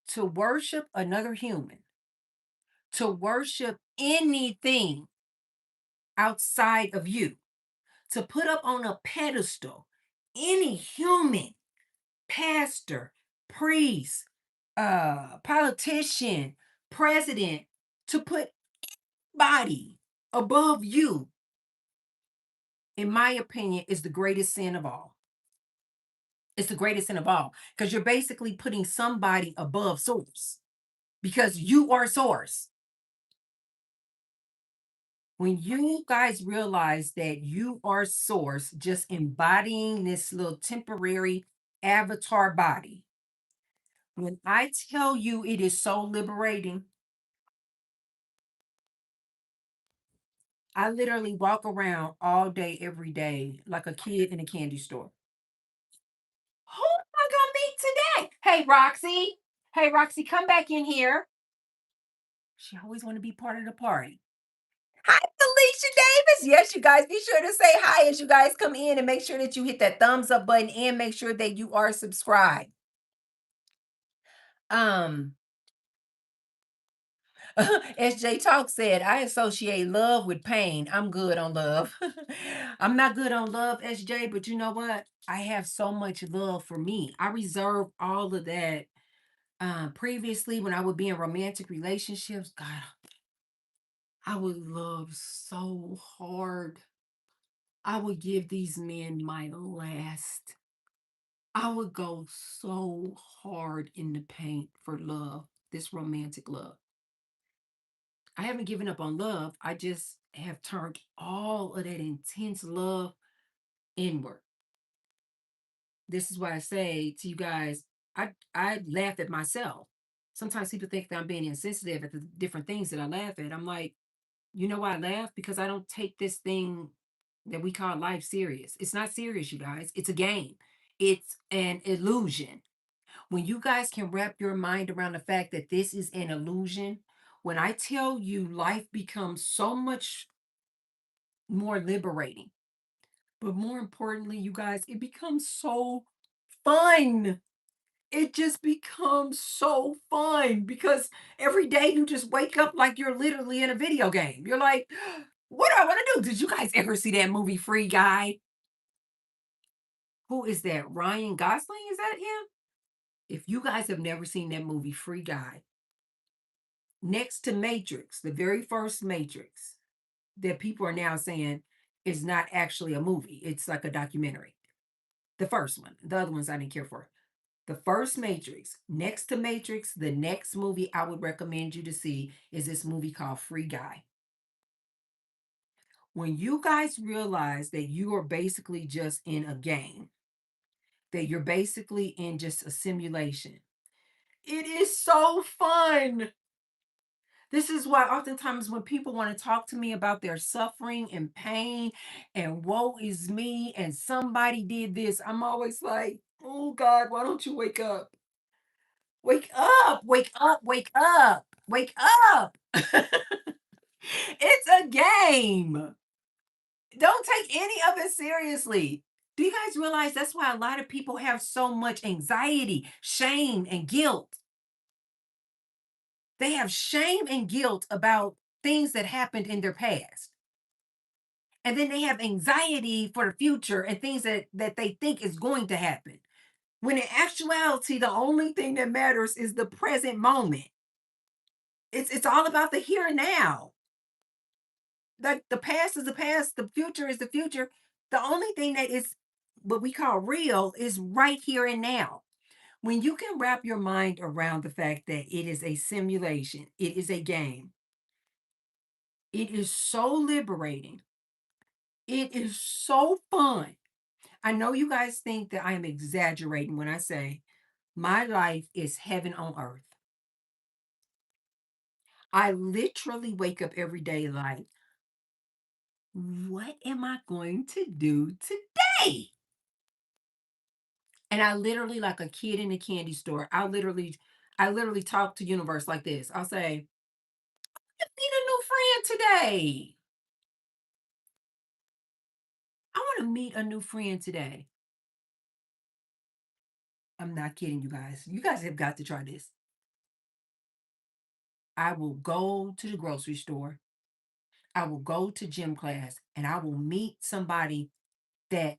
to worship another human, to worship anything outside of you, to put up on a pedestal any human, pastor, priest, politician, president, to put body above you, in my opinion, is the greatest sin of all. It's the greatest sin of all because you're basically putting somebody above source because you are source. When you guys realize that you are source, just embodying this little temporary avatar body, when I tell you it is so liberating, I literally walk around all day, every day, like a kid in a candy store. Who am I gonna meet today? Hey, Roxy. Hey, Roxy, come back in here. She always want to be part of the party. Hi, Felicia Davis. Yes, you guys, be sure to say hi as you guys come in and make sure that you hit that thumbs up button and make sure that you are subscribed. Um, SJ Talk said, I associate love with pain. I'm good on love. I'm not good on love, SJ, but you know what? I have so much love for me. I reserve all of that. Previously, when I would be in romantic relationships, God, I would love so hard. I would give these men my last. I would go so hard in the paint for love, this romantic love. I haven't given up on love. I just have turned all of that intense love inward. This is why I say to you guys, I laugh at myself. Sometimes people think that I'm being insensitive at the different things that I laugh at. I'm like, you know why I laugh? Because I don't take this thing that we call life serious. It's not serious, you guys. It's a game. It's an illusion. When you guys can wrap your mind around the fact that this is an illusion, when I tell you life becomes so much more liberating. But more importantly, you guys, it becomes so fun. It just becomes so fun because every day you just wake up like you're literally in a video game. You're like, what do I want to do? Did you guys ever see that movie Free Guy? Who is that? Ryan Gosling? Is that him? If you guys have never seen that movie Free Guy, next to Matrix, the very first Matrix that people are now saying is not actually a movie, it's like a documentary. The first one, the other ones I didn't care for. The first Matrix, next to Matrix, the next movie I would recommend you to see is this movie called Free Guy. When you guys realize that you are basically just in a game, that you're basically in just a simulation. It is so fun. This is why oftentimes when people want to talk to me about their suffering and pain and woe is me and somebody did this, I'm always like, oh God, why don't you wake up? Wake up, wake up, wake up, wake up. It's a game. Don't take any of it seriously. Do you guys realize that's why a lot of people have so much anxiety, shame, and guilt? They have shame and guilt about things that happened in their past. And then they have anxiety for the future and things that they think is going to happen. When in actuality, the only thing that matters is the present moment. It's all about the here and now. Like the past is the past, the future is the future. The only thing that is what we call real is right here and now. When you can wrap your mind around the fact that it is a simulation, it is a game, it is so liberating. It is so fun. I know you guys think that I am exaggerating when I say my life is heaven on earth. I literally wake up every day like, what am I going to do today? And I literally, like a kid in a candy store, I literally talk to universe like this. I'll say, I need a new friend today. I want to meet a new friend today. I'm not kidding you guys. You guys have got to try this. I will go to the grocery store. I will go to gym class and I will meet somebody that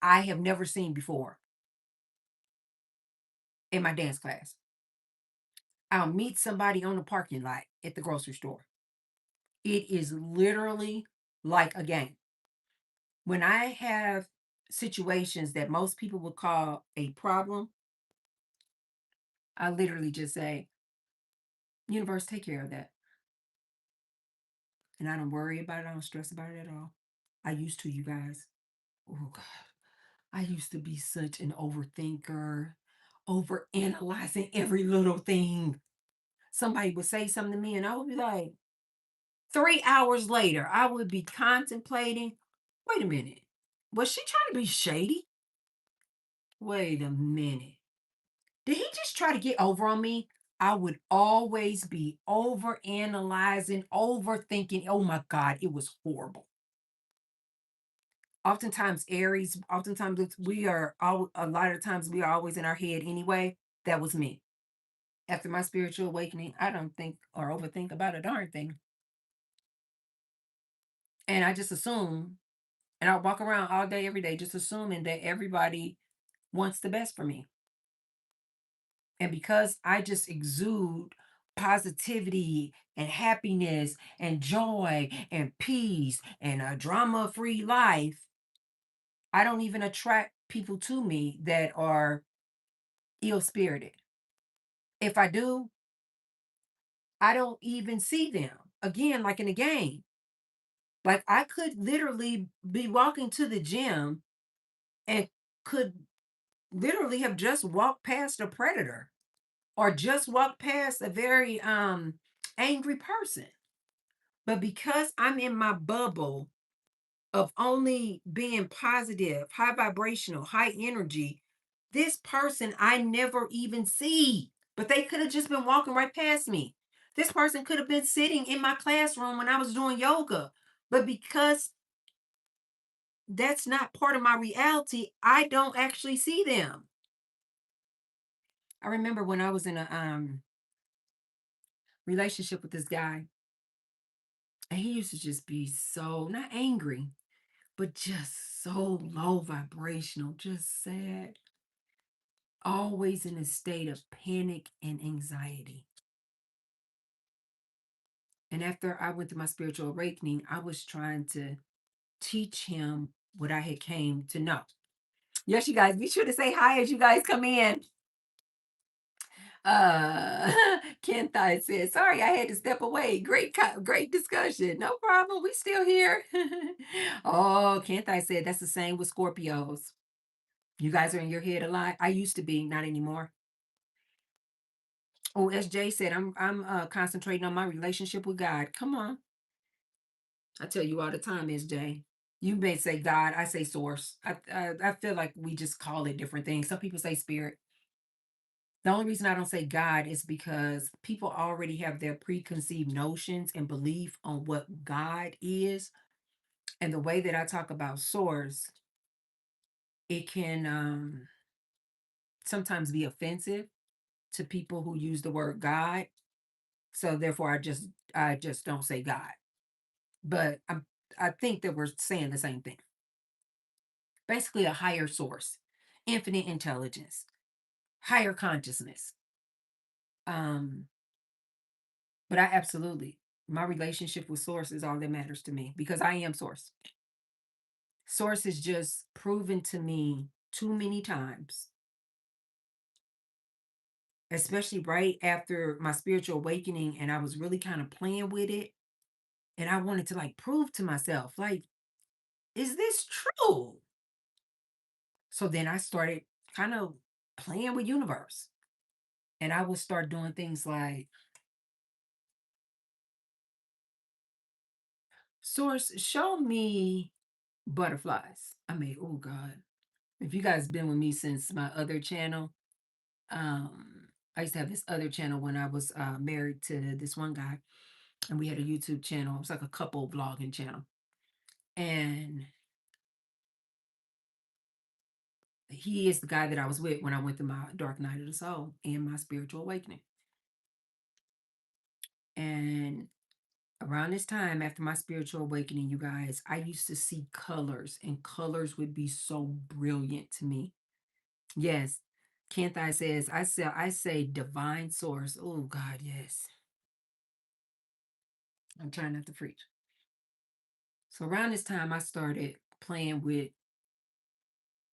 I have never seen before in my dance class. I'll meet somebody on the parking lot at the grocery store. It is literally like a game. When I have situations that most people would call a problem, I literally just say, universe, take care of that. And I don't worry about it. I don't stress about it at all. I used to, you guys. Oh, God. I used to be such an overthinker, over analyzing every little thing. Somebody would say something to me, and I would be like, 3 hours later, I would be contemplating, wait a minute, was she trying to be shady? Wait a minute. Did he just try to get over on me? I would always be over analyzing, overthinking. Oh my God, it was horrible. Oftentimes, Aries, oftentimes we are a lot of times we are always in our head anyway. That was me. After my spiritual awakening, I don't think or overthink about a darn thing. And I just assume, and I walk around all day, every day, just assuming that everybody wants the best for me. And because I just exude positivity and happiness and joy and peace and a drama free life, I don't even attract people to me that are ill spirited. If I do, I don't even see them. Again, like in a game. Like I could literally be walking to the gym and could literally have just walked past a predator or just walked past a very angry person. But because I'm in my bubble of only being positive, high vibrational, high energy, this person I never even see, but they could have just been walking right past me. This person could have been sitting in my classroom when I was doing yoga, but because that's not part of my reality, I don't actually see them. I remember when I was in a relationship with this guy, and he used to just be so not angry, but just so low vibrational, just sad, always in a state of panic and anxiety. And after I went through my spiritual awakening, I was trying to teach him what I had came to know. Yes, you guys, be sure to say hi as you guys come in. Uh Kenthai said, sorry, I had to step away. Great discussion. No problem. We still here. Oh, Kenthai said that's the same with Scorpios. You guys are in your head a lot. I used to be, not anymore. Oh, SJ said I'm concentrating on my relationship with God. Come on. I tell you all the time, SJ. You may say God, I say source. I feel like we just call it different things. Some people say spirit. The only reason I don't say God is because people already have their preconceived notions and belief on what God is. And the way that I talk about source, it can sometimes be offensive to people who use the word God. So therefore I just don't say God. But I think that we're saying the same thing. Basically a higher source, infinite intelligence, higher consciousness. Um, but I absolutely, my relationship with source is all that matters to me because I am source. Source has just proven to me too many times, especially right after my spiritual awakening, and I was really kind of playing with it. And I wanted to like prove to myself, like, is this true? So then I started kind of playing with universe. And I would start doing things like, source, show me butterflies. I mean, oh God. If you guys been with me since my other channel, I used to have this other channel when I was married to this one guy, and we had a YouTube channel. It was like a couple vlogging channel. And he is the guy that I was with when I went through my dark night of the soul and my spiritual awakening. And around this time, after my spiritual awakening, you guys, I used to see colors, and colors would be so brilliant to me. Yes. Kenthai says, I say divine source. Oh God, yes. I'm trying not to preach. So around this time I started playing with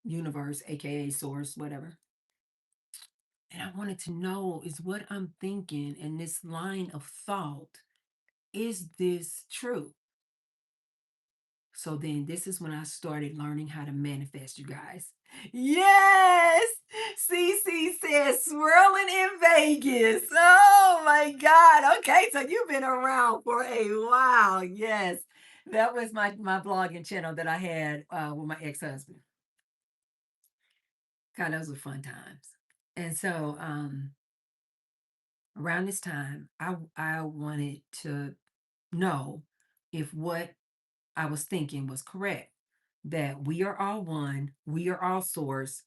universe, aka source, whatever. And I wanted to know, is what I'm thinking in this line of thought, is this true? So then this is when I started learning how to manifest, you guys. Yes! CC says swirling in Vegas. Oh my God. Okay, so you've been around for a while. Yes. That was my blogging channel that I had with my ex-husband. God, those were fun times. And so around this time, I wanted to know if what I was thinking was correct. That we are all one, we are all source.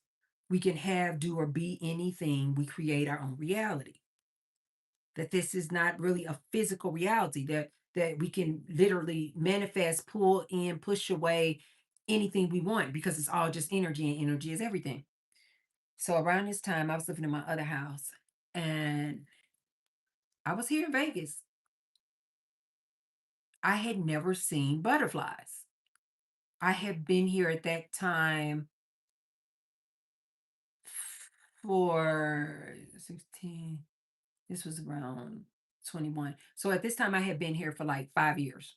We can have, do, or be anything. We create our own reality. That this is not really a physical reality. That we can literally manifest, pull in, push away anything we want because it's all just energy, and energy is everything. So around this time, I was living in my other house, and I was here in Vegas. I had never seen butterflies. I had been here at that time for 16. This was around 21. So at this time, I had been here for like 5 years.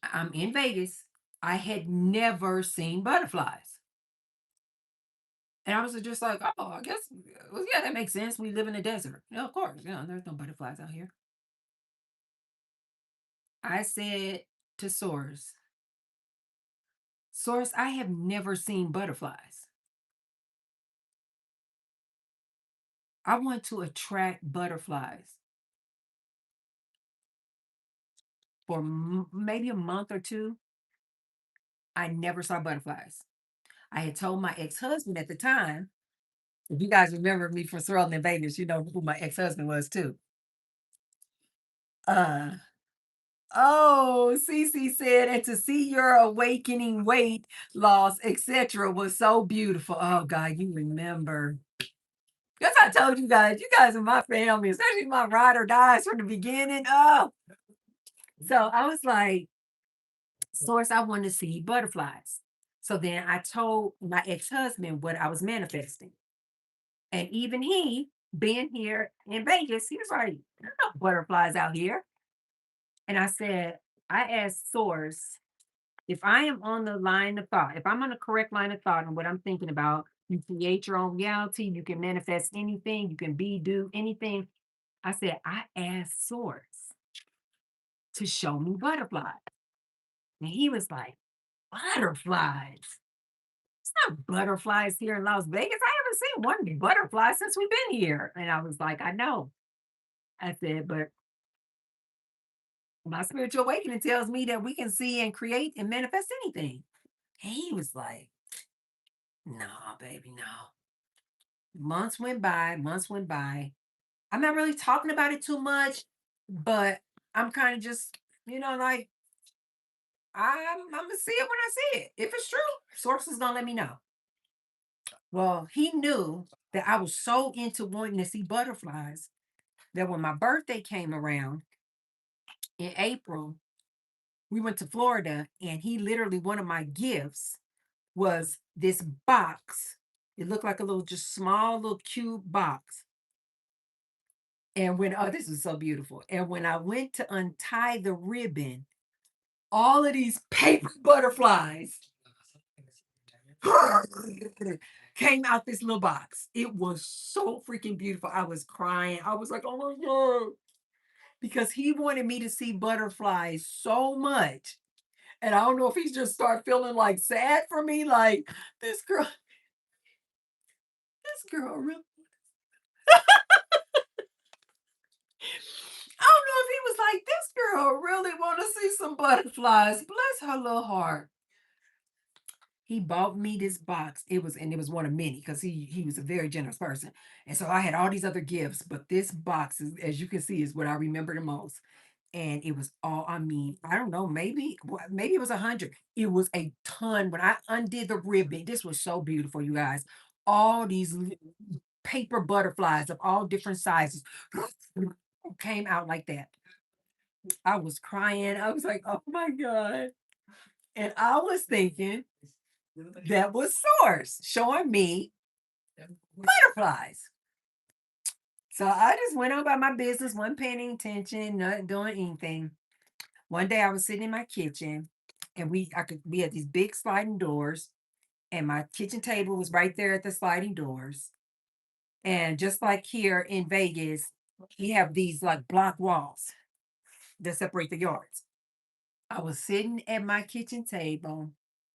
I'm in Vegas. I had never seen butterflies. And I was just like, oh, I guess, well, yeah, that makes sense. We live in the desert. Yeah, of course. Yeah, there's no butterflies out here. I said to Source, Source, I have never seen butterflies. I want to attract butterflies. For maybe a month or two, I never saw butterflies. I had told my ex-husband at the time, if you guys remember me from Swirling in Vegas, you know who my ex-husband was too. Uh oh, Cece said, and to see your awakening weight loss, etc., was so beautiful. Oh God, you remember. Because I told you guys are my family, especially my ride or dies from the beginning. Oh, so I was like, Source, I want to see butterflies. So then I told my ex-husband what I was manifesting. And even he, being here in Vegas, he was like, there are no butterflies out here. And I said, I asked Source, If I am on the line of thought, if I'm on the correct line of thought on what I'm thinking about, you create your own reality, you can manifest anything, you can be, do anything. I said, I asked Source to show me butterflies. And he was like, butterflies? It's not butterflies here in Las Vegas. I haven't seen one butterfly since we've been here. And I was like, I know. I said, but my spiritual awakening tells me that we can see and create and manifest anything. And he was like, no, baby, no. Months went by, months went by. I'm not really talking about it too much, but I'm kind of just, like I'm gonna see it when I see it. If it's true, source is gonna let me know. Well, he knew that I was so into wanting to see butterflies that when my birthday came around in April, we went to Florida, and he literally, one of my gifts was this box. It looked like a little, just small little cube box. And when, oh, this is so beautiful. And when I went to untie the ribbon, all of these paper butterflies came out this little box. It was so freaking beautiful. I was crying. I was like, oh my God. Because he wanted me to see butterflies so much. And I don't know if he's just start feeling like sad for me, like this girl, this girl really. I don't know if he was like, this girl really want to see some butterflies. Bless her little heart. He bought me this box. It was one of many because he was a very generous person. And so I had all these other gifts, but this box is, as you can see, is what I remember the most. And it was all, I mean, I don't know, maybe it was 100. It was a ton. When I undid the ribbon, this was so beautiful, you guys. All these paper butterflies of all different sizes came out like that. I was crying. I was like, oh my God. And I was thinking that was Source showing me butterflies. So I just went on about my business, wasn't paying any attention, not doing anything. One day I was sitting in my kitchen, and we had these big sliding doors, and my kitchen table was right there at the sliding doors. And just like here in Vegas, we have these like block walls that separate the yards. I was sitting at my kitchen table.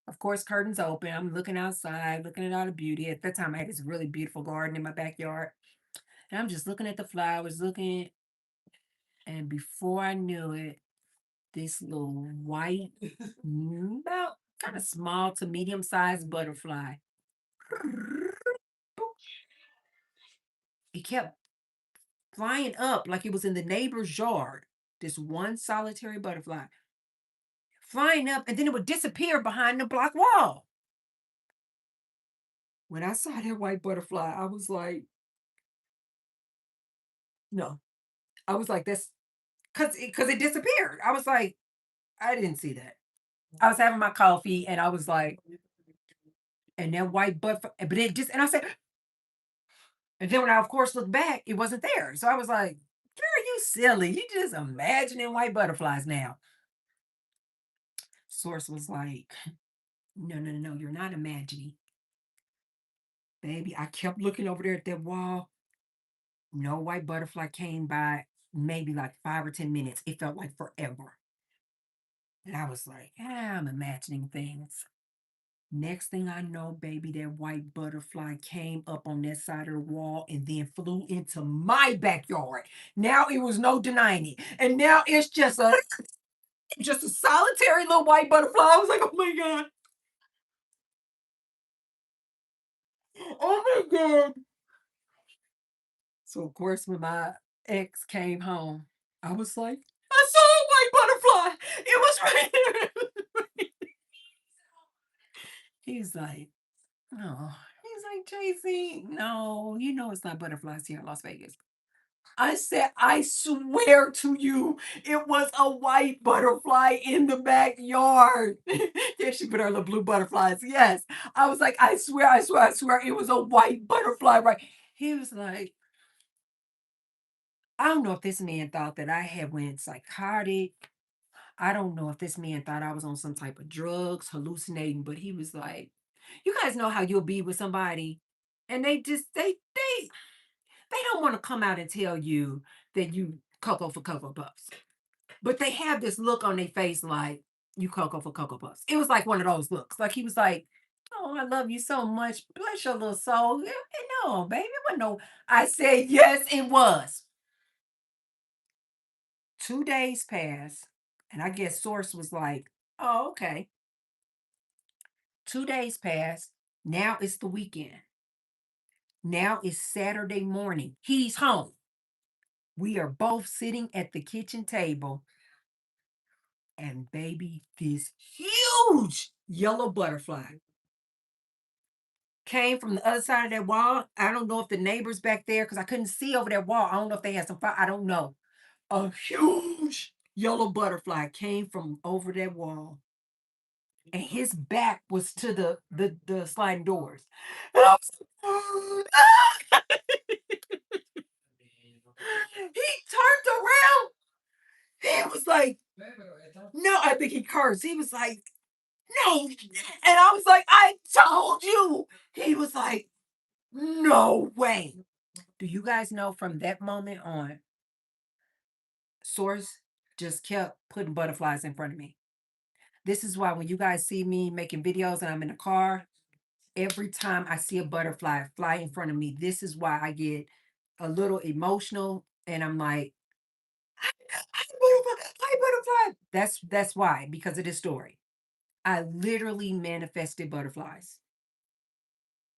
Of course, curtains open. I'm looking outside, looking at all the beauty. At that time, I had this really beautiful garden in my backyard. And I'm just looking at the flowers, looking, and before I knew it, this little white, about kind of small to medium sized butterfly. It kept flying up like it was in the neighbor's yard. This one solitary butterfly flying up, and then it would disappear behind the block wall. When I saw that white butterfly, I was like, no. I was like, that's because it disappeared. I was like, I didn't see that. I was having my coffee, and I was like, and that white butterfly, but it just, and I said, and then when I, of course, looked back, it wasn't there. So I was like, girl, you silly. You just imagining white butterflies now. Source was like, no, no, no, no, you're not imagining. Baby, I kept looking over there at that wall. No white butterfly came by, maybe like 5 or 10 minutes. It felt like forever. And I was like, I'm imagining things. Next thing I know, baby, that white butterfly came up on that side of the wall and then flew into my backyard. Now it was no denying it. And now it's just a solitary little white butterfly. I was like, oh my God. Oh my God. So of course, when my ex came home, I was like, I saw a white butterfly. It was right there. He's like, no. He's like, Tracy, no, it's not butterflies here in Las Vegas. I said, I swear to you, it was a white butterfly in the backyard. Yeah, she put her little blue butterflies. Yes. I was like, I swear, I swear, I swear, it was a white butterfly, right? He was like, I don't know if this man thought that I had went psychotic. I don't know if this man thought I was on some type of drugs, hallucinating, but he was like, you guys know how you'll be with somebody and they don't want to come out and tell you that you cocoa for cocoa puffs. But they have this look on their face like you cocoa for cocoa puffs. It was like one of those looks. Like he was like, "Oh, I love you so much. Bless your little soul." Yeah, no, baby, it wasn't no. I said, yes, it was. 2 days passed, and I guess Source was like, "Oh, okay." 2 days passed. Now it's the weekend. Now it's Saturday morning. He's home. We are both sitting at the kitchen table, and baby, this huge yellow butterfly came from the other side of that wall. I don't know if the neighbors back there, because I couldn't see over that wall. I don't know if they had some fire. I don't know. A huge yellow butterfly came from over that wall, and his back was to the sliding doors. And I was he turned around. He was like, no, I think he cursed. He was like, no. And I was like, I told you. He was like, no way. Do you guys know from that moment on, Source just kept putting butterflies in front of me? This is why when you guys see me making videos and I'm in the car, every time I see a butterfly fly in front of me, this is why I get a little emotional and I'm like, hi, butterfly, hi, butterfly. That's why, because of this story. I literally manifested butterflies.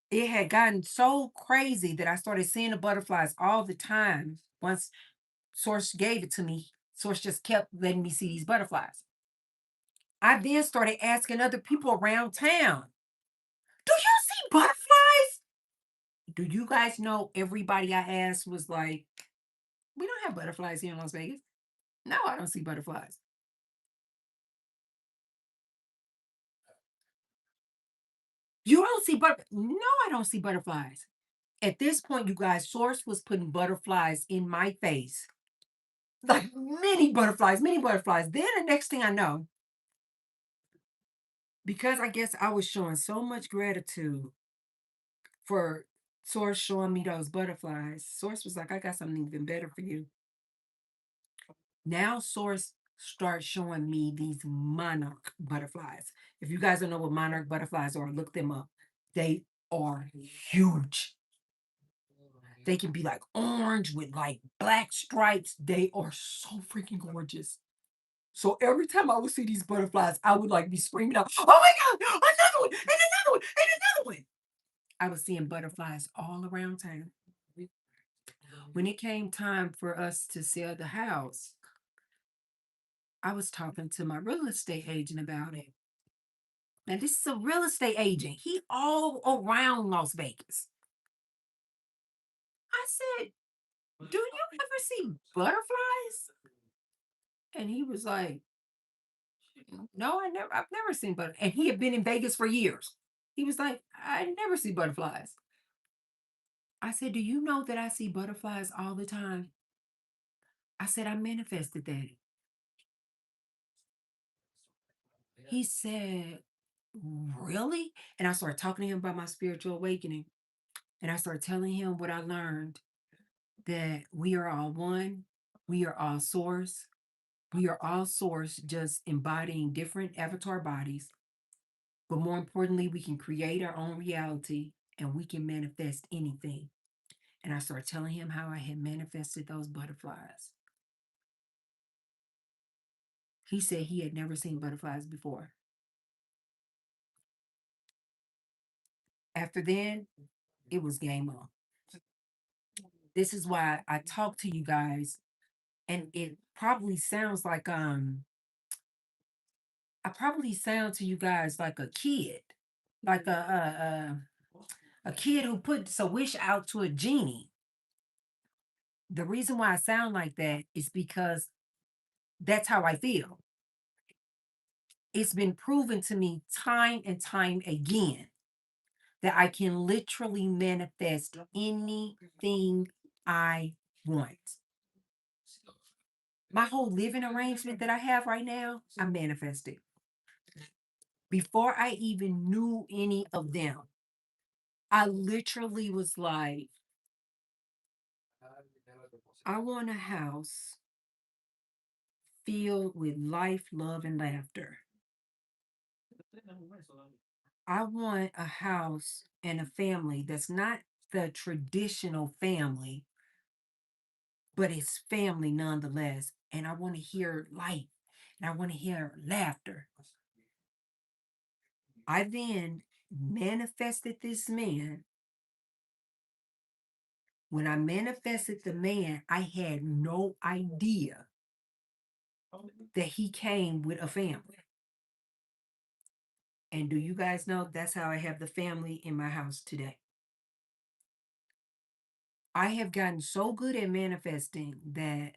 It had gotten so crazy that I started seeing the butterflies all the time. Once Source gave it to me, Source just kept letting me see these butterflies. I then started asking other people around town, do you see butterflies? Do you guys know everybody I asked was like, we don't have butterflies here in Las Vegas. No, I don't see butterflies. You don't see butterflies? No, I don't see butterflies. At this point, you guys, Source was putting butterflies in my face. Like many butterflies, many butterflies. Then the next thing I know, because I guess I was showing so much gratitude for Source showing me those butterflies, Source was like, I got something even better for you. Now Source starts showing me these monarch butterflies. If you guys don't know what monarch butterflies are, look them up. They are huge. They can be like orange with like black stripes. They are so freaking gorgeous. So every time I would see these butterflies, I would like be screaming out, "Oh my God, another one, and another one, and another one." I was seeing butterflies all around town. When it came time for us to sell the house, I was talking to my real estate agent about it. Now, this is a real estate agent. He all around Las Vegas. I said, do you ever see butterflies? And he was like, no, I've never seen butterflies. And he had been in Vegas for years. He was like, I never see butterflies. I said, do you know that I see butterflies all the time? I said, I manifested that. He said, really? And I started talking to him about my spiritual awakening. And I started telling him what I learned, that we are all one, we are all source, we are all source, just embodying different avatar bodies. But more importantly, we can create our own reality and we can manifest anything. And I started telling him how I had manifested those butterflies. He said he had never seen butterflies before. After then, it was game on. This is why I talk to you guys, and it probably sounds like I probably sound to you guys like a kid, like a kid who puts a wish out to a genie. The reason why I sound like that is because that's how I feel. It's been proven to me time and time again that I can literally manifest anything I want. My whole living arrangement that I have right now, I manifested before I even knew any of them. I literally was like, I want a house filled with life, love, and laughter. I want a house and a family that's not the traditional family, but it's family nonetheless. And I want to hear life and I want to hear laughter. I then manifested this man. When I manifested the man, I had no idea that he came with a family. And do you guys know that's how I have the family in my house today? I have gotten so good at manifesting that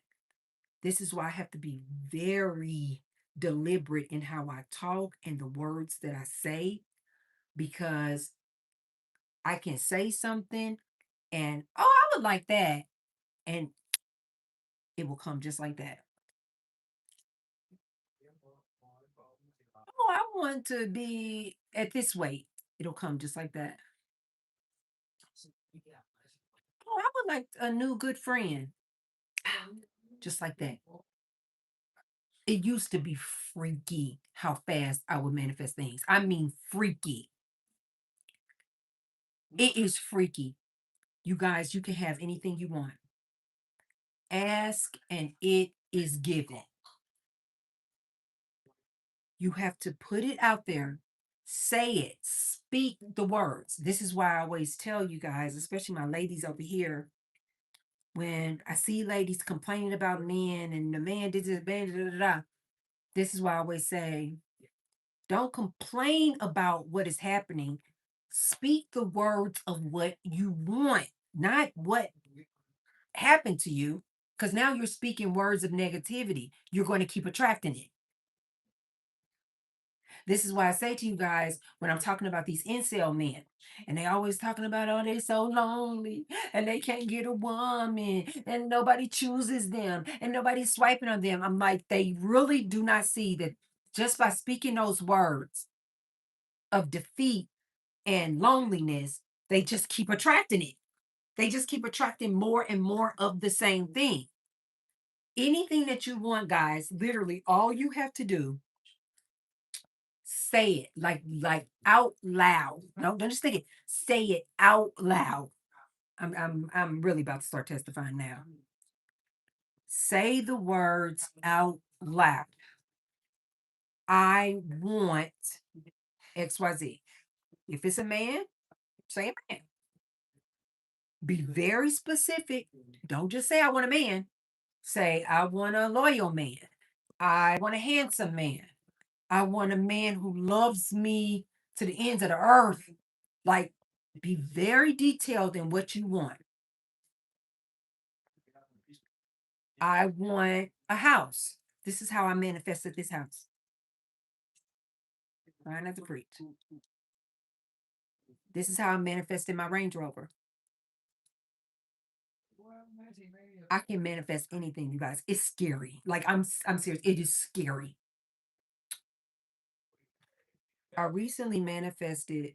this is why I have to be very deliberate in how I talk and the words that I say, because I can say something and, oh, I would like that. And it will come just like that. Oh, I want to be at this weight. It'll come just like that. Oh, I would like a new good friend. Just like that. It used to be freaky how fast I would manifest things. I mean, freaky. It is freaky. You guys, you can have anything you want. Ask and it is given. You have to put it out there. Say it. Speak the words. This is why I always tell you guys, especially my ladies over here, when I see ladies complaining about men and the man did this, blah, blah, blah, blah, this is why I always say, don't complain about what is happening. Speak the words of what you want, not what happened to you, because now you're speaking words of negativity. You're going to keep attracting it. This is why I say to you guys when I'm talking about these incel men, and they always talking about, oh, they're so lonely and they can't get a woman and nobody chooses them and nobody's swiping on them. I'm like, they really do not see that just by speaking those words of defeat and loneliness, they just keep attracting it. They just keep attracting more and more of the same thing. Anything that you want, guys, literally all you have to do, say it like out loud. No, don't just think it. Say it out loud. I'm really about to start testifying now. Say the words out loud. I want XYZ. If it's a man, say a man. Be very specific. Don't just say I want a man. Say I want a loyal man. I want a handsome man. I want a man who loves me to the ends of the earth. Like, be very detailed in what you want. I want a house. This is how I manifested this house. Trying not to preach. This is how I manifested my Range Rover. I can manifest anything, you guys. It's scary. Like I'm serious. It is scary. I recently manifested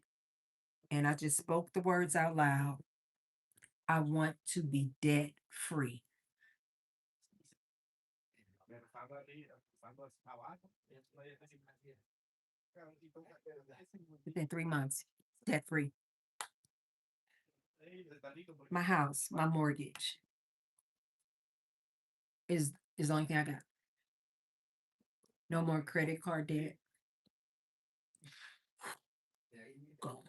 and I just spoke the words out loud. I want to be debt free. Within 3 months, debt free. My house, my mortgage is the only thing I got. No more credit card debt. Go.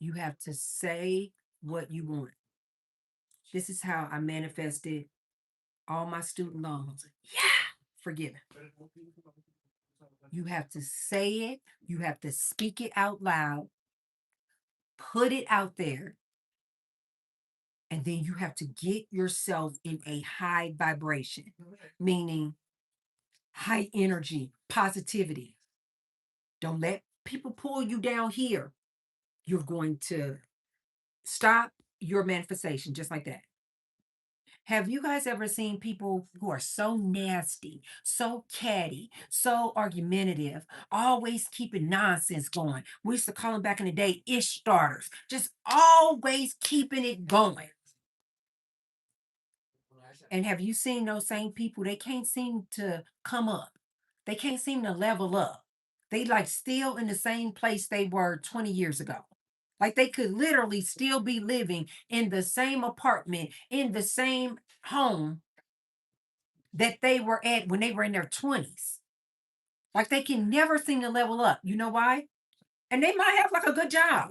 You have to say what you want. This is how I manifested all my student loans. Yeah, forgiven. You have to say it. You have to speak it out loud. Put it out there. And then you have to get yourself in a high vibration, meaning high energy, positivity. Don't let people pull you down here. You're going to stop your manifestation just like that. Have you guys ever seen people who are so nasty, so catty, so argumentative, always keeping nonsense going? We used to call them back in the day ish starters, just always keeping it going. And have you seen those same people? They can't seem to come up. They can't seem to level up. They like still in the same place they were 20 years ago. Like they could literally still be living in the same apartment, in the same home that they were at when they were in their 20s. Like they can never seem to level up. You know why? And they might have like a good job.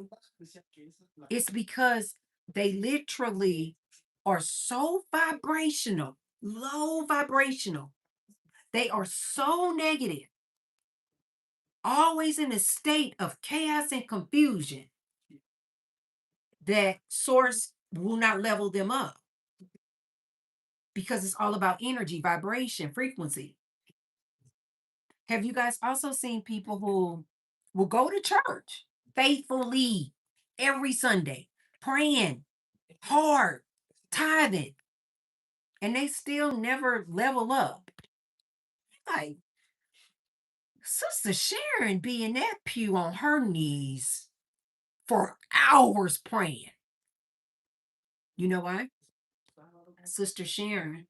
It's because they literally are so vibrational, low vibrational. They are so negative, always in a state of chaos and confusion that source will not level them up because it's all about energy, vibration, frequency. Have you guys also seen people who will go to church faithfully every Sunday, praying hard, tithing, and they still never level up? Like Sister Sharon be in that pew on her knees for hours praying. You know why? Sister Sharon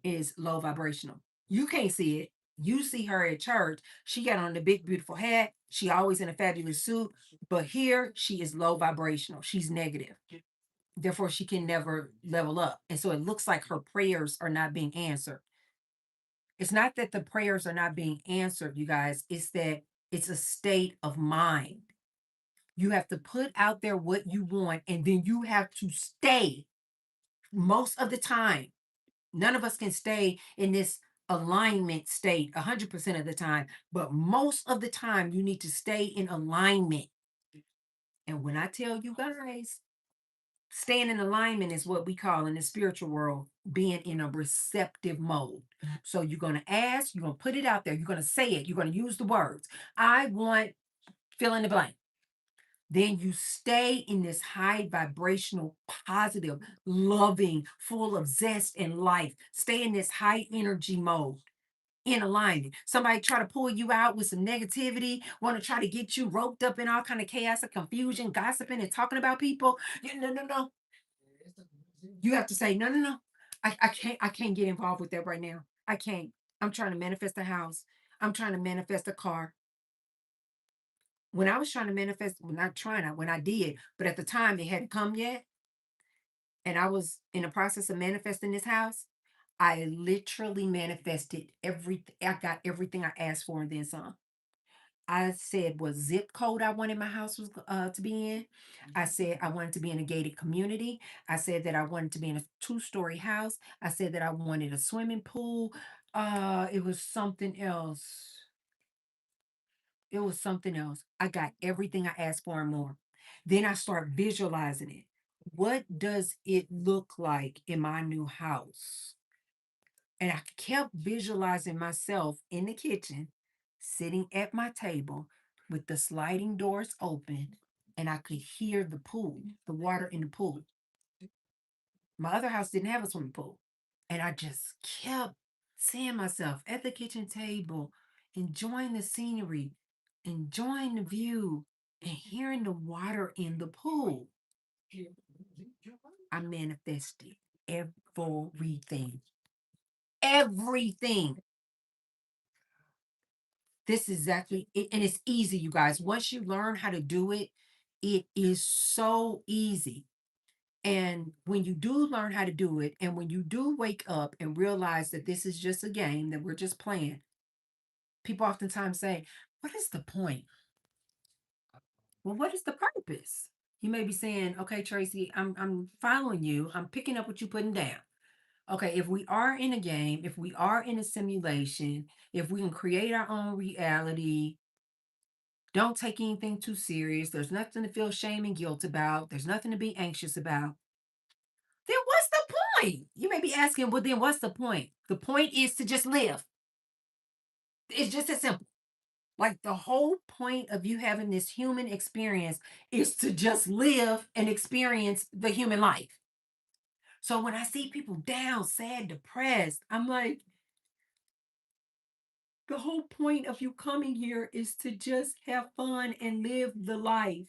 is low vibrational. You can't see it. You see her at church. She got on the big, beautiful hat. She always in a fabulous suit. But here, she is low vibrational. She's negative. Therefore, she can never level up. And so it looks like her prayers are not being answered. It's not that the prayers are not being answered, you guys. It's that it's a state of mind. You have to put out there what you want, and then you have to stay most of the time. None of us can stay in this alignment state 100% of the time, but most of the time, you need to stay in alignment. And when I tell you guys, staying in alignment is what we call in the spiritual world being in a receptive mode. So you're going to ask, you're going to put it out there, you're going to say it, you're going to use the words. I want fill in the blank. Then you stay in this high vibrational, positive, loving, full of zest and life. Stay in this high energy mode in alignment. Somebody try to pull you out with some negativity, want to try to get you roped up in all kind of chaos and confusion, gossiping and talking about people. No, no, no. You have to say, no, no, no. I can't get involved with that right now. I can't. I'm trying to manifest a house. I'm trying to manifest a car. When I was trying to manifest, well, not trying, when I did, but at the time it hadn't come yet, and I was in the process of manifesting this house, I literally manifested everything. I got everything I asked for and then some. I said what zip code I wanted my house was to be in. I said I wanted to be in a gated community. I said that I wanted to be in a two-story house. I said that I wanted a swimming pool. It was something else. It was something else. I got everything I asked for and more. Then I start visualizing it. What does it look like in my new house? And I kept visualizing myself in the kitchen, sitting at my table with the sliding doors open, and I could hear the pool, the water in the pool. My other house didn't have a swimming pool. And I just kept seeing myself at the kitchen table, enjoying the scenery, enjoying the view, and hearing the water in the pool. I manifested everything. Everything. This is exactly it. And it's easy, you guys. Once you learn how to do it, it is so easy. And when you do learn how to do it, and when you do wake up and realize that this is just a game that we're just playing, people oftentimes say, what is the point? Well, what is the purpose? You may be saying, okay, Tracy, I'm following you. I'm picking up what you're putting down. Okay, if we are in a game, if we are in a simulation, if we can create our own reality, don't take anything too serious. There's nothing to feel shame and guilt about. There's nothing to be anxious about. Then what's the point? You may be asking, well, then what's the point? The point is to just live. It's just as simple. Like the whole point of you having this human experience is to just live and experience the human life. So when I see people down, sad, depressed, I'm like, the whole point of you coming here is to just have fun and live the life.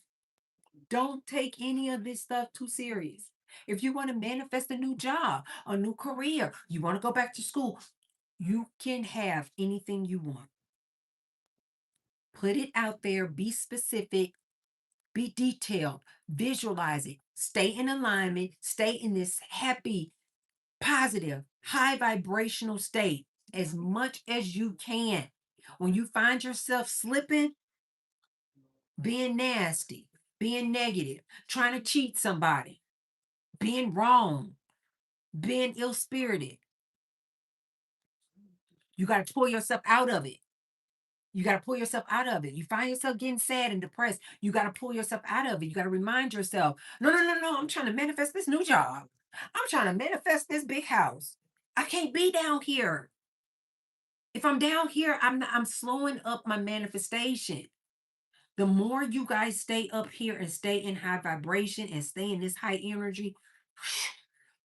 Don't take any of this stuff too serious. If you want to manifest a new job, a new career, you want to go back to school, you can have anything you want. Put it out there, be specific, be detailed, visualize it, stay in alignment, stay in this happy, positive, high vibrational state as much as you can. When you find yourself slipping, being nasty, being negative, trying to cheat somebody, being wrong, being ill spirited, you got to pull yourself out of it. You got to pull yourself out of it. You find yourself getting sad and depressed. You got to pull yourself out of it. You got to remind yourself, no, no, no, no. I'm trying to manifest this new job. I'm trying to manifest this big house. I can't be down here. If I'm down here, I'm slowing up my manifestation. The more you guys stay up here and stay in high vibration and stay in this high energy,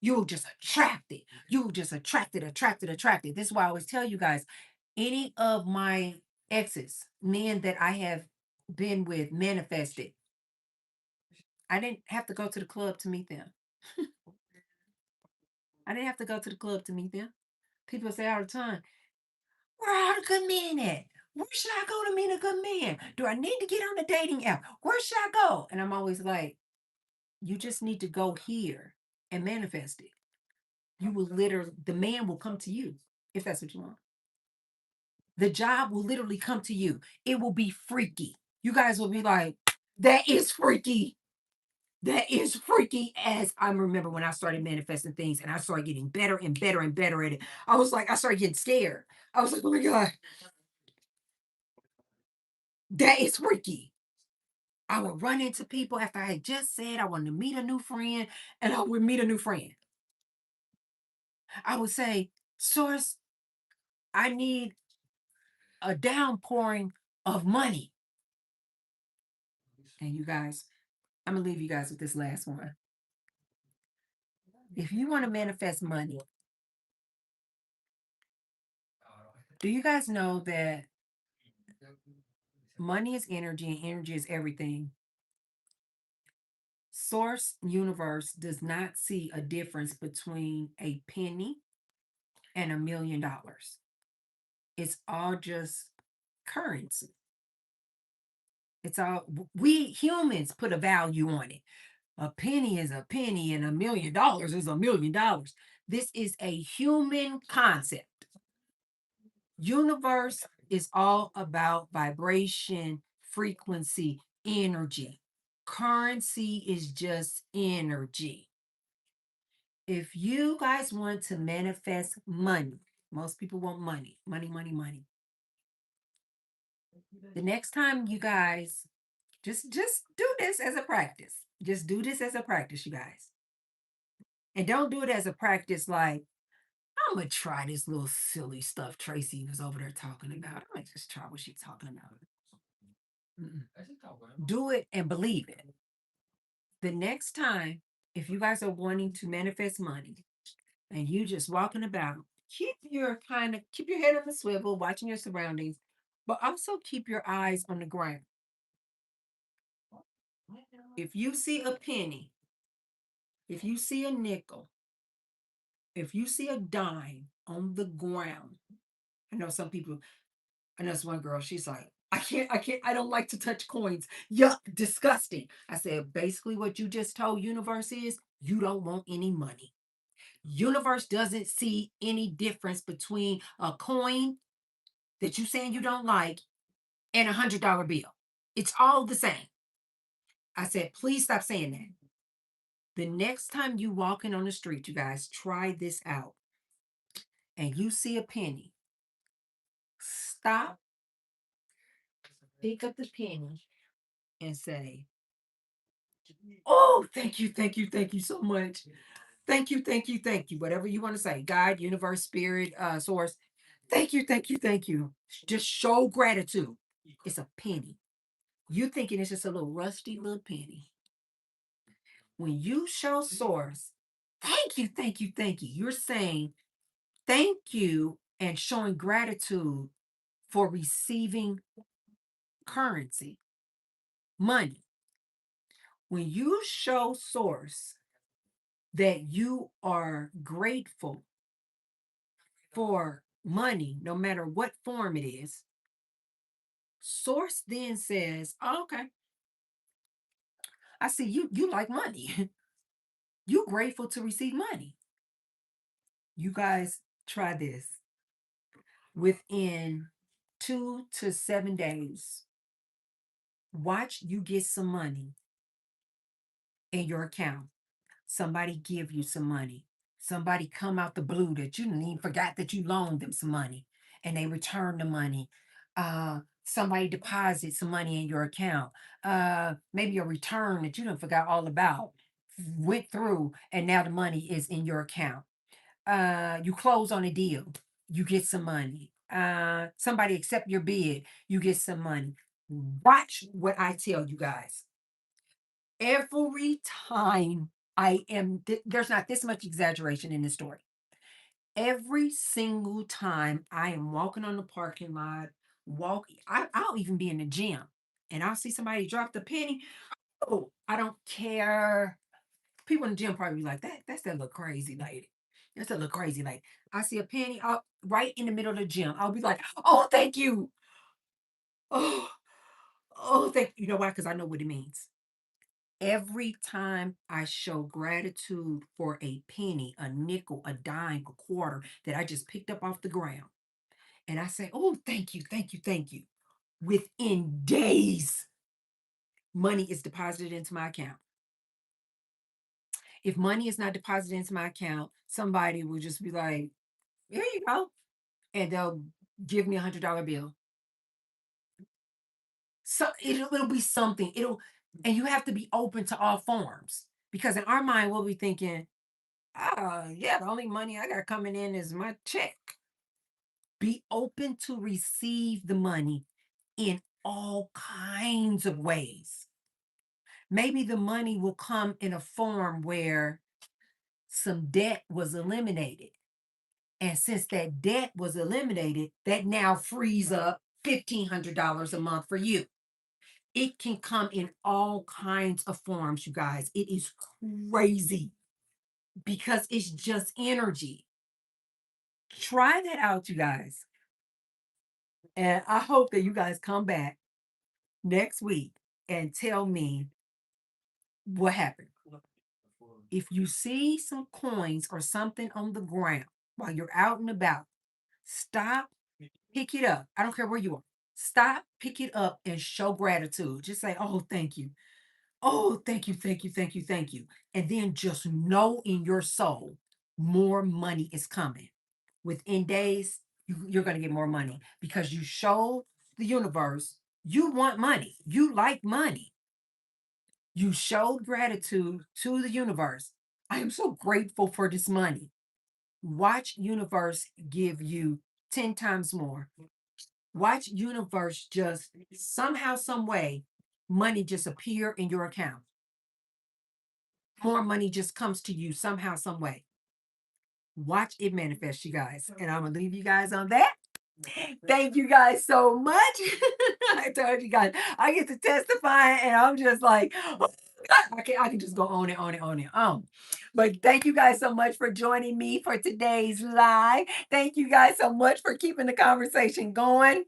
you'll just attract it. You'll just attract it, attract it, attract it. This is why I always tell you guys, any of my exes, men that I have been with, manifested, I didn't have to go to the club to meet them. I didn't have to go to the club to meet them. People say all the time, where are all the good men at? Where should I go to meet a good man? Do I need to get on the dating app? Where should I go? And I'm always like, you just need to go here and manifest it. You will literally, the man will come to you if that's what you want. The job will literally come to you. It will be freaky. You guys will be like, that is freaky. That is freaky. As I remember when I started manifesting things and I started getting better and better and better at it. I was like, I started getting scared. I was like, oh my God, that is freaky. I would run into people after I had just said I wanted to meet a new friend, and I would meet a new friend. I would say, Source, I need a downpouring of money. And you guys, I'm going to leave you guys with this last one. If you want to manifest money, do you guys know that money is energy and energy is everything? Source universe does not see a difference between a penny and $1 million. It's all just currency. It's all, we humans put a value on it. A penny is a penny and $1 million is $1 million. This is a human concept. Universe is all about vibration, frequency, energy. Currency is just energy. If you guys want to manifest money, most people want money, money, money, money. The next time you guys just do this as a practice. Just do this as a practice, you guys. And don't do it as a practice like, I'm gonna try this little silly stuff Tracy was over there talking about. I'm gonna just try what she's talking about. Mm-mm. Do it and believe it. The next time, if you guys are wanting to manifest money and you just walking about, keep your head on the swivel, watching your surroundings, but also keep your eyes on the ground. If you see a penny, if you see a nickel, if you see a dime on the ground, I know some people, I know this one girl, she's like, I don't like to touch coins. Yuck, disgusting. I said, basically, what you just told universe is you don't want any money. Universe doesn't see any difference between a coin that you saying you don't like and $100 bill. It's all the same. I said, please stop saying that. The next time you walking on the street, you guys try this out, and you see a penny, stop, pick up the penny, and say, oh, thank you so much. Thank you, thank you. Whatever you want to say, God, universe, spirit, source. Thank you. Just show gratitude. It's a penny. You thinking it's just a little rusty little penny. When you show source Thank you, thank you, thank you. You're saying thank you and showing gratitude for receiving currency, money. When you show source that you are grateful for money, no matter what form it is, source then says, oh, okay, I see you like money. You grateful to receive money. You guys try this. Within 2 to 7 days, watch you get some money in your account. Somebody give you some money. Somebody come out the blue that you didn't even forgot that you loaned them some money and they return the money. Somebody deposits some money in your account. Maybe a return that you didn't forgot all about went through and now the money is in your account. You close on a deal, you get some money. Somebody accept your bid, you get some money. Watch what I tell you guys. Every time there's not this much exaggeration in this story. Every single time I am walking on the parking lot, I'll even be in the gym and I'll see somebody drop the penny. Oh, I don't care. People in the gym probably be like, that's that little crazy lady. That's that little crazy lady. I see a penny out right in the middle of the gym. I'll be like, oh, thank you. Oh, oh, thank you. You know why? Because I know what it means. Every time I show gratitude for a penny, a nickel, a dime, a quarter that I just picked up off the ground, and I say, oh, thank you, thank you, thank you. Within days, money is deposited into my account. If money is not deposited into my account, somebody will just be like, here you go. And they'll give me $100 bill. So it'll be something. And you have to be open to all forms. Because in our mind, we'll be thinking, yeah, the only money I got coming in is my check. Be open to receive the money in all kinds of ways. Maybe the money will come in a form where some debt was eliminated. And since that debt was eliminated, that now frees up $1,500 a month for you. It can come in all kinds of forms, you guys. It is crazy because it's just energy. Try that out, you guys. And I hope that you guys come back next week and tell me what happened. If you see some coins or something on the ground while you're out and about, stop, pick it up. I don't care where you are. Stop, pick it up, and show gratitude. Just say, oh, thank you. Oh, thank you, thank you, thank you, thank you. And then just know in your soul, more money is coming. Within days, you're going to get more money because you show the universe you want money. You like money. You showed gratitude to the universe. I am so grateful for this money. Watch universe give you 10 times more. Watch universe just somehow, some way, money just appear in your account. More money just comes to you somehow, some way. Watch it manifest, you guys. And I'm gonna leave you guys on that. Thank you guys so much. I told you guys, I get to testify, and I'm just like, oh, I can just go on it, on it, on it. But thank you guys so much for joining me for today's live. Thank you guys so much for keeping the conversation going.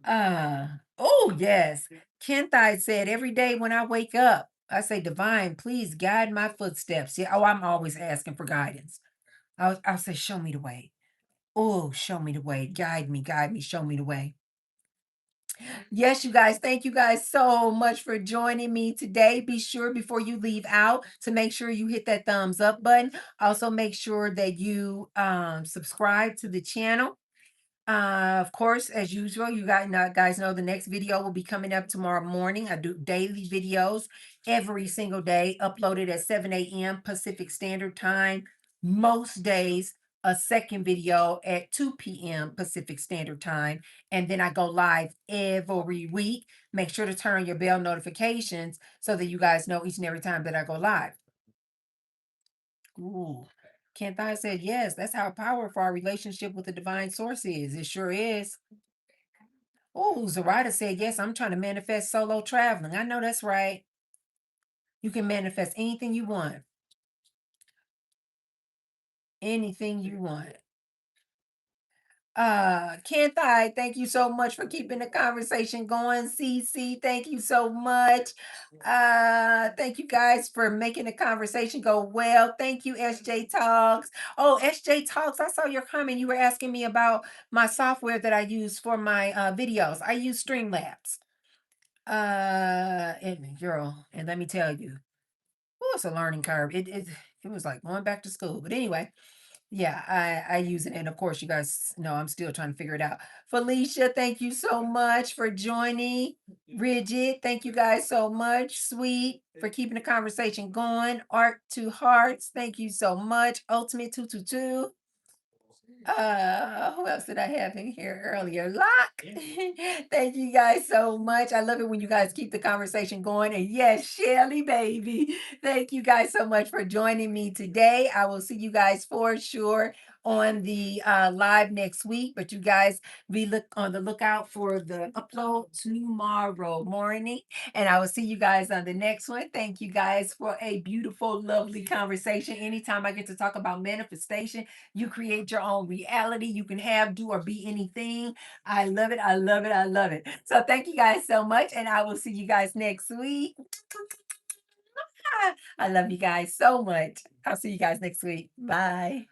Uh, oh, yes. Kenthai said, every day when I wake up, I say, Divine, please guide my footsteps. Yeah. Oh, I'm always asking for guidance. I'll say, show me the way. Oh, show me the way. Guide me, show me the way. Yes, you guys, thank you guys so much for joining me today. Be sure before you leave out to make sure you hit that thumbs up button. Also, make sure that you subscribe to the channel. Of course, as usual, guys know the next video will be coming up tomorrow morning. I do daily videos every single day, uploaded at 7 a.m. Pacific Standard Time. Most days, a second video at 2 p.m. Pacific Standard Time. And then I go live every week. Make sure to turn on your bell notifications so that you guys know each and every time that I go live. Ooh. Kent I said, yes, that's how powerful our relationship with the divine source is. It sure is. Oh, Zarada said, yes, I'm trying to manifest solo traveling. I know that's right. You can manifest anything you want. Anything you want. Kent I, thank you so much for keeping the conversation going. CC, thank you so much. Thank you guys for making the conversation go well. Thank you, SJ Talks. Oh, SJ Talks, I saw your comment. You were asking me about my software that I use for my videos. I use Streamlabs. And girl, and let me tell you, oh, it's a learning curve. It was like going back to school. But anyway, yeah, I use it, and of course, you guys know I'm still trying to figure it out. Felicia, thank you so much for joining. Bridget, thank you guys so much. Sweet, for keeping the conversation going. Art to Hearts, thank you so much. Ultimate 222. Who else did I have in here earlier? Lock. Thank you guys so much. I love it when you guys keep the conversation going. And yes, Shelly, baby. Thank you guys so much for joining me today. I will see you guys for sure on the live next week. But you guys be look on the lookout for the upload tomorrow morning. And I will see you guys on the next one. Thank you guys for a beautiful, lovely conversation. Anytime I get to talk about manifestation, you create your own reality. You can have, do, or be anything. I love it. I love it. I love it. So thank you guys so much. And I will see you guys next week. I love you guys so much. I'll see you guys next week. Bye.